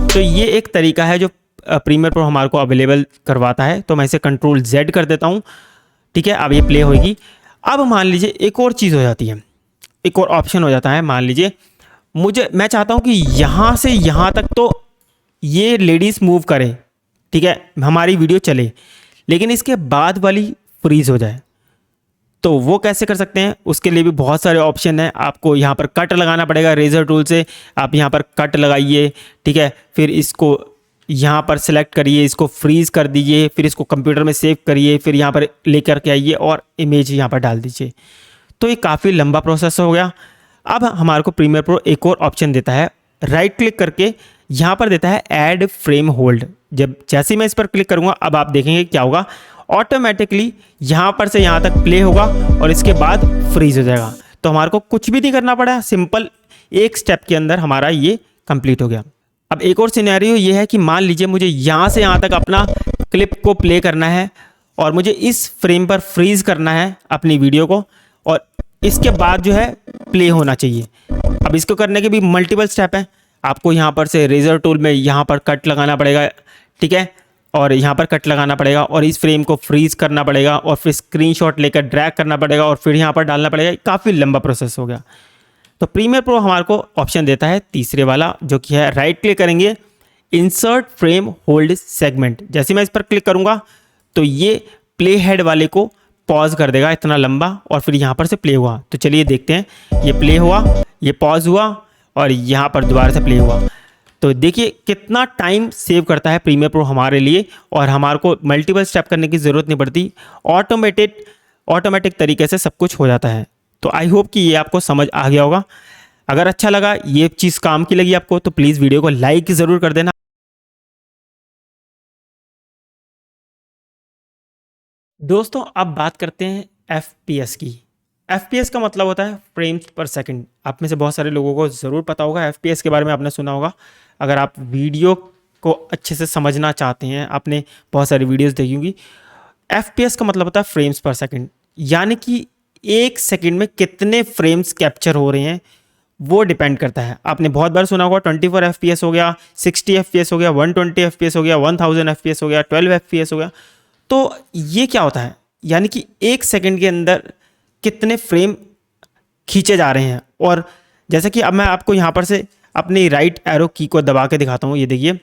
तो ये एक तरीका है जो प्रीमियर प्रो हमारे को अवेलेबल करवाता है। तो मैं इसे कंट्रोल Z कर देता हूँ। ठीक है, अब ये प्ले होगी। अब मान लीजिए एक और चीज़ हो जाती है, एक और ऑप्शन हो जाता है। मान लीजिए मैं चाहता हूँ कि यहाँ से यहाँ तक तो ये लेडीज़ मूव करें, ठीक है, हमारी वीडियो चले, लेकिन इसके बाद वाली फ्रीज हो जाए। तो वो कैसे कर सकते हैं, उसके लिए भी बहुत सारे ऑप्शन हैं। आपको यहाँ पर कट लगाना पड़ेगा रेजर टूल से। आप यहाँ पर कट लगाइए, ठीक है, फिर इसको यहाँ पर सेलेक्ट करिए, इसको फ्रीज़ कर दीजिए, फिर इसको कंप्यूटर में सेव करिए, फिर यहाँ पर लेकर के आइए और इमेज यहाँ पर डाल दीजिए। तो ये काफ़ी लंबा प्रोसेस हो गया। अब हमारे को प्रीमियर प्रो एक और ऑप्शन देता है, राइट क्लिक करके यहाँ पर देता है ऐड फ्रेम होल्ड। जैसे ही मैं इस पर क्लिक करूँगा, अब आप देखेंगे क्या होगा, ऑटोमेटिकली यहाँ पर से यहाँ तक प्ले होगा और इसके बाद फ्रीज हो जाएगा। तो हमारे को कुछ भी नहीं करना पड़ा, सिंपल एक स्टेप के अंदर हमारा ये कंप्लीट हो गया। अब एक और सिनेरियो ये है कि मान लीजिए मुझे यहाँ से यहाँ तक अपना क्लिप को प्ले करना है और मुझे इस फ्रेम पर फ्रीज करना है अपनी वीडियो को, और इसके बाद जो है प्ले होना चाहिए। अब इसको करने के भी मल्टीपल स्टेप हैं। आपको यहाँ पर से रेजर टूल में यहाँ पर कट लगाना पड़ेगा, ठीक है, और यहाँ पर कट लगाना पड़ेगा और इस फ्रेम को फ्रीज करना पड़ेगा और फिर स्क्रीनशॉट लेकर ड्रैग करना पड़ेगा और फिर यहाँ पर डालना पड़ेगा। काफ़ी लंबा प्रोसेस हो गया। तो प्रीमियर प्रो हमारे को ऑप्शन देता है तीसरे वाला, जो कि है राइट क्लिक करेंगे, इंसर्ट फ्रेम होल्ड सेगमेंट। जैसे मैं इस पर क्लिक करूँगा तो ये प्ले हेड वाले को पॉज कर देगा इतना लंबा, और फिर यहाँ पर से प्ले हुआ। तो चलिए देखते हैं, ये प्ले हुआ, ये पॉज हुआ और यहाँ पर दोबारा से प्ले हुआ। तो देखिए कितना टाइम सेव करता है प्रीमियर प्रो हमारे लिए, और हमारे को मल्टीपल स्टेप करने की ज़रूरत नहीं पड़ती। ऑटोमेटिक तरीके से सब कुछ हो जाता है। तो आई होप कि ये आपको समझ आ गया होगा। अगर अच्छा लगा, ये चीज़ काम की लगी आपको, तो प्लीज़ वीडियो को लाइक ज़रूर कर देना। दोस्तों अब बात करते हैं FPS की। FPS का मतलब होता है फ्रेम्स पर सेकंड। आप में से बहुत सारे लोगों को ज़रूर पता होगा, FPS के बारे में आपने सुना होगा। अगर आप वीडियो को अच्छे से समझना चाहते हैं, आपने बहुत सारी वीडियोस देखी होंगी। FPS का मतलब होता है फ्रेम्स पर सेकंड, यानी कि एक सेकंड में कितने फ्रेम्स कैप्चर हो रहे हैं वो डिपेंड करता है। आपने बहुत बार सुना होगा 24 FPS हो गया, 60 FPS हो गया, 120 FPS हो गया, 1000 FPS हो गया, 12 FPS हो गया। तो ये क्या होता है, यानी कि एक सेकंड के अंदर कितने फ्रेम खींचे जा रहे हैं। और जैसे कि अब मैं आपको यहाँ पर से अपनी राइट एरो की को दबा के दिखाता हूँ। ये देखिए,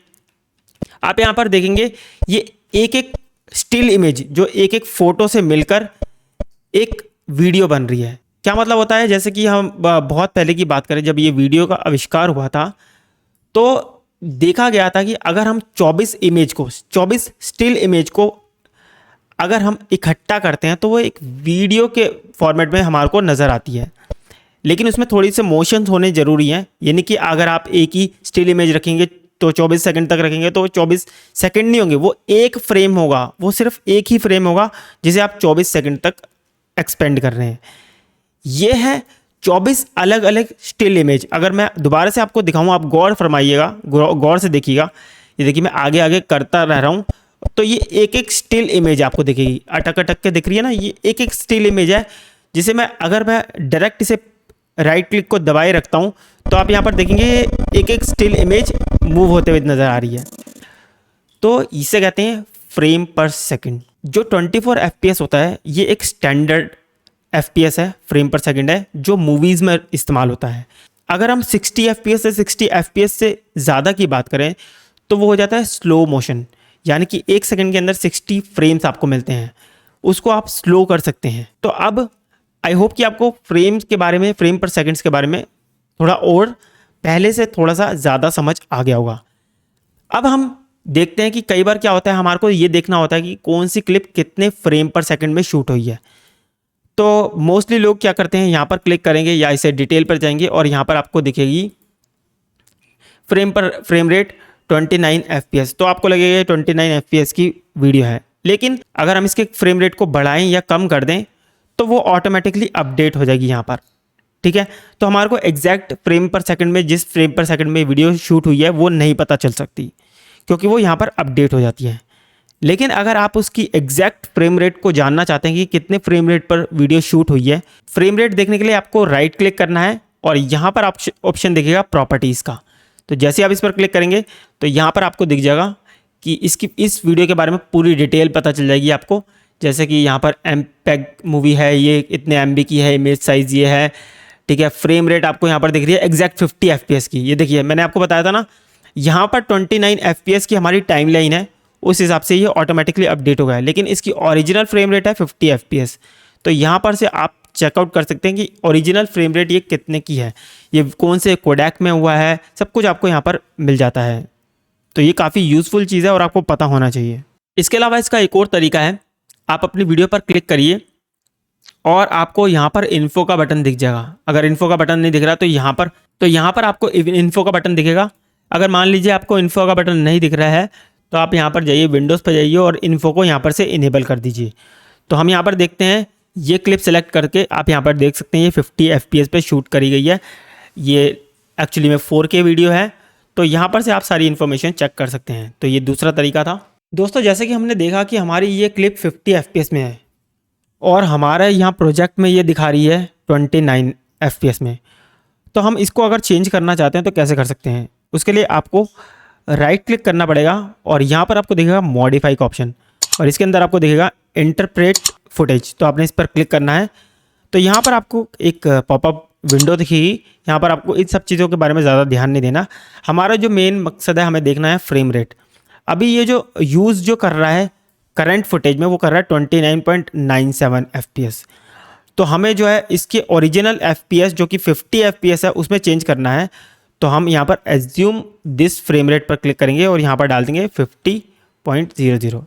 आप यहाँ पर देखेंगे ये एक एक स्टिल इमेज जो एक एक फोटो से मिलकर एक वीडियो बन रही है। क्या मतलब होता है, जैसे कि हम बहुत पहले की बात करें, जब ये वीडियो का आविष्कार हुआ था तो देखा गया था कि अगर हम 24 स्टिल इमेज को अगर हम इकट्ठा करते हैं तो वो एक वीडियो के फॉर्मेट में हमारे को नज़र आती है। लेकिन उसमें थोड़ी से मोशंस होने ज़रूरी हैं, यानी कि अगर आप एक ही स्टिल इमेज रखेंगे तो 24 सेकंड तक रखेंगे तो 24 सेकंड नहीं होंगे, वो एक फ्रेम होगा, वो सिर्फ एक ही फ्रेम होगा जिसे आप 24 सेकंड तक एक्सपेंड कर रहे हैं। ये है 24 अलग अलग स्टिल इमेज। अगर मैं दोबारा से आपको दिखाऊं, आप गौर फरमाइएगा, गौर से देखिएगा। ये देखिए मैं आगे आगे करता रह रहा हूँ, तो ये एक एक स्टिल इमेज आपको दिखेगी, अटक अटक के दिख रही है ना, ये एक एक स्टिल इमेज है, जिसे मैं अगर मैं डायरेक्ट इसे राइट क्लिक को दबाए रखता हूँ तो आप यहाँ पर देखेंगे एक एक स्टिल इमेज मूव होते हुए नज़र आ रही है। तो इसे कहते हैं फ्रेम पर सेकंड। जो 24 FPS होता है ये एक स्टैंडर्ड FPS है, फ्रेम पर सेकंड है, जो मूवीज़ में इस्तेमाल होता है। अगर हम 60 FPS से 60 FPS से ज़्यादा की बात करें तो वो हो जाता है स्लो मोशन, यानी कि 1 सेकंड के अंदर 60 फ्रेम्स आपको मिलते हैं, उसको आप स्लो कर सकते हैं। तो अब आई होप कि आपको फ्रेम्स के बारे में, फ्रेम पर सेकंड्स के बारे में थोड़ा और पहले से थोड़ा सा ज़्यादा समझ आ गया होगा। अब हम देखते हैं कि कई बार क्या होता है, हमारे को ये देखना होता है कि कौन सी क्लिप कितने फ्रेम पर सेकंड में शूट हुई है। तो मोस्टली लोग क्या करते हैं, यहाँ पर क्लिक करेंगे या इसे डिटेल पर जाएंगे और यहाँ पर आपको दिखेगी फ्रेम रेट 29 FPS। तो आपको लगेगा 29 FPS की वीडियो है, लेकिन अगर हम इसके फ्रेम रेट को बढ़ाएं या कम कर दें तो वो ऑटोमेटिकली अपडेट हो जाएगी यहाँ पर। ठीक है, तो हमारे को एग्जैक्ट फ्रेम पर सेकंड में, जिस फ्रेम पर सेकंड में वीडियो शूट हुई है वो नहीं पता चल सकती, क्योंकि वो यहाँ पर अपडेट हो जाती है। लेकिन अगर आप उसकी एग्जैक्ट फ्रेम रेट को जानना चाहते हैं कि कितने फ्रेम रेट पर वीडियो शूट हुई है, फ्रेम रेट देखने के लिए आपको राइट क्लिक करना है और यहाँ पर ऑप्शन दिखेगा प्रॉपर्टीज़ का। तो जैसे आप इस पर क्लिक करेंगे तो यहाँ पर आपको दिख जाएगा कि इस वीडियो के बारे में पूरी डिटेल पता चल जाएगी आपको। जैसे कि यहाँ पर एमपेग मूवी है, ये इतने MB की है, इमेज साइज़ ये है, ठीक है। फ्रेम रेट आपको यहाँ पर दिख रही है एग्जैक्ट 50 FPS की। ये देखिए मैंने आपको बताया था ना, यहाँ पर 29 FPS की हमारी टाइमलाइन है, उस हिसाब से ये ऑटोमेटिकली अपडेट हो गया है, लेकिन इसकी ओरिजिनल फ्रेम रेट है 50 FPS। तो यहाँ पर से आप चेकआउट कर सकते हैं कि ओरिजिनल फ्रेम रेट ये कितने की है, ये कौन से कोडैक में हुआ है, सब कुछ आपको यहाँ पर मिल जाता है। तो ये काफ़ी यूज़फुल चीज़ है और आपको पता होना चाहिए। इसके अलावा इसका एक और तरीका है, आप अपनी वीडियो पर क्लिक करिए और आपको यहाँ पर इन्फो का बटन दिख जाएगा। अगर इन्फो का बटन नहीं दिख रहा तो यहाँ पर आपको इन्फो का बटन दिखेगा। अगर मान लीजिए आपको इन्फो का बटन नहीं दिख रहा है तो आप यहाँ पर जाइए, विंडोज़ पर जाइए और इन्फो को यहाँ पर से इनेबल कर दीजिए। तो हम यहाँ पर देखते हैं, ये क्लिप सेलेक्ट करके आप यहाँ पर देख सकते हैं ये 50 FPS पे शूट करी गई है। ये एक्चुअली में 4K वीडियो है, तो यहाँ पर से आप सारी इन्फॉर्मेशन चेक कर सकते हैं। तो ये दूसरा तरीका था। दोस्तों जैसे कि हमने देखा कि हमारी ये क्लिप 50 FPS में है और हमारे यहाँ प्रोजेक्ट में ये दिखा रही है 29 FPS में। तो हम इसको अगर चेंज करना चाहते हैं तो कैसे कर सकते हैं, उसके लिए आपको राइट क्लिक करना पड़ेगा और यहाँ पर आपको दिखेगा मॉडिफाई का ऑप्शन और इसके अंदर आपको दिखेगा इंटरप्रेट फुटेज। तो आपने इस पर क्लिक करना है। तो यहाँ पर आपको एक पॉपअप विंडो दिखेगी। यहाँ पर आपको इन सब चीज़ों के बारे में ज़्यादा ध्यान नहीं देना। हमारा जो मेन मकसद है, हमें देखना है फ्रेम रेट। अभी ये जो यूज़ जो कर रहा है करंट फुटेज में, वो कर रहा है 29.97 FPS। तो हमें जो है इसके ओरिजिनल FPS जो कि 50 FPS है उसमें चेंज करना है। तो हम यहाँ पर एज्यूम दिस फ्रेम रेट पर क्लिक करेंगे और यहाँ पर डाल देंगे 50.00।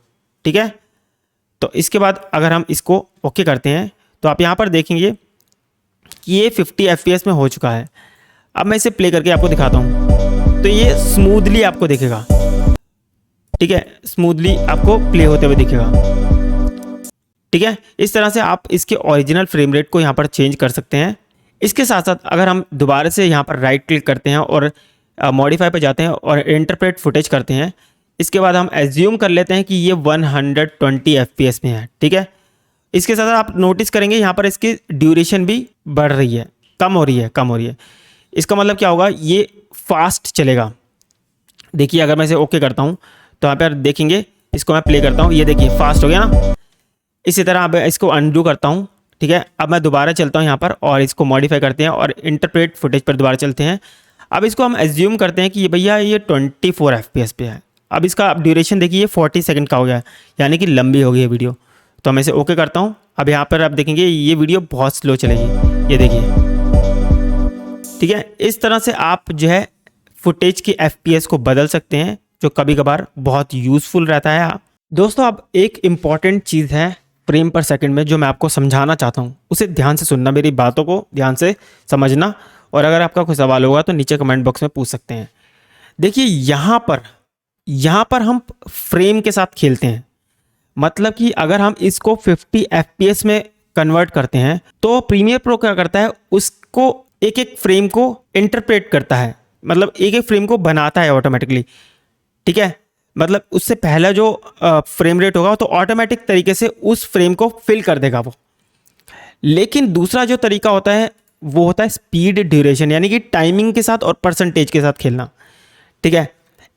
ठीक है, तो इसके बाद अगर हम इसको ओके करते हैं तो आप यहाँ पर देखेंगे कि ये 50 FPS में हो चुका है। अब मैं इसे प्ले करके आपको दिखाता हूँ, तो ये स्मूथली आपको दिखेगा। ठीक है, स्मूथली आपको प्ले होते हुए दिखेगा। ठीक है, इस तरह से आप इसके ओरिजिनल फ्रेम रेट को यहाँ पर चेंज कर सकते हैं। इसके साथ साथ अगर हम दोबारा से यहाँ पर राइट क्लिक करते हैं और मॉडिफाई पर जाते हैं और इंटरप्रेट फुटेज करते हैं, इसके बाद हम एज्यूम कर लेते हैं कि ये 120 FPS में है। ठीक है, इसके साथ आप नोटिस करेंगे यहाँ पर इसकी ड्यूरेशन भी बढ़ रही है, कम हो रही है। इसका मतलब क्या होगा, ये फास्ट चलेगा। देखिए अगर मैं इसे ओके करता हूँ तो यहाँ पर देखेंगे, इसको मैं प्ले करता हूँ, ये देखिए फास्ट हो गया ना। इसी तरह अब इसको अनडू करता हूँ। ठीक है, अब मैं दोबारा चलता हूँ यहाँ पर और इसको मॉडिफाई करते हैं और इंटरप्रेट फुटेज पर दोबारा चलते हैं। अब इसको हम एज्यूम करते हैं कि ये भैया ये 24 FPS पे है। अब इसका ड्यूरेशन देखिए 40 सेकंड का हो गया है, यानी कि लंबी हो गई है वीडियो। तो मैं इसे ओके करता हूँ। अब यहाँ पर आप देखेंगे ये वीडियो बहुत स्लो चलेगी, ये देखिए। ठीक है, इस तरह से आप जो है फुटेज की FPS को बदल सकते हैं, जो कभी कभार बहुत यूज़फुल रहता है। दोस्तों अब एक इम्पॉर्टेंट चीज़ है फ्रेम पर सेकंड में जो मैं आपको समझाना चाहता हूँ, उसे ध्यान से सुनना, मेरी बातों को ध्यान से समझना, और अगर आपका कोई सवाल होगा तो नीचे कमेंट बॉक्स में पूछ सकते हैं। देखिए यहाँ पर हम फ्रेम के साथ खेलते हैं, मतलब कि अगर हम इसको 50 FPS में कन्वर्ट करते हैं तो प्रीमियर प्रो क्या करता है, उसको एक एक फ्रेम को इंटरप्रेट करता है, मतलब एक एक फ्रेम को बनाता है ऑटोमेटिकली, ठीक है। मतलब उससे पहला जो फ्रेम रेट होगा तो ऑटोमेटिक तरीके से उस फ्रेम को फिल कर देगा वो। लेकिन दूसरा जो तरीका होता है वो होता है स्पीड ड्यूरेशन, यानी कि टाइमिंग के साथ और परसेंटेज के साथ खेलना, ठीक है।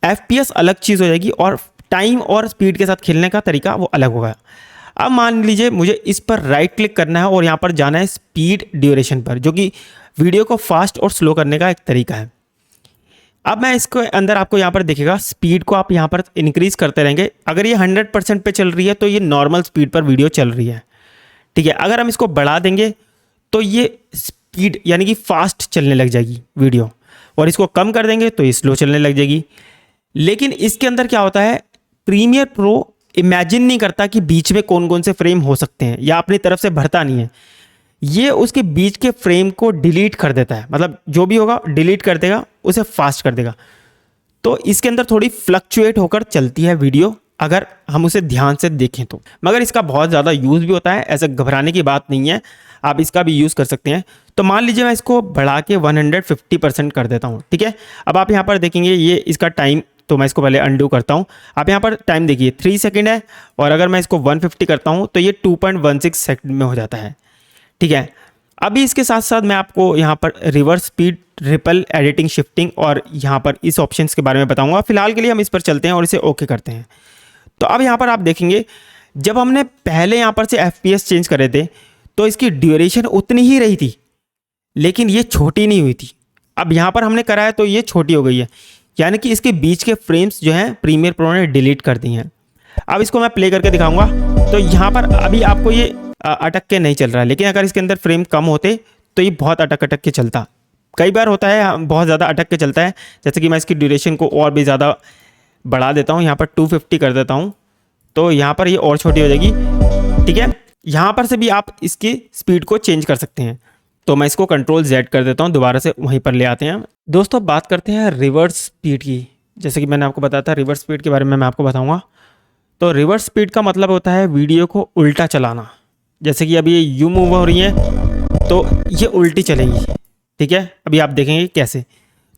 FPS अलग चीज़ हो जाएगी और टाइम और स्पीड के साथ खेलने का तरीका वो अलग होगा। अब मान लीजिए मुझे इस पर राइट क्लिक करना है और यहाँ पर जाना है स्पीड ड्यूरेशन पर, जो कि वीडियो को फास्ट और स्लो करने का एक तरीका है। अब मैं इसको अंदर आपको यहाँ पर दिखेगा स्पीड को आप यहाँ पर इंक्रीज करते रहेंगे। अगर ये 100% पे चल रही है तो ये नॉर्मल स्पीड पर वीडियो चल रही है, ठीक है। अगर हम इसको बढ़ा देंगे तो ये स्पीड यानी कि फास्ट चलने लग जाएगी वीडियो, और इसको कम कर देंगे तो ये स्लो चलने लग जाएगी। लेकिन इसके अंदर क्या होता है, प्रीमियर प्रो इमेजिन नहीं करता कि बीच में कौन कौन से फ्रेम हो सकते हैं, या अपनी तरफ से भरता नहीं है, ये उसके बीच के फ्रेम को डिलीट कर देता है, मतलब जो भी होगा डिलीट कर देगा, उसे फास्ट कर देगा। तो इसके अंदर थोड़ी फ्लक्चुएट होकर चलती है वीडियो अगर हम उसे ध्यान से देखें तो, मगर इसका बहुत ज़्यादा यूज़ भी होता है, ऐसे घबराने की बात नहीं है, आप इसका भी यूज़ कर सकते हैं। तो मान लीजिए मैं इसको बढ़ा के 150% कर देता हूँ, ठीक है। अब आप यहाँ पर देखेंगे ये इसका टाइम, तो मैं इसको पहले अंडू करता हूँ। आप यहाँ पर टाइम देखिए 3 सेकेंड है, और अगर मैं इसको 150 करता हूँ तो ये 2.16 सेकंड में हो जाता है, ठीक है। अभी इसके साथ साथ मैं आपको यहाँ पर reverse speed, ripple, editing, shifting और यहाँ पर इस ऑप्शंस के बारे में बताऊँगा। फिलहाल के लिए हम इस पर चलते हैं और इसे ओके करते हैं। तो अब यहाँ पर आप देखेंगे जब हमने पहले यहाँ पर से FPS चेंज करे थे तो इसकी ड्यूरेशन उतनी ही रही थी, लेकिन ये छोटी नहीं हुई थी। अब यहाँ पर हमने करा है तो ये छोटी हो गई है, यानी कि इसके बीच के फ्रेम्स जो हैं प्रीमियर प्रो ने डिलीट कर दी हैं। अब इसको मैं प्ले करके दिखाऊंगा। तो यहाँ पर अभी आपको ये अटक के नहीं चल रहा है, लेकिन अगर इसके अंदर फ्रेम कम होते तो ये बहुत अटक के चलता। कई बार होता है बहुत ज़्यादा अटक के चलता है, जैसे कि मैं इसकी ड्यूरेशन को और भी ज़्यादा बढ़ा देता हूँ, यहाँ पर 250 कर देता हूँ, तो यहाँ पर ये और छोटी हो जाएगी, ठीक है। यहाँ पर से भी आप इसकी स्पीड को चेंज कर सकते हैं। तो मैं इसको Ctrl Z कर देता हूँ, दोबारा से वहीं पर ले आते हैं। दोस्तों बात करते हैं रिवर्स स्पीड की। जैसे कि मैंने आपको बताया था रिवर्स स्पीड के बारे में मैं आपको बताऊँगा। तो रिवर्स स्पीड का मतलब होता है वीडियो को उल्टा चलाना। जैसे कि अभी ये यूँ मूव हो रही है तो ये उल्टी चलेंगी, ठीक है। अभी आप देखेंगे कैसे।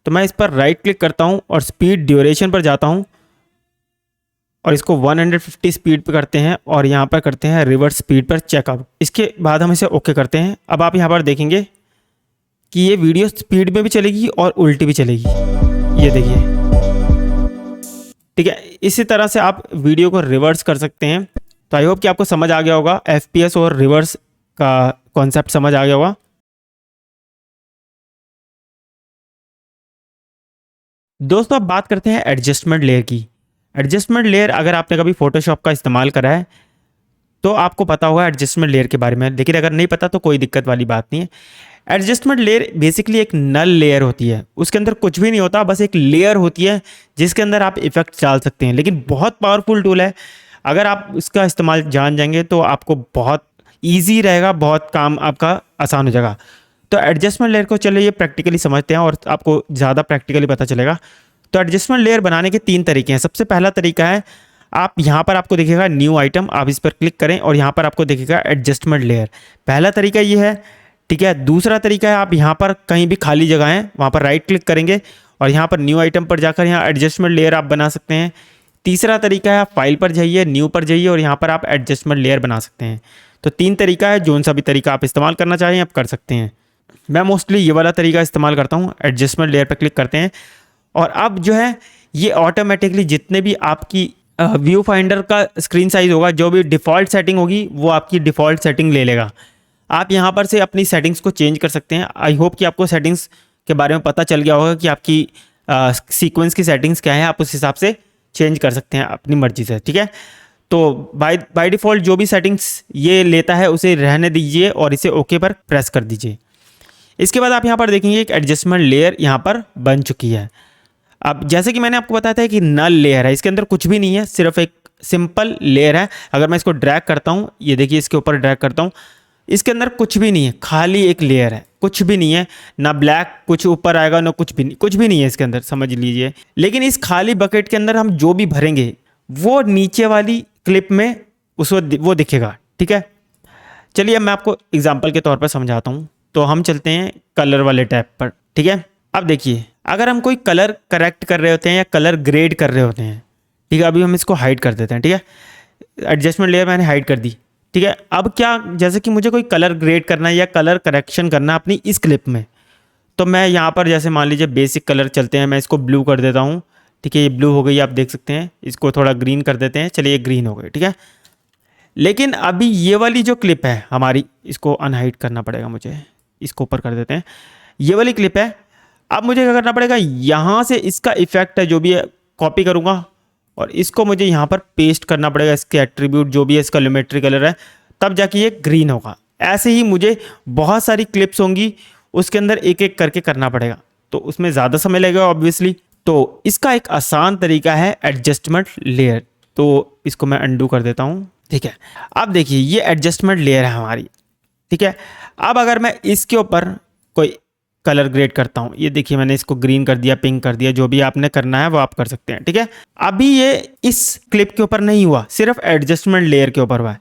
तो मैं इस पर राइट क्लिक करता हूँ और स्पीड ड्यूरेशन पर जाता हूँ और इसको 150 स्पीड पे करते हैं और यहाँ पर करते हैं रिवर्स स्पीड पर चेकआउट। इसके बाद हम इसे ओके करते हैं। अब आप यहाँ पर देखेंगे कि ये वीडियो स्पीड में भी चलेगी और उल्टी भी चलेगी, ये देखिए, ठीक है। इसी तरह से आप वीडियो को रिवर्स कर सकते हैं। तो आई होप कि आपको समझ आ गया होगा, FPS और रिवर्स का कॉन्सेप्ट समझ आ गया होगा। दोस्तों अब बात करते हैं एडजस्टमेंट लेयर की। एडजस्टमेंट लेयर अगर आपने कभी फोटोशॉप का इस्तेमाल करा है तो आपको पता होगा एडजस्टमेंट लेयर के बारे में, लेकिन अगर नहीं पता तो कोई दिक्कत वाली बात नहीं है। एडजस्टमेंट लेयर बेसिकली एक नल लेयर होती है, उसके अंदर कुछ भी नहीं होता, बस एक लेयर होती है जिसके अंदर आप इफेक्ट डाल सकते हैं। लेकिन बहुत पावरफुल टूल है, अगर आप इसका इस्तेमाल जान जाएंगे तो आपको बहुत ईजी रहेगा, बहुत काम आपका आसान हो जाएगा। तो एडजस्टमेंट लेयर को चलिए ये प्रैक्टिकली समझते हैं और आपको ज़्यादा प्रैक्टिकली पता चलेगा। तो एडजस्टमेंट लेयर बनाने के 3 तरीके हैं। सबसे पहला तरीका है, आप यहाँ पर आपको दिखेगा न्यू आइटम, आप इस पर क्लिक करें और यहाँ पर आपको दिखेगा एडजस्टमेंट लेयर। पहला तरीका ये है, ठीक है। दूसरा तरीका है, आप यहाँ पर कहीं भी खाली जगह है वहाँ पर राइट क्लिक करेंगे और यहाँ पर न्यू आइटम पर जाकर यहाँ एडजस्टमेंट लेयर आप बना सकते हैं। तीसरा तरीका है, आप फाइल पर जाइए, न्यू पर जाइए और यहाँ पर आप एडजस्टमेंट लेयर बना सकते हैं। तो 3 तरीका है, जो सा भी तरीका आप इस्तेमाल करना चाहें आप कर सकते हैं। मैं मोस्टली ये वाला तरीका इस्तेमाल करता हूँ। एडजस्टमेंट लेयर पर क्लिक करते हैं और अब जो है ये ऑटोमेटिकली जितने भी आपकी व्यू फाइंडर का स्क्रीन साइज होगा, जो भी डिफ़ॉल्ट सेटिंग होगी वो आपकी डिफ़ॉल्ट सेटिंग ले लेगा। आप यहाँ पर से अपनी सेटिंग्स को चेंज कर सकते हैं। आई होप कि आपको सेटिंग्स के बारे में पता चल गया होगा कि आपकी सीक्वेंस की सेटिंग्स क्या है, आप उस हिसाब से चेंज कर सकते हैं अपनी मर्जी से, ठीक है। तो बाय डिफ़ॉल्ट जो भी सेटिंग्स ये लेता है उसे रहने दीजिए और इसे ओके पर प्रेस कर दीजिए। इसके बाद आप यहाँ पर देखेंगे एक एडजस्टमेंट लेयर यहाँ पर बन चुकी है। अब जैसे कि मैंने आपको बताया था कि नल लेयर है, इसके अंदर कुछ भी नहीं है, सिर्फ एक सिंपल लेयर है। अगर मैं इसको ड्रैग करता हूँ, ये देखिए इसके ऊपर ड्रैग करता हूँ, इसके अंदर कुछ भी नहीं है, खाली एक लेयर है, कुछ भी नहीं है, ना ब्लैक कुछ ऊपर आएगा ना कुछ भी नहीं है इसके अंदर, समझ लीजिए। लेकिन इस खाली बकेट के अंदर हम जो भी भरेंगे वो नीचे वाली क्लिप में उसको वो दिखेगा, ठीक है। चलिए अब मैं आपको एग्जाम्पल के तौर पर समझाता हूँ। तो हम चलते हैं कलर वाले टैब पर, ठीक है। अब देखिए, अगर हम कोई कलर करेक्ट कर रहे होते हैं या कलर ग्रेड कर रहे होते हैं, ठीक है, अभी हम इसको हाइड कर देते हैं, ठीक है। एडजस्टमेंट लेयर मैंने हाइड कर दी, ठीक है। अब क्या, जैसे कि मुझे कोई कलर ग्रेड करना है या कलर करेक्शन करना है अपनी इस क्लिप में, तो मैं यहाँ पर जैसे मान लीजिए बेसिक कलर चलते हैं, मैं इसको ब्लू कर देता हूँ, ठीक है। ये ब्लू हो गई, आप देख सकते हैं। इसको थोड़ा ग्रीन कर देते हैं, चलिए ये ग्रीन हो गई, ठीक है। लेकिन अभी ये वाली जो क्लिप है हमारी, इसको अनहाइड करना पड़ेगा मुझे, इसको ऊपर कर देते हैं। ये वाली क्लिप है, अब मुझे क्या करना पड़ेगा, यहाँ से इसका इफेक्ट है जो भी है कॉपी करूँगा और इसको मुझे यहाँ पर पेस्ट करना पड़ेगा, इसके एट्रीब्यूट जो भी है, इसका लिमेट्री कलर है, तब जाके ये ग्रीन होगा। ऐसे ही मुझे बहुत सारी क्लिप्स होंगी, उसके अंदर एक एक करके करना पड़ेगा, तो उसमें ज़्यादा समय लगेगा ऑब्वियसली। तो इसका एक आसान तरीका है एडजस्टमेंट लेयर, तो इसको मैं अंडू कर देता हूँ, ठीक है। अब देखिए ये एडजस्टमेंट लेयर है हमारी, ठीक है। अब अगर मैं इसके ऊपर कोई कलर ग्रेड करता हूँ, ये देखिए मैंने इसको ग्रीन कर दिया, पिंक कर दिया, जो भी आपने करना है वो आप कर सकते हैं, ठीक है। अभी ये इस क्लिप के ऊपर नहीं हुआ, सिर्फ एडजस्टमेंट लेयर के ऊपर हुआ है,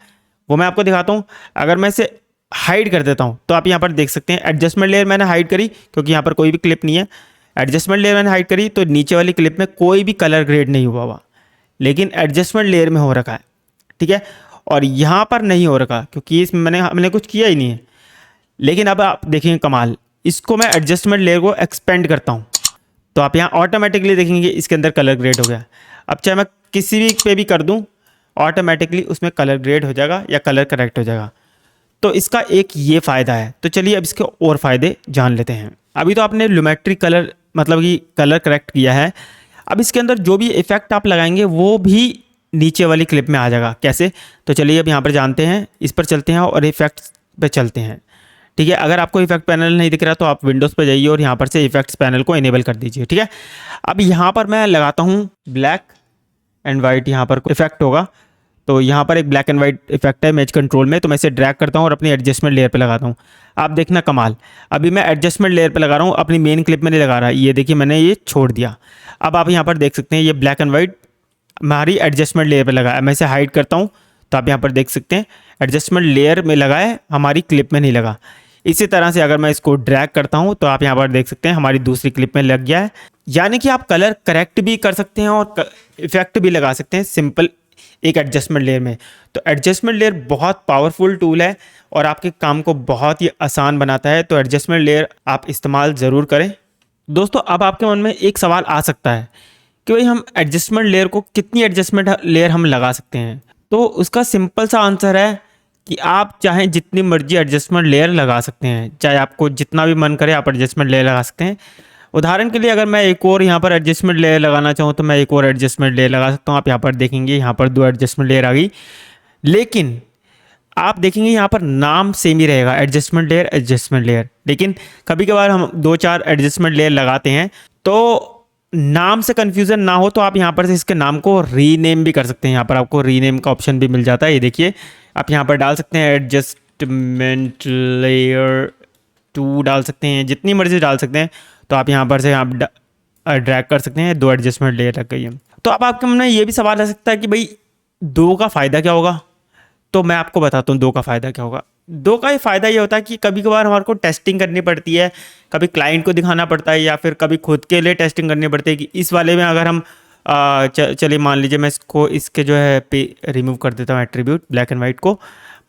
वो मैं आपको दिखाता हूँ। अगर मैं इसे हाइड कर देता हूँ तो आप यहाँ पर देख सकते हैं, एडजस्टमेंट लेयर मैंने हाइड करी क्योंकि यहाँ पर कोई भी क्लिप नहीं है। एडजस्टमेंट लेयर मैंने हाइड करी तो नीचे वाली क्लिप में कोई भी कलर ग्रेड नहीं हुआ, लेकिन एडजस्टमेंट लेयर में हो रखा है, ठीक है। और यहाँ पर नहीं हो रखा क्योंकि इसमें हमने कुछ किया ही नहीं है। लेकिन अब आप देखेंगे कमाल, इसको मैं एडजस्टमेंट लेयर को एक्सपेंड करता हूँ तो आप यहाँ ऑटोमेटिकली देखेंगे इसके अंदर कलर ग्रेड हो गया। अब चाहे मैं किसी भी पे भी कर दूँ, ऑटोमेटिकली उसमें कलर ग्रेड हो जाएगा या कलर करेक्ट हो जाएगा। तो इसका एक ये फ़ायदा है। तो चलिए अब इसके और फ़ायदे जान लेते हैं। अभी तो आपने लुमेट्री कलर मतलब कि कलर करेक्ट किया है, अब इसके अंदर जो भी इफेक्ट आप लगाएंगे वो भी नीचे वाली क्लिप में आ जाएगा। कैसे, तो चलिए अब यहाँ पर जानते हैं, इस पर चलते हैं और इफेक्ट्स पे चलते हैं, ठीक है। अगर आपको इफेक्ट पैनल नहीं दिख रहा तो आप विंडोज़ पे जाइए और यहाँ पर से इफेक्ट्स पैनल को इनेबल कर दीजिए, ठीक है। अब यहाँ पर मैं लगाता हूँ ब्लैक एंड वाइट, यहाँ पर इफेक्ट होगा, तो यहाँ पर एक ब्लैक एंड वाइट इफेक्ट है मैच कंट्रोल में, तो मैं इसे ड्रैग करता हूँ और अपनी एडजस्टमेंट लेयर पे लगाता हूँ। आप देखना कमाल, अभी मैं एडजस्टमेंट लेयर पे लगा रहा हूँ, अपनी मेन क्लिप में नहीं लगा रहा, ये देखिए मैंने ये छोड़ दिया। अब आप यहाँ पर देख सकते हैं ये ब्लैक एंड वाइट हमारी एडजस्टमेंट लेयर पे लगा है। मैं इसे हाइड करता हूँ तो आप यहाँ पर देख सकते हैं एडजस्टमेंट लेयर में लगा है, हमारी क्लिप में नहीं लगा। इसी तरह से अगर मैं इसको ड्रैग करता हूँ तो आप यहाँ पर देख सकते हैं हमारी दूसरी क्लिप में लग गया है। यानी कि आप कलर करेक्ट भी कर सकते हैं और इफेक्ट भी लगा सकते हैं सिंपल एक एडजस्टमेंट लेयर में। तो एडजस्टमेंट लेयर बहुत पावरफुल टूल है और आपके काम को बहुत ही आसान बनाता है। तो एडजस्टमेंट लेयर आप इस्तेमाल ज़रूर करें। दोस्तों अब आपके मन में एक सवाल आ सकता है कि भाई हम एडजस्टमेंट लेयर को कितनी एडजस्टमेंट लेयर हम लगा सकते हैं। तो उसका सिंपल सा आंसर है कि आप चाहें जितनी मर्जी एडजस्टमेंट लेयर लगा सकते हैं, चाहे आपको जितना भी मन करे आप एडजस्टमेंट लेयर लगा सकते हैं। उदाहरण के लिए अगर मैं एक और यहाँ पर एडजस्टमेंट लेयर लगाना चाहूँ तो मैं एक और एडजस्टमेंट लेयर लगा सकता हूँ। आप यहाँ पर देखेंगे यहाँ पर 2 एडजस्टमेंट लेयर आ गई, लेकिन आप देखेंगे यहाँ पर नाम सेम ही रहेगा, एडजस्टमेंट लेयर। लेकिन कभी कभार हम 2-4 एडजस्टमेंट लेयर लगाते हैं तो नाम से कन्फ्यूज़न ना हो तो आप यहाँ पर से इसके नाम को रीनेम भी कर सकते हैं। यहाँ पर आपको रीनेम का ऑप्शन भी मिल जाता है, ये देखिए आप यहाँ पर डाल सकते हैं एडजस्टमेंट लेयर 2 डाल सकते हैं, जितनी मर्जी डाल सकते हैं। तो आप यहाँ पर से आप ड्रैग कर सकते हैं, 2 एडजस्टमेंट लेयर लग गई है। तो अब आपके मन में ये भी सवाल आ सकता है कि भाई 2 का फ़ायदा क्या होगा। तो मैं आपको बताता हूँ 2 का फ़ायदा क्या होगा। 2 का फ़ायदा ये होता है कि कभी कभार हमारे को टेस्टिंग करनी पड़ती है, कभी क्लाइंट को दिखाना पड़ता है या फिर कभी खुद के लिए टेस्टिंग करनी पड़ती है कि इस वाले में अगर हम चलिए मान लीजिए मैं इसको इसके जो है पे रिमूव कर देता हूँ एट्रीब्यूट ब्लैक एंड वाइट को।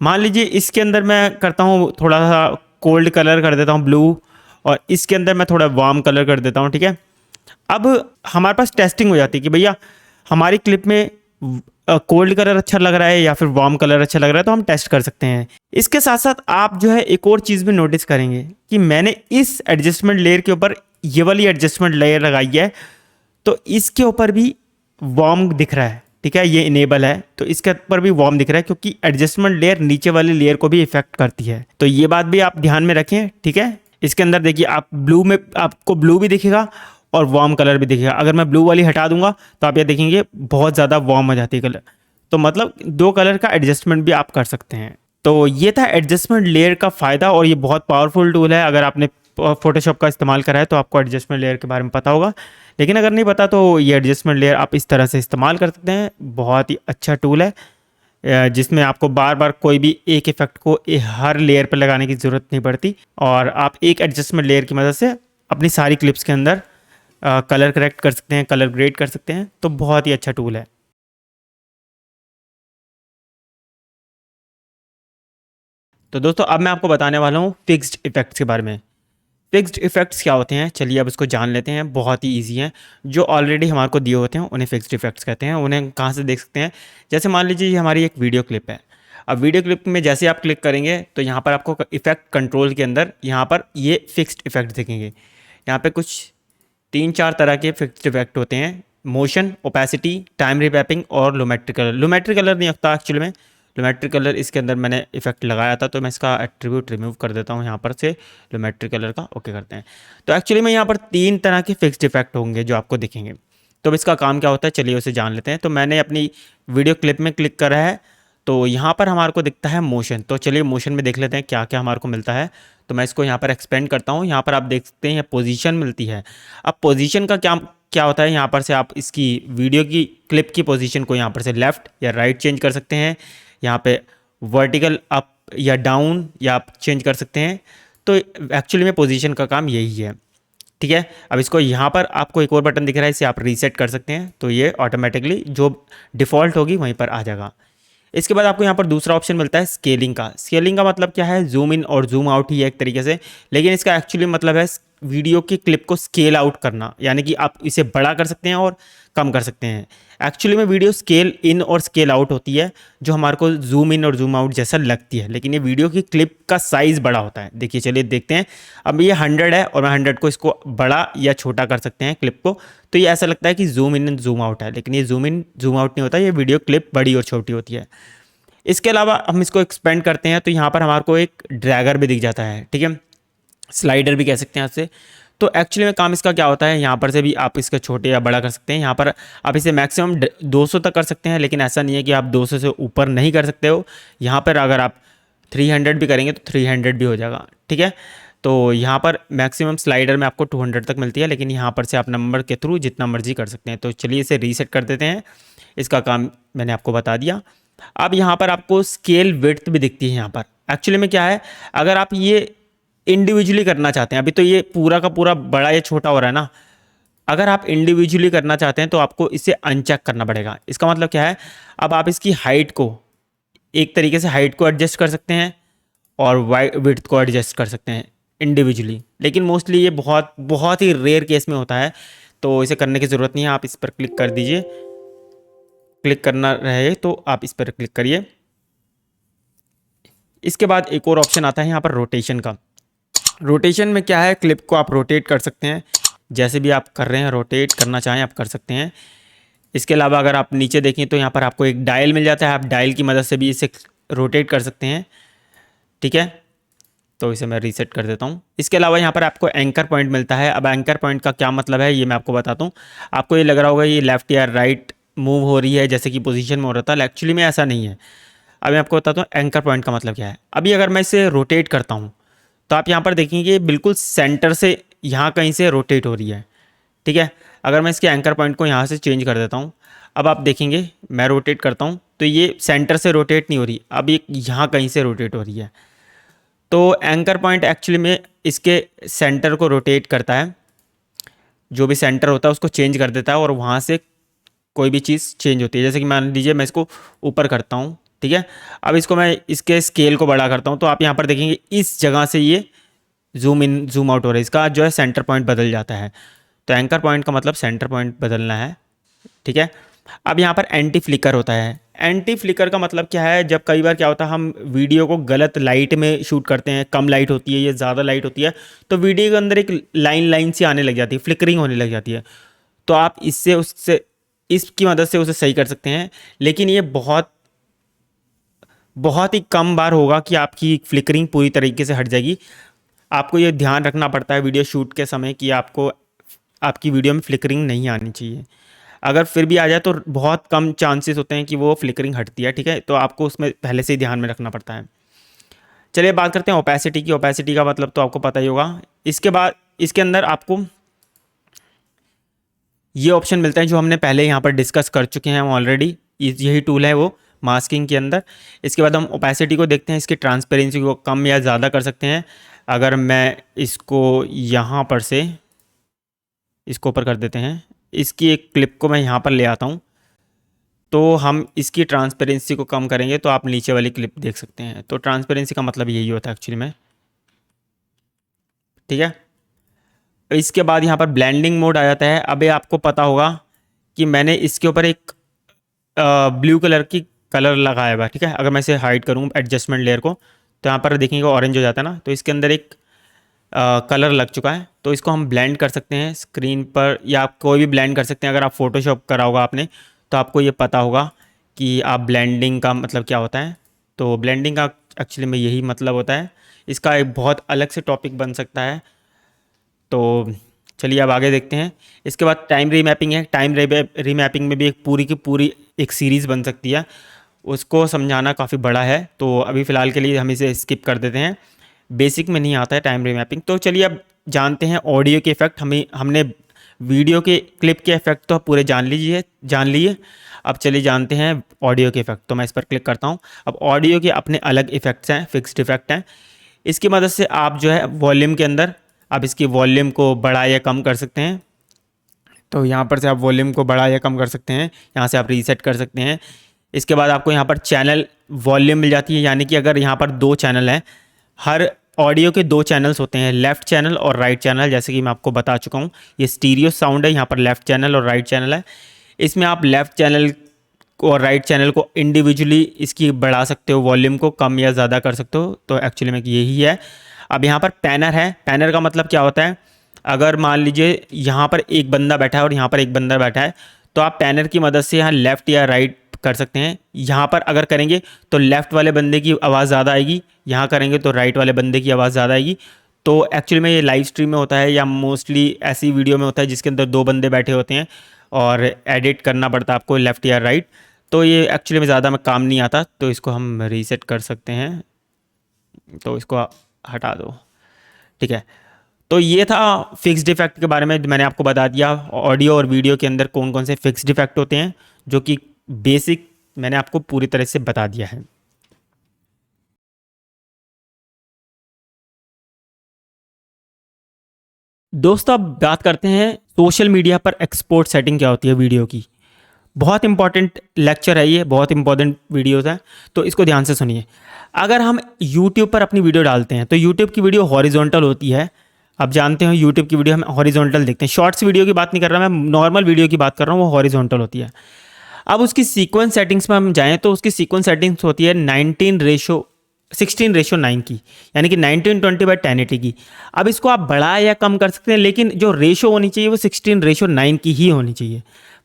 मान लीजिए इसके अंदर मैं करता हूँ थोड़ा सा कोल्ड कलर कर देता हूँ ब्लू, और इसके अंदर मैं थोड़ा वार्म कलर कर देता हूँ, ठीक है। अब हमारे पास टेस्टिंग हो जाती है कि भैया हमारी क्लिप में कोल्ड कलर अच्छा लग रहा है या फिर वार्म कलर अच्छा लग रहा है, तो हम टेस्ट कर सकते हैं। इसके साथ साथ आप जो है एक और चीज़ भी नोटिस करेंगे कि मैंने इस एडजस्टमेंट लेयर के ऊपर ये वाली एडजस्टमेंट लेयर लगाई है, तो इसके ऊपर भी वार्म दिख रहा है, ठीक है। ये इनेबल है तो इसके ऊपर भी वार्म दिख रहा है क्योंकि एडजस्टमेंट लेयर नीचे वाली लेयर को भी इफेक्ट करती है। तो ये बात भी आप ध्यान में रखें, ठीक है। इसके अंदर देखिए आप ब्लू में आपको ब्लू भी दिखेगा और वार्म कलर भी दिखेगा। अगर मैं ब्लू वाली हटा दूंगा तो आप ये देखेंगे बहुत ज़्यादा वार्म हो जाती है कलर। तो मतलब 2 कलर का एडजस्टमेंट भी आप कर सकते हैं। तो ये था एडजस्टमेंट लेयर का फ़ायदा और ये बहुत पावरफुल टूल है। अगर आपने फोटोशॉप का इस्तेमाल करा है तो आपको एडजस्टमेंट लेयर के बारे में पता होगा, लेकिन अगर नहीं पता तो ये एडजस्टमेंट लेयर आप इस तरह से इस्तेमाल कर सकते हैं। बहुत ही अच्छा टूल है। जिसमें आपको बार बार कोई भी एक इफेक्ट को हर लेयर पर लगाने की ज़रूरत नहीं पड़ती और आप एक एडजस्टमेंट लेयर की मदद से अपनी सारी क्लिप्स के अंदर कलर करेक्ट कर सकते हैं, कलर ग्रेड कर सकते हैं। तो बहुत ही अच्छा टूल है। तो दोस्तों अब मैं आपको बताने वाला हूँ फिक्स्ड इफेक्ट्स के बारे में। फिक्स्ड इफेक्ट्स क्या होते हैं, चलिए अब इसको जान लेते हैं। बहुत ही ईजी हैं, जो ऑलरेडी हमारे को दिए होते हैं उन्हें फिक्स्ड इफेक्ट्स कहते हैं। उन्हें कहाँ से देख सकते हैं, जैसे मान लीजिए ये हमारी एक वीडियो क्लिप है। अब वीडियो क्लिप में जैसे आप क्लिक करेंगे तो यहाँ पर आपको इफेक्ट कंट्रोल के अंदर यहाँ पर ये फिक्स्ड इफेक्ट दिखेंगे। यहाँ पे कुछ 3-4 तरह के फिक्स्ड इफेक्ट होते हैं: मोशन, ओपेसिटी, टाइम रिवैपिंग और लूमेट्रिक कलर। लूमेट्रिक कलर नहीं होता एक्चुअली में, लूमेट्रिक कलर इसके अंदर मैंने इफेक्ट लगाया था, तो मैं इसका एट्रीब्यूट रिमूव कर देता हूँ यहाँ पर से, लूमेट्रिक कलर का ओके करते हैं। तो एक्चुअली में यहाँ पर 3 तरह के फिक्स्ड इफेक्ट होंगे जो आपको दिखेंगे। तो अब इसका काम क्या होता है, चलिए उसे जान लेते हैं। तो मैंने अपनी वीडियो क्लिप में क्लिक करा है, तो यहाँ पर हमारे को दिखता है मोशन। तो चलिए मोशन में देख लेते हैं क्या क्या हमारे को मिलता है। तो मैं इसको यहाँ पर एक्सपेंड करता हूँ। यहाँ पर आप देख सकते हैं पोजीशन मिलती है। अब पोजीशन का क्या क्या होता है, यहाँ पर से आप इसकी वीडियो की क्लिप की पोजीशन को यहाँ पर से लेफ़्ट या राइट चेंज कर सकते हैं। यहाँ पे वर्टिकल अप या डाउन या आप चेंज कर सकते हैं। तो एक्चुअली में पोजीशन का काम यही है, ठीक है। अब इसको यहाँ पर आपको एक और बटन दिख रहा है, इसे आप रीसेट कर सकते हैं, तो ये ऑटोमेटिकली जो डिफ़ॉल्ट होगी वहीं पर आ जाएगा। इसके बाद आपको यहाँ पर दूसरा ऑप्शन मिलता है स्केलिंग का। स्केलिंग का मतलब क्या है, जूम इन और जूम आउट ही है एक तरीके से, लेकिन इसका एक्चुअली मतलब है वीडियो की क्लिप को स्केल आउट करना, यानी कि आप इसे बड़ा कर सकते हैं और कम कर सकते हैं। एक्चुअली में वीडियो स्केल इन और स्केल आउट होती है, जो हमारे को जूम इन और जूम आउट जैसा लगती है, लेकिन ये वीडियो की क्लिप का साइज़ बड़ा होता है। देखिए चलिए देखते हैं। अब ये 100 है और मैं 100 को इसको बड़ा या छोटा कर सकते हैं क्लिप को, तो ये ऐसा लगता है कि जूम इन जूम आउट है, लेकिन ये जूम इन जूम आउट नहीं होता, ये वीडियो क्लिप बड़ी और छोटी होती है। इसके अलावा हम इसको एक्सपेंड करते हैं तो यहाँ पर हमारे को एक ड्रैगर भी दिख जाता है, ठीक है, स्लाइडर भी कह सकते हैं इससे। तो एक्चुअली में काम इसका क्या होता है, यहाँ पर से भी आप इसका छोटे या बड़ा कर सकते हैं। यहाँ पर आप इसे मैक्सिमम 200 तक कर सकते हैं, लेकिन ऐसा नहीं है कि आप 200 से ऊपर नहीं कर सकते हो। यहाँ पर अगर आप 300 भी करेंगे तो 300 भी हो जाएगा, ठीक है। तो यहाँ पर मैक्सिमम स्लाइडर में आपको 200 तक मिलती है, लेकिन यहाँ पर से आप नंबर के थ्रू जितना मर्जी कर सकते हैं। तो चलिए इसे रीसेट कर देते हैं। इसका काम मैंने आपको बता दिया। अब यहाँ पर आपको स्केल विड्थ भी दिखती है। यहाँ पर एक्चुअली में क्या है, अगर आप ये इंडिविजुअली करना चाहते हैं, अभी तो ये पूरा का पूरा बड़ा या छोटा हो रहा है ना, अगर आप इंडिविजुअली करना चाहते हैं तो आपको इसे अनचेक करना पड़ेगा। इसका मतलब क्या है, अब आप इसकी हाइट को एक तरीके से हाइट को एडजस्ट कर सकते हैं और विड्थ को एडजस्ट कर सकते हैं इंडिविजुअली, लेकिन मोस्टली ये बहुत बहुत ही रेयर केस में होता है, तो इसे करने की ज़रूरत नहीं है। आप इस पर क्लिक कर दीजिए, क्लिक करना रहे तो आप इस पर क्लिक करिए। इसके बाद एक और ऑप्शन आता है यहाँ पर रोटेशन का। रोटेशन में क्या है, क्लिप को आप रोटेट कर सकते हैं, जैसे भी आप कर रहे हैं रोटेट करना चाहें आप कर सकते हैं। इसके अलावा अगर आप नीचे देखें तो यहाँ पर आपको एक डायल मिल जाता है, आप डायल की मदद से भी इसे रोटेट कर सकते हैं, ठीक है। तो इसे मैं रीसेट कर देता हूँ। इसके अलावा यहाँ पर आपको एंकर पॉइंट मिलता है। अब एंकर पॉइंट का क्या मतलब है ये मैं आपको बताता हूँ। आपको ये लग रहा होगा ये लेफ़्ट या राइट मूव हो रही है जैसे कि पोजीशन में हो रहा था, एक्चुअली में ऐसा नहीं है। अब मैं आपको बताता हूँ एंकर पॉइंट का मतलब क्या है। अभी अगर मैं इसे रोटेट करता हूँ तो आप यहाँ पर देखेंगे बिल्कुल सेंटर से यहाँ कहीं से रोटेट हो रही है, ठीक है। अगर मैं इसके एंकर पॉइंट को यहाँ से चेंज कर देता हूँ, अब आप देखेंगे मैं रोटेट करता हूँ तो ये सेंटर से रोटेट नहीं हो रही, अब ये यहाँ कहीं से रोटेट हो रही है। तो एंकर पॉइंट एक्चुअली में इसके सेंटर को रोटेट करता है, जो भी सेंटर होता है उसको चेंज कर देता है और वहाँ से कोई भी चीज़ चेंज होती है। जैसे कि मान लीजिए मैं इसको ऊपर करता हूँ, ठीक है। अब इसको मैं इसके स्केल को बड़ा करता हूँ तो आप यहाँ पर देखेंगे इस जगह से ये जूम इन जूम आउट हो रहा है, इसका जो है सेंटर पॉइंट बदल जाता है। तो एंकर पॉइंट का मतलब सेंटर पॉइंट बदलना है, ठीक है। अब यहाँ पर एंटी फ्लिकर होता है। एंटी फ्लिकर का मतलब क्या है, जब कई बार क्या होता है हम वीडियो को गलत लाइट में शूट करते हैं, कम लाइट होती है या ज़्यादा लाइट होती है, तो वीडियो के अंदर एक लाइन लाइन सी आने लग जाती है, फ्लिकरिंग होने लग जाती है। तो आप इससे उससे इसकी मदद से उसे सही कर सकते हैं, लेकिन ये बहुत बहुत ही कम बार होगा कि आपकी फ्लिकरिंग पूरी तरीके से हट जाएगी। आपको ये ध्यान रखना पड़ता है वीडियो शूट के समय कि आपको आपकी वीडियो में फ्लिकरिंग नहीं आनी चाहिए। अगर फिर भी आ जाए तो बहुत कम चांसेस होते हैं कि वो फ्लिकरिंग हटती है, ठीक है। तो आपको उसमें पहले से ही ध्यान में रखना पड़ता है। चलिए बात करते हैं ओपेसिटी की। ओपेसिटी का मतलब तो आपको पता ही होगा। इसके बाद इसके अंदर आपको ये ऑप्शन मिलता है जो हमने पहले यहाँ पर डिस्कस कर चुके हैं ऑलरेडी, यही टूल है वो मास्किंग के अंदर। इसके बाद हम ओपेसिटी को देखते हैं, इसकी ट्रांसपेरेंसी को कम या ज़्यादा कर सकते हैं। अगर मैं इसको यहाँ पर से इसको ऊपर कर देते हैं, इसकी एक क्लिप को मैं यहाँ पर ले आता हूँ, तो हम इसकी ट्रांसपेरेंसी को कम करेंगे तो आप नीचे वाली क्लिप देख सकते हैं। तो ट्रांसपेरेंसी का मतलब यही होता है एक्चुअली में, ठीक है। इसके बाद यहाँ पर ब्लेंडिंग मोड आ जाता है। अभी आपको पता होगा कि मैंने इसके ऊपर एक ब्लू कलर की कलर लगाया हुआ है, ठीक है। अगर मैं इसे हाइड करूँ एडजस्टमेंट लेयर को, तो यहाँ पर देखेंगे ऑरेंज हो जाता है ना, तो इसके अंदर एक कलर लग चुका है। तो इसको हम ब्लेंड कर सकते हैं स्क्रीन पर, या आप कोई भी ब्लेंड कर सकते हैं। अगर आप फोटोशॉप करा होगा आपने, तो आपको ये पता होगा कि आप ब्लेंडिंग का मतलब क्या होता है। तो ब्लेंडिंग का एक्चुअली में यही मतलब होता है। इसका एक बहुत अलग से टॉपिक बन सकता है। तो चलिए अब आगे देखते हैं। इसके बाद टाइम रीमैपिंग है। टाइम रीमैपिंग में भी एक पूरी की पूरी एक सीरीज़ बन सकती है, उसको समझाना काफ़ी बड़ा है, तो अभी फ़िलहाल के लिए हम इसे स्किप कर देते हैं। बेसिक में नहीं आता है टाइम रीमैपिंग। तो चलिए अब जानते हैं ऑडियो के इफ़ेक्ट। हमने वीडियो के क्लिप के इफ़ेक्ट तो पूरे जान लिए। अब चलिए जानते हैं ऑडियो के इफ़ेक्ट। तो मैं इस पर क्लिक करता हूँ। अब ऑडियो के अपने अलग इफ़ेक्ट्स हैं, फिक्स्ड इफ़ेक्ट हैं। इसकी मदद से आप जो है वॉल्यूम के अंदर आप इसकी वॉल्यूम को बढ़ा या कम कर सकते हैं। तो यहाँ पर से आप वॉल्यूम को बढ़ा या कम कर सकते हैं, यहाँ से आप रीसेट कर सकते हैं। इसके बाद आपको यहाँ पर चैनल वॉल्यूम मिल जाती है, यानी कि अगर यहाँ पर 2 चैनल हैं, हर ऑडियो के 2 चैनल्स होते हैं, लेफ़्ट चैनल और राइट चैनल। जैसे कि मैं आपको बता चुका हूँ, ये स्टीरियो साउंड है, यहाँ पर लेफ़्ट चैनल और राइट चैनल है। इसमें आप लेफ़्ट चैनल और राइट चैनल को इंडिविजुअली इसकी बढ़ा सकते हो, वॉल्यूम को कम या ज़्यादा कर सकते हो। तो एक्चुअली में यही है। अब यहाँ पर पैनर है। पैनर का मतलब क्या होता है, अगर मान लीजिए यहाँ पर एक बंदा बैठा है और यहाँ पर एक बंदा बैठा है, तो आप पैनर की मदद से यहाँ लेफ़्ट या राइट कर सकते हैं। यहाँ पर अगर करेंगे तो लेफ़्ट वाले बंदे की आवाज़ ज़्यादा आएगी, यहाँ करेंगे तो राइट वाले बंदे की आवाज़ ज़्यादा आएगी। तो एक्चुअली में ये लाइव स्ट्रीम में होता है या मोस्टली ऐसी वीडियो में होता है जिसके अंदर 2 बंदे बैठे होते हैं और एडिट करना पड़ता है आपको लेफ़्ट या राइट। तो ये एक्चुअली में ज़्यादा में काम नहीं आता, तो इसको हम रीसेट कर सकते हैं। तो इसको हटा दो, ठीक है। तो ये था फिक्स्ड इफेक्ट के बारे में, मैंने आपको बता दिया ऑडियो और वीडियो के अंदर कौन कौन से फिक्स्ड इफेक्ट होते हैं, जो कि बेसिक मैंने आपको पूरी तरह से बता दिया है। दोस्तों अब बात करते हैं सोशल मीडिया पर एक्सपोर्ट सेटिंग क्या होती है वीडियो की। बहुत इंपॉर्टेंट लेक्चर है ये, बहुत इंपॉर्टेंट वीडियोस है, तो इसको ध्यान से सुनिए। अगर हम YouTube पर अपनी वीडियो डालते हैं तो YouTube की वीडियो हॉरिजॉन्टल होती है। आप जानते हो YouTube की वीडियो हम हॉरिजॉन्टल देखते हैं। शॉर्ट्स वीडियो की बात नहीं कर रहा मैं, नॉर्मल वीडियो की बात कर रहा हूँ, वो हॉरिजॉन्टल होती है। अब उसकी सीक्वेंस सेटिंग्स में हम जाएँ तो उसकी सीक्वेंस सेटिंग्स होती है 16:9 की, यानी कि 1920/1080 की। अब इसको आप बढ़ा या कम कर सकते हैं, लेकिन जो रेशो होनी चाहिए वो 16:9 की ही होनी चाहिए।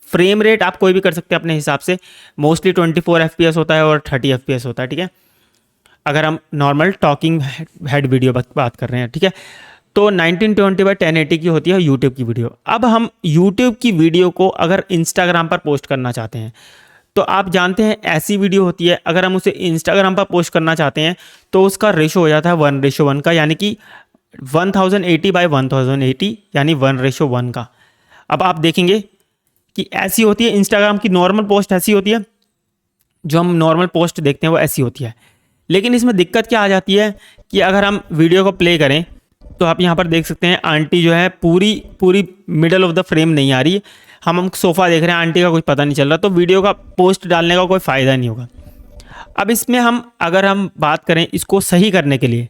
फ्रेम रेट आप कोई भी कर सकते हैं अपने हिसाब से। मोस्टली 24 FPS होता है और 30 FPS होता है, ठीक है, अगर हम नॉर्मल टॉकिंग हेड वीडियो बात कर रहे हैं, ठीक है। तो 1920/1080 की होती है यूट्यूब की वीडियो। अब हम यूट्यूब की वीडियो को अगर इंस्टाग्राम पर पोस्ट करना चाहते हैं, तो आप जानते हैं ऐसी वीडियो होती है, अगर हम उसे इंस्टाग्राम पर पोस्ट करना चाहते हैं तो उसका रेशो हो जाता है 1:1 का, यानी कि 1080/1080, यानी 1:1 का। अब आप देखेंगे कि ऐसी होती है इंस्टाग्राम की नॉर्मल पोस्ट, ऐसी होती है, जो हम नॉर्मल पोस्ट देखते हैं वो ऐसी होती है। लेकिन इसमें दिक्कत क्या आ जाती है कि अगर हम वीडियो को प्ले करें तो आप यहाँ पर देख सकते हैं आंटी जो है पूरी मिडल ऑफ द फ्रेम नहीं आ रही। हम सोफ़ा देख रहे हैं, आंटी का कुछ पता नहीं चल रहा, तो वीडियो का पोस्ट डालने का कोई फ़ायदा नहीं होगा। अब इसमें अगर हम बात करें इसको सही करने के लिए,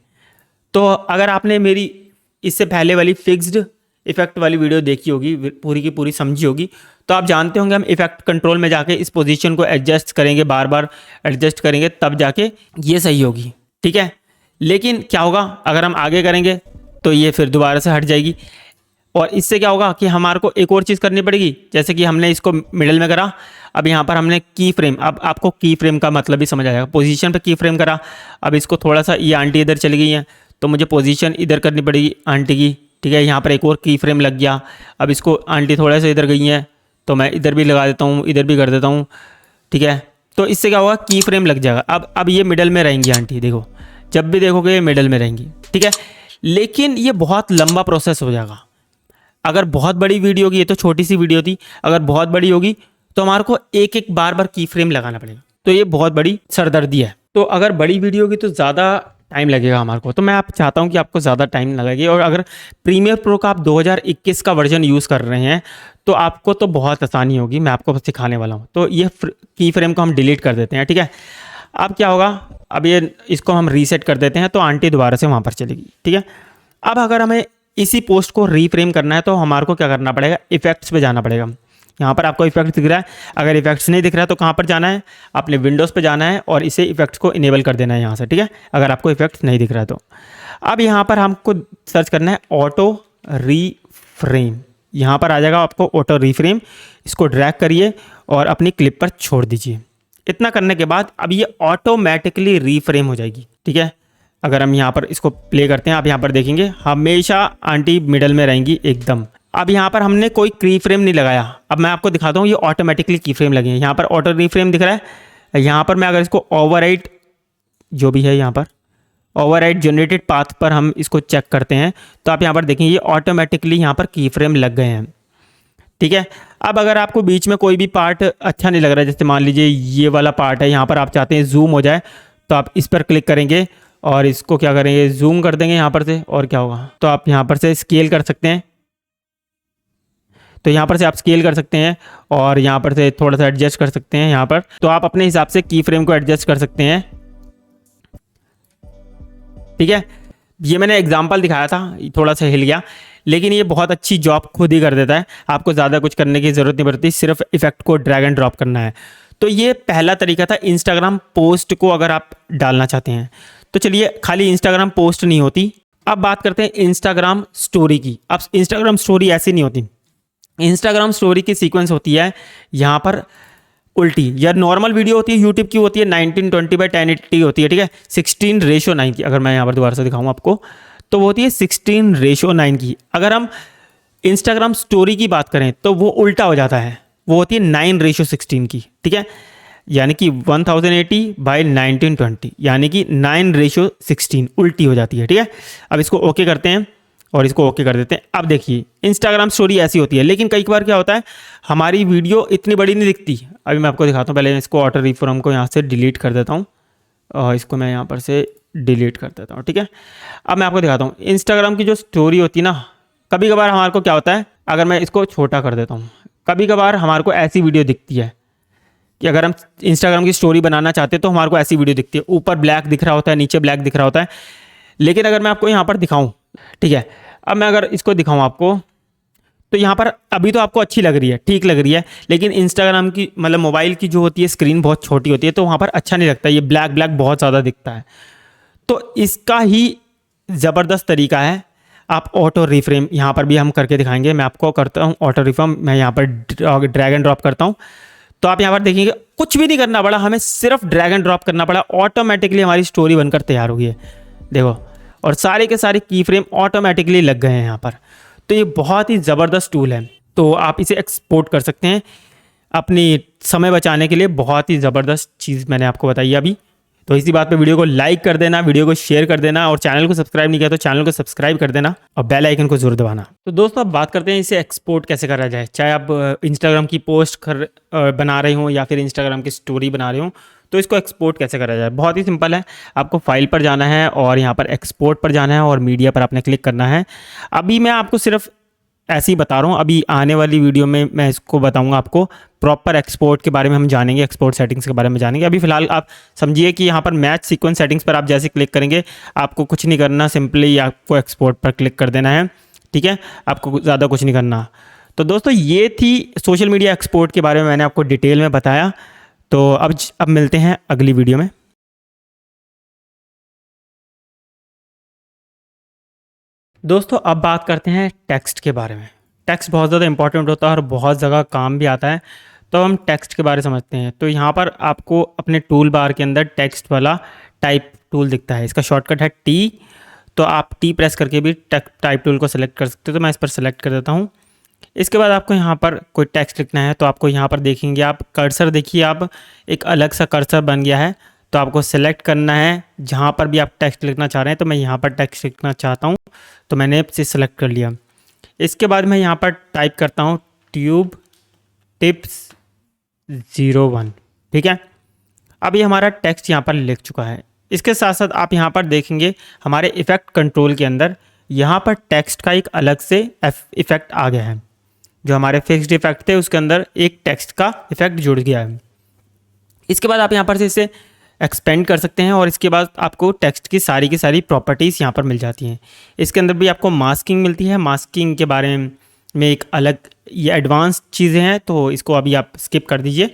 तो अगर आपने मेरी इससे पहले वाली फिक्स्ड इफेक्ट वाली वीडियो देखी होगी, पूरी की पूरी समझी होगी, तो आप जानते होंगे हम इफेक्ट कंट्रोल में जाके इस पोजीशन को एडजस्ट करेंगे, बार बार एडजस्ट करेंगे, तब जाके ये सही होगी, ठीक है। लेकिन क्या होगा अगर हम आगे करेंगे तो ये फिर दोबारा से हट जाएगी। और इससे क्या होगा कि हमारे को एक और चीज़ करनी पड़ेगी, जैसे कि हमने इसको मिडल में करा, अब यहाँ पर हमने की फ्रेम, अब आपको की फ्रेम का मतलब भी समझ आ जाएगा। पोजीशन पे की फ्रेम करा, अब इसको थोड़ा सा, ये आंटी इधर चली गई है तो मुझे पोजीशन इधर करनी पड़ेगी आंटी की, ठीक है। यहाँ पर एक और की फ्रेम लग गया, अब इसको आंटी थोड़ा सा इधर गई है तो मैं इधर भी लगा देता हूँ, इधर भी कर देता हूँ, ठीक है। तो इससे क्या होगा, की फ्रेम लग जाएगा। अब ये मिडल में रहेंगी आंटी, देखो जब भी देखोगे ये मिडल में रहेंगी, ठीक है। लेकिन ये बहुत लंबा प्रोसेस हो जाएगा। अगर बहुत बड़ी वीडियो होगी, ये तो छोटी सी वीडियो थी, अगर बहुत बड़ी होगी तो हमारे को एक एक बार की फ्रेम लगाना पड़ेगा। तो ये बहुत बड़ी सरदर्दी है। तो अगर बड़ी वीडियो होगी तो ज़्यादा टाइम लगेगा हमारे को, तो मैं आप चाहता हूँ कि आपको ज़्यादा टाइम लगेगी। और अगर प्रीमियर प्रो का आप 2021 का वर्जन यूज़ कर रहे हैं तो आपको तो बहुत आसानी होगी, मैं आपको सिखाने वाला हूँ। तो ये की फ्रेम को हम डिलीट कर देते हैं, ठीक है। अब क्या होगा, अब ये इसको हम रीसेट कर देते हैं तो आंटी दोबारा से वहाँ पर चलेगी, ठीक है। अब अगर हमें इसी पोस्ट को रीफ्रेम करना है तो हमारे को क्या करना पड़ेगा, इफेक्ट्स पे जाना पड़ेगा। यहाँ पर आपको इफेक्ट दिख रहा है, अगर इफेक्ट्स नहीं दिख रहा है तो कहाँ पर जाना है, अपने विंडोज़ पे जाना है और इसे इफेक्ट्स को इनेबल कर देना है यहाँ से, ठीक है, अगर आपको इफेक्ट्स नहीं दिख रहा है तो। अब यहाँ पर हमको सर्च करना है ऑटो रीफ्रेम, यहाँ पर आ जाएगा आपको ऑटो रीफ्रेम, इसको ड्रैग करिए और अपनी क्लिप पर छोड़ दीजिए। इतना करने के बाद अब ये ऑटोमेटिकली रीफ्रेम हो जाएगी, ठीक है। अगर हम यहाँ पर इसको प्ले करते हैं, आप यहाँ पर देखेंगे हमेशा आंटी मिडल में रहेंगी एकदम। अब यहाँ पर हमने कोई की फ्रेम नहीं लगाया, अब मैं आपको दिखाता हूँ ये ऑटोमेटिकली की फ्रेम लगे हैं। यहाँ पर ऑटो रीफ्रेम दिख रहा है, यहाँ पर मैं अगर इसको ओवरराइट जो भी है यहाँ पर ओवरराइट जनरेटेड पाथ पर हम इसको चेक करते हैं तो आप यहाँ पर देखेंगे ये ऑटोमेटिकली यहाँ पर की फ्रेम लग गए हैं, ठीक है। अब अगर आपको बीच में कोई भी पार्ट अच्छा नहीं लग रहा है, जैसे मान लीजिए ये वाला पार्ट है, यहाँ पर आप चाहते हैं जूम हो जाए, तो आप इस पर क्लिक करेंगे और इसको क्या करेंगे, जूम कर देंगे यहाँ पर से, और क्या होगा, तो आप यहाँ पर से स्केल कर सकते हैं। तो यहाँ पर से आप स्केल कर सकते हैं और यहाँ पर से थोड़ा सा एडजस्ट कर सकते हैं यहाँ पर, तो आप अपने हिसाब से की फ्रेम को एडजस्ट कर सकते हैं, ठीक है। ये मैंने एग्जांपल दिखाया था, थोड़ा सा हिल गया, लेकिन ये बहुत अच्छी जॉब खुद ही कर देता है, आपको ज़्यादा कुछ करने की ज़रूरत नहीं पड़ती, सिर्फ इफेक्ट को ड्रैग एंड ड्रॉप करना है। तो ये पहला तरीका था इंस्टाग्राम पोस्ट को अगर आप डालना चाहते हैं तो। चलिए, खाली इंस्टाग्राम पोस्ट नहीं होती, अब बात करते हैं इंस्टाग्राम स्टोरी की। अब इंस्टाग्राम स्टोरी ऐसी नहीं होती, इंस्टाग्राम स्टोरी की सीक्वेंस होती है यहाँ पर उल्टी, या नॉर्मल वीडियो होती है यूट्यूब की होती है 1920x1080 होती है, ठीक है, 16:9 की। अगर मैं यहाँ पर दोबारा से दिखाऊँ आपको तो वो होती है 16:9 की। अगर हम इंस्टाग्राम स्टोरी की बात करें तो वो उल्टा हो जाता है, वो होती है 9:16 की, ठीक है, यानी कि 1080x1920 यानी कि 9:16 उल्टी हो जाती है, ठीक है। अब इसको ओके करते हैं और इसको ओके कर देते हैं। अब देखिए इंस्टाग्राम स्टोरी ऐसी होती है, लेकिन कई बार क्या होता है हमारी वीडियो इतनी बड़ी नहीं दिखती। अभी मैं आपको दिखाता हूँ, पहले इसको ऑटो रीफ्रेम को यहाँ से डिलीट कर देता हूँ और इसको मैं यहाँ पर से डिलीट कर देता हूँ, ठीक है। अब मैं आपको दिखाता हूँ इंस्टाग्राम की जो स्टोरी होती है ना, कभी कभार हमारे को क्या होता है, अगर मैं इसको छोटा कर देता हूँ, कभी कभार हमारे को ऐसी वीडियो दिखती है कि अगर हम इंस्टाग्राम की स्टोरी बनाना चाहते हैं तो हमारे को ऐसी वीडियो दिखती है, ऊपर ब्लैक दिख रहा होता है, नीचे ब्लैक दिख रहा होता है। लेकिन अगर मैं आपको यहाँ पर दिखाऊँ, ठीक है, अब मैं अगर इसको दिखाऊँ आपको तो यहाँ पर अभी तो आपको अच्छी लग रही है, ठीक लग रही है, लेकिन इंस्टाग्राम की मतलब मोबाइल की जो होती है स्क्रीन बहुत छोटी होती है तो वहाँ पर अच्छा नहीं लगता, ये ब्लैक ब्लैक बहुत ज़्यादा दिखता है। तो इसका ही ज़बरदस्त तरीका है, आप ऑटो रीफ्रेम यहाँ पर भी हम करके दिखाएंगे। मैं आपको करता हूँ ऑटो रीफ्रेम, मैं यहाँ पर ड्रैग एंड ड्रॉप करता हूँ, तो आप यहाँ पर देखेंगे कुछ भी नहीं करना पड़ा, हमें सिर्फ ड्रैग एंड ड्रॉप करना पड़ा, ऑटोमेटिकली हमारी स्टोरी बनकर तैयार हो गई है, देखो, और सारे के सारे की फ्रेम ऑटोमेटिकली लग गए हैं यहाँ पर। तो ये बहुत ही ज़बरदस्त टूल है, तो आप इसे एक्सपोर्ट कर सकते हैं अपनी समय बचाने के लिए। बहुत ही ज़बरदस्त चीज़ मैंने आपको बताई अभी। तो इसी बात पे वीडियो को लाइक कर देना, वीडियो को शेयर कर देना, और चैनल को सब्सक्राइब नहीं किया तो चैनल को सब्सक्राइब कर देना और बेल आइकन को जरूर दबाना। तो दोस्तों अब बात करते हैं इसे एक्सपोर्ट कैसे करा जाए। चाहे आप इंस्टाग्राम की पोस्ट बना रहे हो या फिर इंस्टाग्राम की स्टोरी बना रहे हो, तो इसको एक्सपोर्ट कैसे करा जाए, बहुत ही सिंपल है। आपको फाइल पर जाना है और यहाँ पर एक्सपोर्ट पर जाना है और मीडिया पर आपने क्लिक करना है। अभी मैं आपको सिर्फ ऐसे ही बता रहा हूँ, अभी आने वाली वीडियो में मैं इसको बताऊंगा आपको, प्रॉपर एक्सपोर्ट के बारे में हम जानेंगे, एक्सपोर्ट सेटिंग्स के बारे में जानेंगे। अभी फिलहाल आप समझिए कि यहाँ पर मैच सीक्वेंस सेटिंग्स पर आप जैसे क्लिक करेंगे, आपको कुछ नहीं करना, सिंपली आपको एक्सपोर्ट पर क्लिक कर देना है, ठीक है, आपको ज़्यादा कुछ नहीं करना। तो दोस्तों ये थी सोशल मीडिया एक्सपोर्ट के बारे में, मैंने आपको डिटेल में बताया। तो अब मिलते हैं अगली वीडियो में। दोस्तों अब बात करते हैं टेक्स्ट के बारे में। टेक्स्ट बहुत ज़्यादा इंपॉर्टेंट होता है और बहुत जगह काम भी आता है, तो हम टेक्स्ट के बारे में समझते हैं। तो यहाँ पर आपको अपने टूल बार के अंदर टेक्स्ट वाला टाइप टूल दिखता है, इसका शॉर्टकट है टी। तो आप टी प्रेस करके भी टाइप टूल को सेलेक्ट कर सकते हो, तो मैं इस पर सेलेक्ट कर देता हूँ। इसके बाद आपको यहाँ पर कोई टेक्स्ट लिखना है, तो आपको यहाँ पर देखेंगे आप कर्सर, देखिए आप एक अलग सा कर्सर बन गया है, तो आपको सेलेक्ट करना है जहाँ पर भी आप टेक्स्ट लिखना चाह रहे हैं। तो मैं यहाँ पर टेक्स्ट लिखना चाहता हूँ, तो मैंने इसे सेलेक्ट कर लिया। इसके बाद मैं यहाँ पर टाइप करता हूँ ट्यूब टिप्स 01, ठीक है। अब ये हमारा टेक्स्ट यहाँ पर लिख चुका है। इसके साथ साथ आप यहाँ पर देखेंगे हमारे इफ़ेक्ट कंट्रोल के अंदर यहाँ पर टेक्स्ट का एक अलग से इफ़ेक्ट आ गया है। जो हमारे फिक्स्ड इफ़ेक्ट थे उसके अंदर एक टेक्स्ट का इफ़ेक्ट जुड़ गया है। इसके बाद आप यहाँ पर से इसे एक्सपेंड कर सकते हैं और इसके बाद आपको टेक्स्ट की सारी प्रॉपर्टीज़ यहाँ पर मिल जाती हैं। इसके अंदर भी आपको मास्किंग मिलती है। मास्किंग के बारे में एक अलग ये एडवांस चीज़ें हैं, तो इसको अभी आप स्किप कर दीजिए।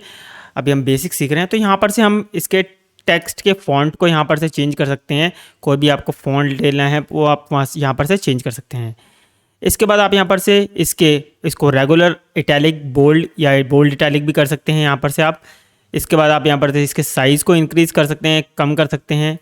अभी हम बेसिक सीख रहे हैं। तो यहाँ पर से हम इसके टेक्स्ट के फ़ॉन्ट को यहाँ पर से चेंज कर सकते हैं। कोई भी आपको फ़ॉन्ट लेना है वो आप वहाँ यहाँ पर से चेंज कर सकते हैं। इसके बाद आप यहाँ पर से इसको रेगुलर इटैलिक बोल्ड या बोल्ड इटैलिक भी कर सकते हैं यहाँ पर से आप। इसके बाद आप यहाँ पर से इसके साइज़ को इंक्रीज़ कर सकते हैं, कम कर सकते हैं।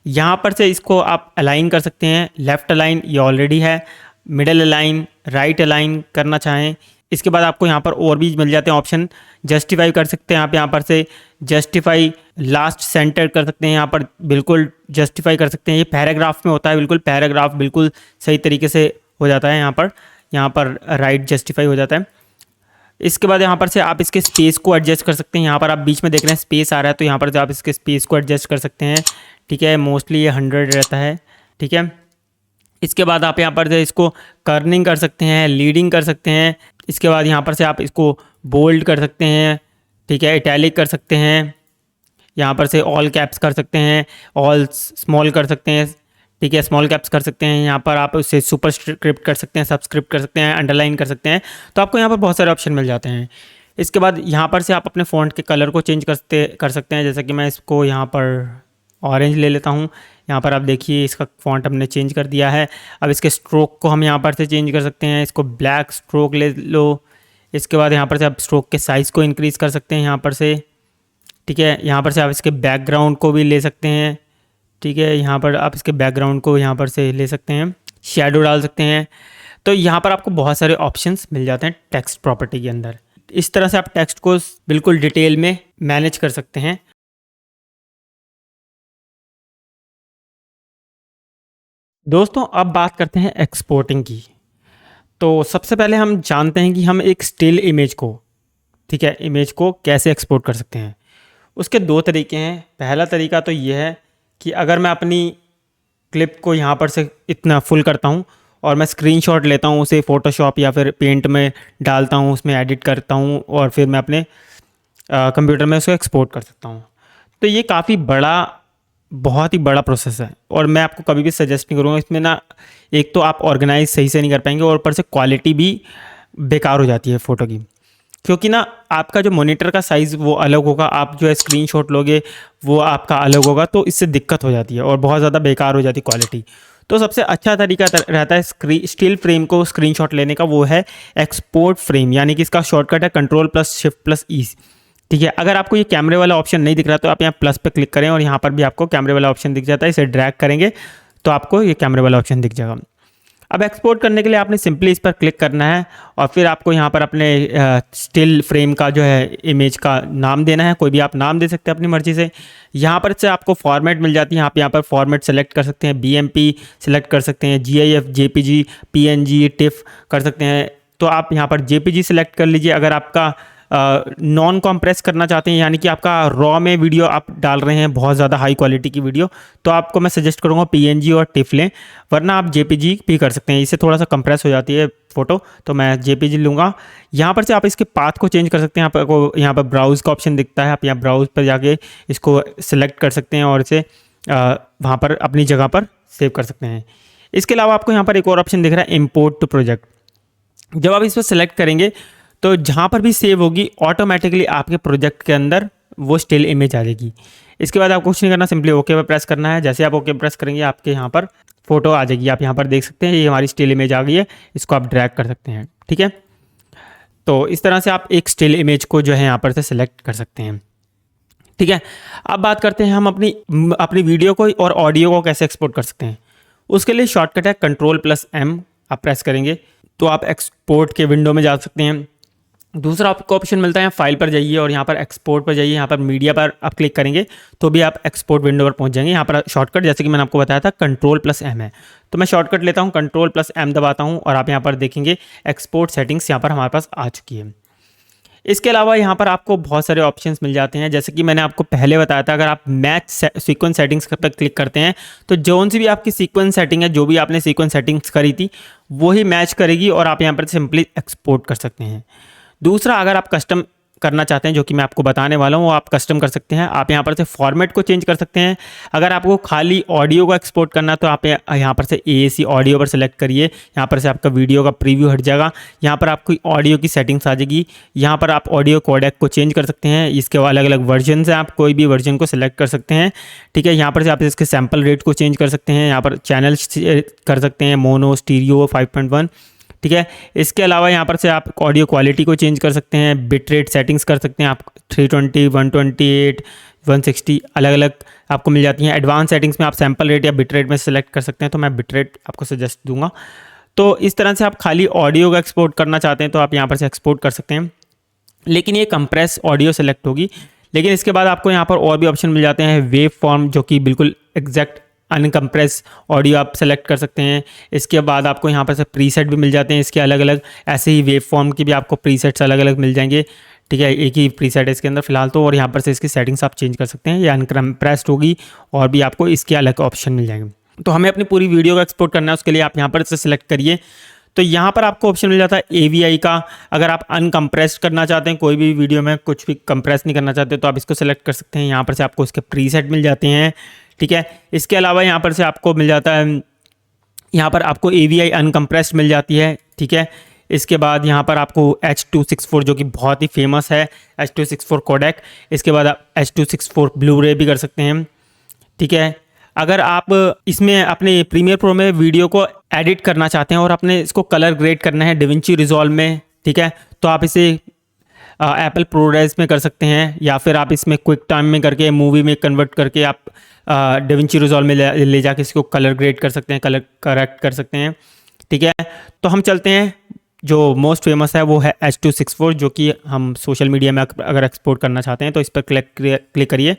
यहाँ पर से इसको आप अलाइन कर सकते हैं। लेफ़्ट अलाइन ये ऑलरेडी है, मिडल अलाइन, राइट अलाइन करना चाहें। इसके बाद आपको यहाँ पर और भी मिल जाते हैं ऑप्शन। जस्टिफाई कर सकते हैं आप यहाँ पर से, जस्टिफाई लास्ट सेंटर कर सकते हैं, यहाँ पर बिल्कुल जस्टिफाई कर सकते हैं। ये पैराग्राफ में होता है, बिल्कुल पैराग्राफ बिल्कुल सही तरीके से हो जाता है। यहाँ पर राइट जस्टिफाई हो जाता है। इसके बाद यहाँ पर से आप इसके स्पेस को एडजस्ट कर सकते हैं। यहाँ पर आप बीच में देख रहे हैं स्पेस आ रहा है, तो यहाँ पर से आप इसके स्पेस को एडजस्ट कर सकते हैं। ठीक है, मोस्टली ये 100 रहता है। ठीक है, इसके बाद आप यहाँ पर से इसको कर्निंग कर सकते हैं, लीडिंग कर सकते हैं। इसके बाद यहाँ पर से आप इसको बोल्ड कर सकते हैं। ठीक है, इटैलिक कर सकते हैं। यहाँ पर से ऑल कैप्स कर सकते हैं, ऑल स्मॉल कर सकते हैं। ठीक है, स्मॉल कैप्स कर सकते हैं। यहाँ पर आप उसे सुपरस्क्रिप्ट कर सकते हैं, सबस्क्रिप्ट कर सकते हैं, अंडरलाइन कर सकते हैं। तो आपको यहाँ पर बहुत सारे ऑप्शन मिल जाते हैं। इसके बाद यहाँ पर से आप अपने फ़ॉन्ट के कलर को चेंज कर सकते हैं। जैसे कि मैं इसको यहाँ पर ऑरेंज ले लेता हूँ। यहाँ पर आप देखिए इसका फ़ॉन्ट हमने चेंज कर दिया है। अब इसके स्ट्रोक को हम यहाँ पर से चेंज कर सकते हैं। इसको ब्लैक स्ट्रोक ले लो। इसके बाद यहाँ पर से आप स्ट्रोक के साइज़ को इंक्रीज़ कर सकते हैं यहाँ पर से। ठीक है, यहाँ पर से आप इसके बैकग्राउंड को भी ले सकते हैं। ठीक है, यहाँ पर आप इसके बैकग्राउंड को यहाँ पर से ले सकते हैं, शैडो डाल सकते हैं। तो यहाँ पर आपको बहुत सारे ऑप्शंस मिल जाते हैं टेक्स्ट प्रॉपर्टी के अंदर। इस तरह से आप टेक्स्ट को बिल्कुल डिटेल में मैनेज कर सकते हैं। दोस्तों अब बात करते हैं एक्सपोर्टिंग की। तो सबसे पहले हम जानते हैं कि हम एक स्टिल इमेज को, ठीक है, इमेज को कैसे एक्सपोर्ट कर सकते हैं। उसके दो तरीके हैं। पहला तरीका तो ये है कि अगर मैं अपनी क्लिप को यहाँ पर से इतना फुल करता हूँ और मैं स्क्रीनशॉट लेता हूँ, उसे फ़ोटोशॉप या फिर पेंट में डालता हूँ, उसमें एडिट करता हूँ और फिर मैं अपने कंप्यूटर में उसको एक्सपोर्ट कर सकता हूँ। तो ये काफ़ी बहुत ही बड़ा प्रोसेस है और मैं आपको कभी भी सजेस्ट नहीं करूँगा इसमें ना। एक तो आप ऑर्गेनाइज सही से नहीं कर पाएंगे और ऊपर से क्वालिटी भी बेकार हो जाती है फ़ोटो की, क्योंकि ना आपका जो मॉनिटर का साइज़ वो अलग होगा, आप जो है स्क्रीनशॉट लोगे वो आपका अलग होगा, तो इससे दिक्कत हो जाती है और बहुत ज़्यादा बेकार हो जाती है क्वालिटी। तो सबसे अच्छा तरीका रहता है स्टिल फ्रेम को स्क्रीनशॉट लेने का, वो है एक्सपोर्ट फ्रेम, यानी कि इसका शॉर्टकट है Ctrl+Shift+E। ठीक है, अगर आपको ये कैमरे वाला ऑप्शन नहीं दिख रहा तो आप यहाँ प्लस पे क्लिक करें और यहाँ पर भी आपको कैमरे वाला ऑप्शन दिख जाता है। इसे ड्रैग करेंगे तो आपको ये कैमरे वाला ऑप्शन दिख जाएगा। अब एक्सपोर्ट करने के लिए आपने सिंपली इस पर क्लिक करना है और फिर आपको यहाँ पर अपने स्टिल फ्रेम का जो है इमेज का नाम देना है। कोई भी आप नाम दे सकते हैं अपनी मर्जी से। यहाँ पर से आपको फॉर्मेट मिल जाती है। आप यहाँ पर फॉर्मेट सेलेक्ट कर सकते हैं, BMP सेलेक्ट कर सकते हैं, GIF, JPG, PNG, TIFF कर सकते हैं। तो आप यहाँ पर JPG सेलेक्ट कर लीजिए। अगर आपका नॉन कॉम्प्रेस करना चाहते हैं, यानी कि आपका रॉ में वीडियो आप डाल रहे हैं, बहुत ज़्यादा हाई क्वालिटी की वीडियो, तो आपको मैं सजेस्ट करूँगा PNG और TIFF लें, वरना आप JPG भी कर सकते हैं। इससे थोड़ा सा कंप्रेस हो जाती है फ़ोटो, तो मैं JPG लूँगा। यहाँ पर से आप इसके पाथ को चेंज कर सकते हैं। आपको यहाँ पर ब्राउज़ का ऑप्शन दिखता है, आप यहाँ ब्राउज़ पर जाके इसको सिलेक्ट कर सकते हैं और इसे वहाँ पर अपनी जगह पर सेव कर सकते हैं। इसके अलावा आपको यहाँ पर एक और ऑप्शन दिख रहा है, इम्पोर्ट टू प्रोजेक्ट। जब आप इस पर सेलेक्ट करेंगे तो जहाँ पर भी सेव होगी ऑटोमेटिकली आपके प्रोजेक्ट के अंदर वो स्टिल इमेज आ जाएगी। इसके बाद आपको कुछ नहीं करना, सिंपली ओके पर प्रेस करना है। जैसे आप ओके प्रेस करेंगे आपके यहाँ पर फोटो आ जाएगी। आप यहाँ पर देख सकते हैं ये हमारी स्टिल इमेज आ गई है, इसको आप ड्रैग कर सकते हैं। ठीक है, तो इस तरह से आप एक स्टिल इमेज को जो है यहाँ पर से सिलेक्ट कर सकते हैं। ठीक है, अब बात करते हैं हम अपनी वीडियो को और ऑडियो को कैसे एक्सपोर्ट कर सकते हैं। उसके लिए शॉर्टकट है Ctrl+M। आप प्रेस करेंगे तो आप एक्सपोर्ट के विंडो में जा सकते हैं। दूसरा आपको ऑप्शन मिलता है, फाइल पर जाइए और यहाँ पर एक्सपोर्ट पर जाइए। यहाँ पर मीडिया पर आप क्लिक करेंगे तो भी आप एक्सपोर्ट विंडो पर पहुँच जाएंगे। यहाँ पर शॉर्टकट जैसे कि मैंने आपको बताया था Ctrl+M है, तो मैं शॉर्टकट लेता हूँ, Ctrl+M दबाता हूँ और आप यहाँ पर देखेंगे एक्सपोर्ट सेटिंग्स यहाँ पर हमारे पास आ चुकी है। इसके अलावा यहाँ पर आपको बहुत सारे ऑप्शंस मिल जाते हैं, जैसे कि मैंने आपको पहले बताया था, अगर आप मैच सीक्वेंस सेटिंग्स पर क्लिक करते हैं तो जौन सी भी आपकी सीक्वेंस सेटिंग है, जो भी आपने सीक्वेंस सेटिंग्स करी थी वही मैच करेगी और आप यहाँ पर सिंपली एक्सपोर्ट कर सकते हैं। दूसरा, अगर आप कस्टम करना चाहते हैं, जो कि मैं आपको बताने वाला हूँ, वो आप कस्टम कर सकते हैं। आप यहाँ पर से फॉर्मेट को चेंज कर सकते हैं। अगर आपको खाली ऑडियो को एक्सपोर्ट करना है तो आप यहाँ पर से AAC ऑडियो पर सेलेक्ट करिए। यहाँ पर से आपका वीडियो का प्रीव्यू हट जाएगा। यहाँ पर आपकी ऑडियो की सेटिंग्स आ जाएगी। यहाँ पर आप ऑडियो कोडेक को चेंज कर सकते हैं। इसके अलग अलग वर्जन हैं, आप कोई भी वर्जन को सिलेक्ट कर सकते हैं। ठीक है, यहाँ पर से आप इसके सैम्पल रेट को चेंज कर सकते हैं। यहाँ पर चैनल कर सकते हैं, मोनो, स्टीरियो, 5.1। ठीक है, इसके अलावा यहाँ पर से आप ऑडियो क्वालिटी को चेंज कर सकते हैं। बिट रेट सेटिंग्स कर सकते हैं आप 320, 128, 160 अलग अलग आपको मिल जाती हैं। एडवांस सेटिंग्स में आप सैम्पल रेट या बिट रेट में सेलेक्ट कर सकते हैं, तो मैं बिट रेट आपको सजेस्ट दूंगा। तो इस तरह से आप खाली ऑडियो का एक्सपोर्ट करना चाहते हैं तो आप यहाँ पर से एक्सपोर्ट कर सकते हैं, लेकिन ये कंप्रेस ऑडियो सेलेक्ट होगी। लेकिन इसके बाद आपको यहाँ पर और भी ऑप्शन मिल जाते हैं। वेव फॉर्म, जो कि बिल्कुल एग्जैक्ट अनकम्प्रेस ऑडियो आप सेलेक्ट कर सकते हैं। इसके बाद आपको यहाँ पर से प्रीसेट भी मिल जाते हैं इसके अलग अलग। ऐसे ही वेव फॉर्म की भी आपको प्रीसेट्स अलग अलग मिल जाएंगे। ठीक है, एक ही प्रीसेट है इसके अंदर फिलहाल तो, और यहाँ पर से इसकी सेटिंग्स आप चेंज कर सकते हैं। ये अनकम्प्रेस्ड होगी और भी आपको इसके अलग ऑप्शन मिल जाएंगे। तो हमें अपनी पूरी वीडियो को एक्सपोर्ट करना है, उसके लिए आप यहाँ पर से सिलेक्ट करिए। तो यहाँ पर आपको ऑप्शन मिल जाता है AVI का। अगर आप अनकम्प्रेस्ड करना चाहते हैं, कोई भी वीडियो में कुछ भी कंप्रेस नहीं करना चाहते, तो आप इसको सेलेक्ट कर सकते हैं। यहाँ पर से आपको इसके प्रीसेट मिल जाते हैं। ठीक है, इसके अलावा यहाँ पर से आपको मिल जाता है, यहाँ पर आपको AVI अनकम्प्रेस्ड मिल जाती है। ठीक है, इसके बाद यहाँ पर आपको H.264 जो कि बहुत ही फेमस है, H.264 कोडेक। इसके बाद आप H.264 ब्लू-रे भी कर सकते हैं। ठीक है, अगर आप इसमें अपने प्रीमियर प्रो में वीडियो को एडिट करना चाहते हैं और अपने इसको कलर ग्रेड करना है DaVinci Resolve में, ठीक है, तो आप इसे एप्पल ProRes में कर सकते हैं, या फिर आप इसमें क्विक टाइम में करके मूवी में कन्वर्ट करके आप DaVinci Resolve में ले जाके इसको कलर ग्रेड कर सकते हैं, कलर करेक्ट कर सकते हैं। ठीक है, तो हम चलते हैं, जो मोस्ट फेमस है वो है H.264, जो कि हम सोशल मीडिया में अगर एक्सपोर्ट करना चाहते हैं तो इस पर क्लिक करिए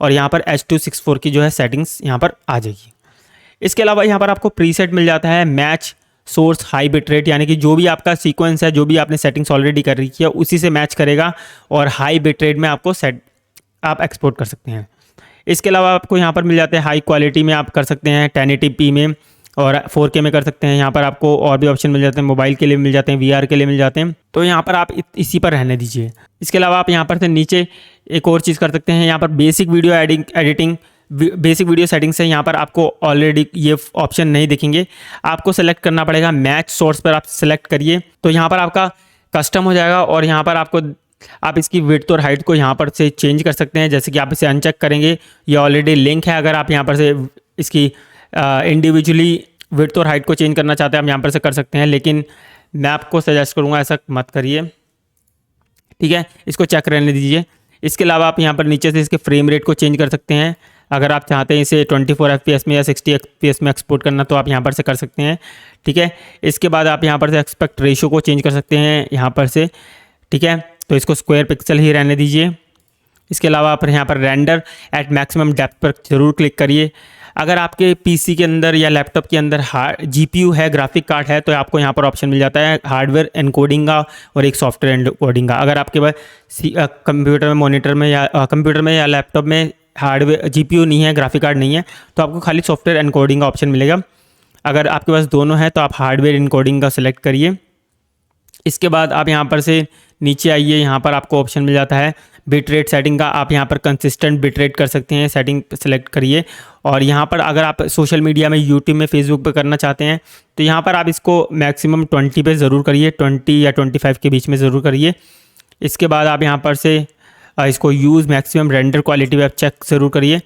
और यहाँ पर H.264 की जो है सेटिंग्स यहाँ पर आ जाएगी। इसके अलावा यहाँ पर आपको प्रीसेट मिल जाता है match source high bit rate, यानी कि जो भी आपका सीक्वेंस है, जो भी आपने सेटिंग्स ऑलरेडी कर रखी है उसी से मैच करेगा और हाई बिट रेट में आपको आप एक्सपोर्ट कर सकते हैं। इसके अलावा आपको यहाँ पर मिल जाते हैं हाई क्वालिटी में आप कर सकते हैं, 1080p में और 4K में कर सकते हैं। यहाँ पर आपको और भी ऑप्शन मिल जाते हैं, मोबाइल के लिए मिल जाते हैं, VR के लिए मिल जाते हैं, तो यहाँ पर आप इसी पर रहने दीजिए। इसके अलावा आप यहाँ पर से नीचे एक और चीज़ कर सकते हैं, यहाँ पर basic video editing, basic video settings है। यहाँ पर आपको ऑलरेडी ये ऑप्शन नहीं दिखेंगे, आपको सेलेक्ट करना पड़ेगा। मैच सोर्स पर आप सेलेक्ट करिए, तो यहाँ पर आपका कस्टम हो जाएगा और यहाँ पर आप इसकी विड्थ और हाइट को यहाँ पर से चेंज कर सकते हैं। जैसे कि आप इसे अनचेक करेंगे, ये ऑलरेडी लिंक है। अगर आप यहाँ पर से इसकी इंडिविजुअली विड्थ और हाइट को चेंज करना चाहते हैं, आप यहाँ पर से कर सकते हैं, लेकिन मैं आपको सजेस्ट करूँगा ऐसा मत करिए। ठीक है, इसको चेक रहने दीजिए। इसके अलावा आप यहाँ पर नीचे से इसके फ्रेम रेट को चेंज कर सकते हैं। अगर आप चाहते हैं इसे 24 FPS में या 60 FPS में एक्सपोर्ट करना, तो आप यहाँ पर से कर सकते हैं। ठीक है, इसके बाद आप यहाँ पर से एस्पेक्ट रेशियो को चेंज कर सकते हैं यहाँ पर से। ठीक है, तो इसको स्क्वायर पिक्सल ही रहने दीजिए। इसके अलावा आप यहाँ पर रेंडर एट मैक्सिमम डेप्थ पर जरूर क्लिक करिए। अगर आपके PC के अंदर या लैपटॉप के अंदर GPU है, ग्राफिक कार्ड है, तो आपको यहाँ पर ऑप्शन मिल जाता है हार्डवेयर एनकोडिंग का और एक सॉफ्टवेयर एनकोडिंग का। अगर आपके पास कंप्यूटर में, मॉनिटर में या लैपटॉप में हार्डवेयर GPU नहीं है, ग्राफिक कार्ड नहीं है, तो आपको खाली सॉफ्टवेयर एनकोडिंग का ऑप्शन मिलेगा। अगर आपके पास दोनों है तो आप हार्डवेयर एनकोडिंग का सिलेक्ट करिए। इसके बाद आप यहाँ पर से नीचे आइए, यहाँ पर आपको ऑप्शन मिल जाता है बिट रेट सेटिंग का। आप यहाँ पर कंसिस्टेंट बिट रेट कर सकते हैं, सेटिंग सेलेक्ट करिए। और यहाँ पर अगर आप सोशल मीडिया में, यूट्यूब में, फेसबुक पे करना चाहते हैं, तो यहाँ पर आप इसको मैक्सिमम 20 पे ज़रूर करिए, 20 या 25 के बीच में ज़रूर करिए। इसके बाद आप यहाँ पर से इसको यूज़ मैक्सिमम रेंडर क्वालिटी पे आप चेक ज़रूर करिए।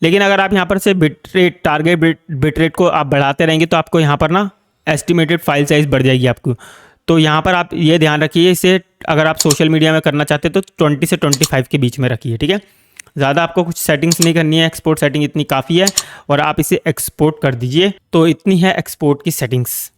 लेकिन अगर आप यहाँ पर से टारगेट बिट रेट को आप बढ़ाते रहेंगे तो आपको यहाँ पर ना एस्टिमेटेड फाइल साइज़ बढ़ जाएगी आपको। तो यहाँ पर आप ये ध्यान रखिए, इसे अगर आप सोशल मीडिया में करना चाहते हैं तो 20 से 25 के बीच में रखिए। ठीक है, ज़्यादा आपको कुछ सेटिंग्स नहीं करनी है, एक्सपोर्ट सेटिंग इतनी काफ़ी है और आप इसे एक्सपोर्ट कर दीजिए। तो इतनी है एक्सपोर्ट की सेटिंग्स।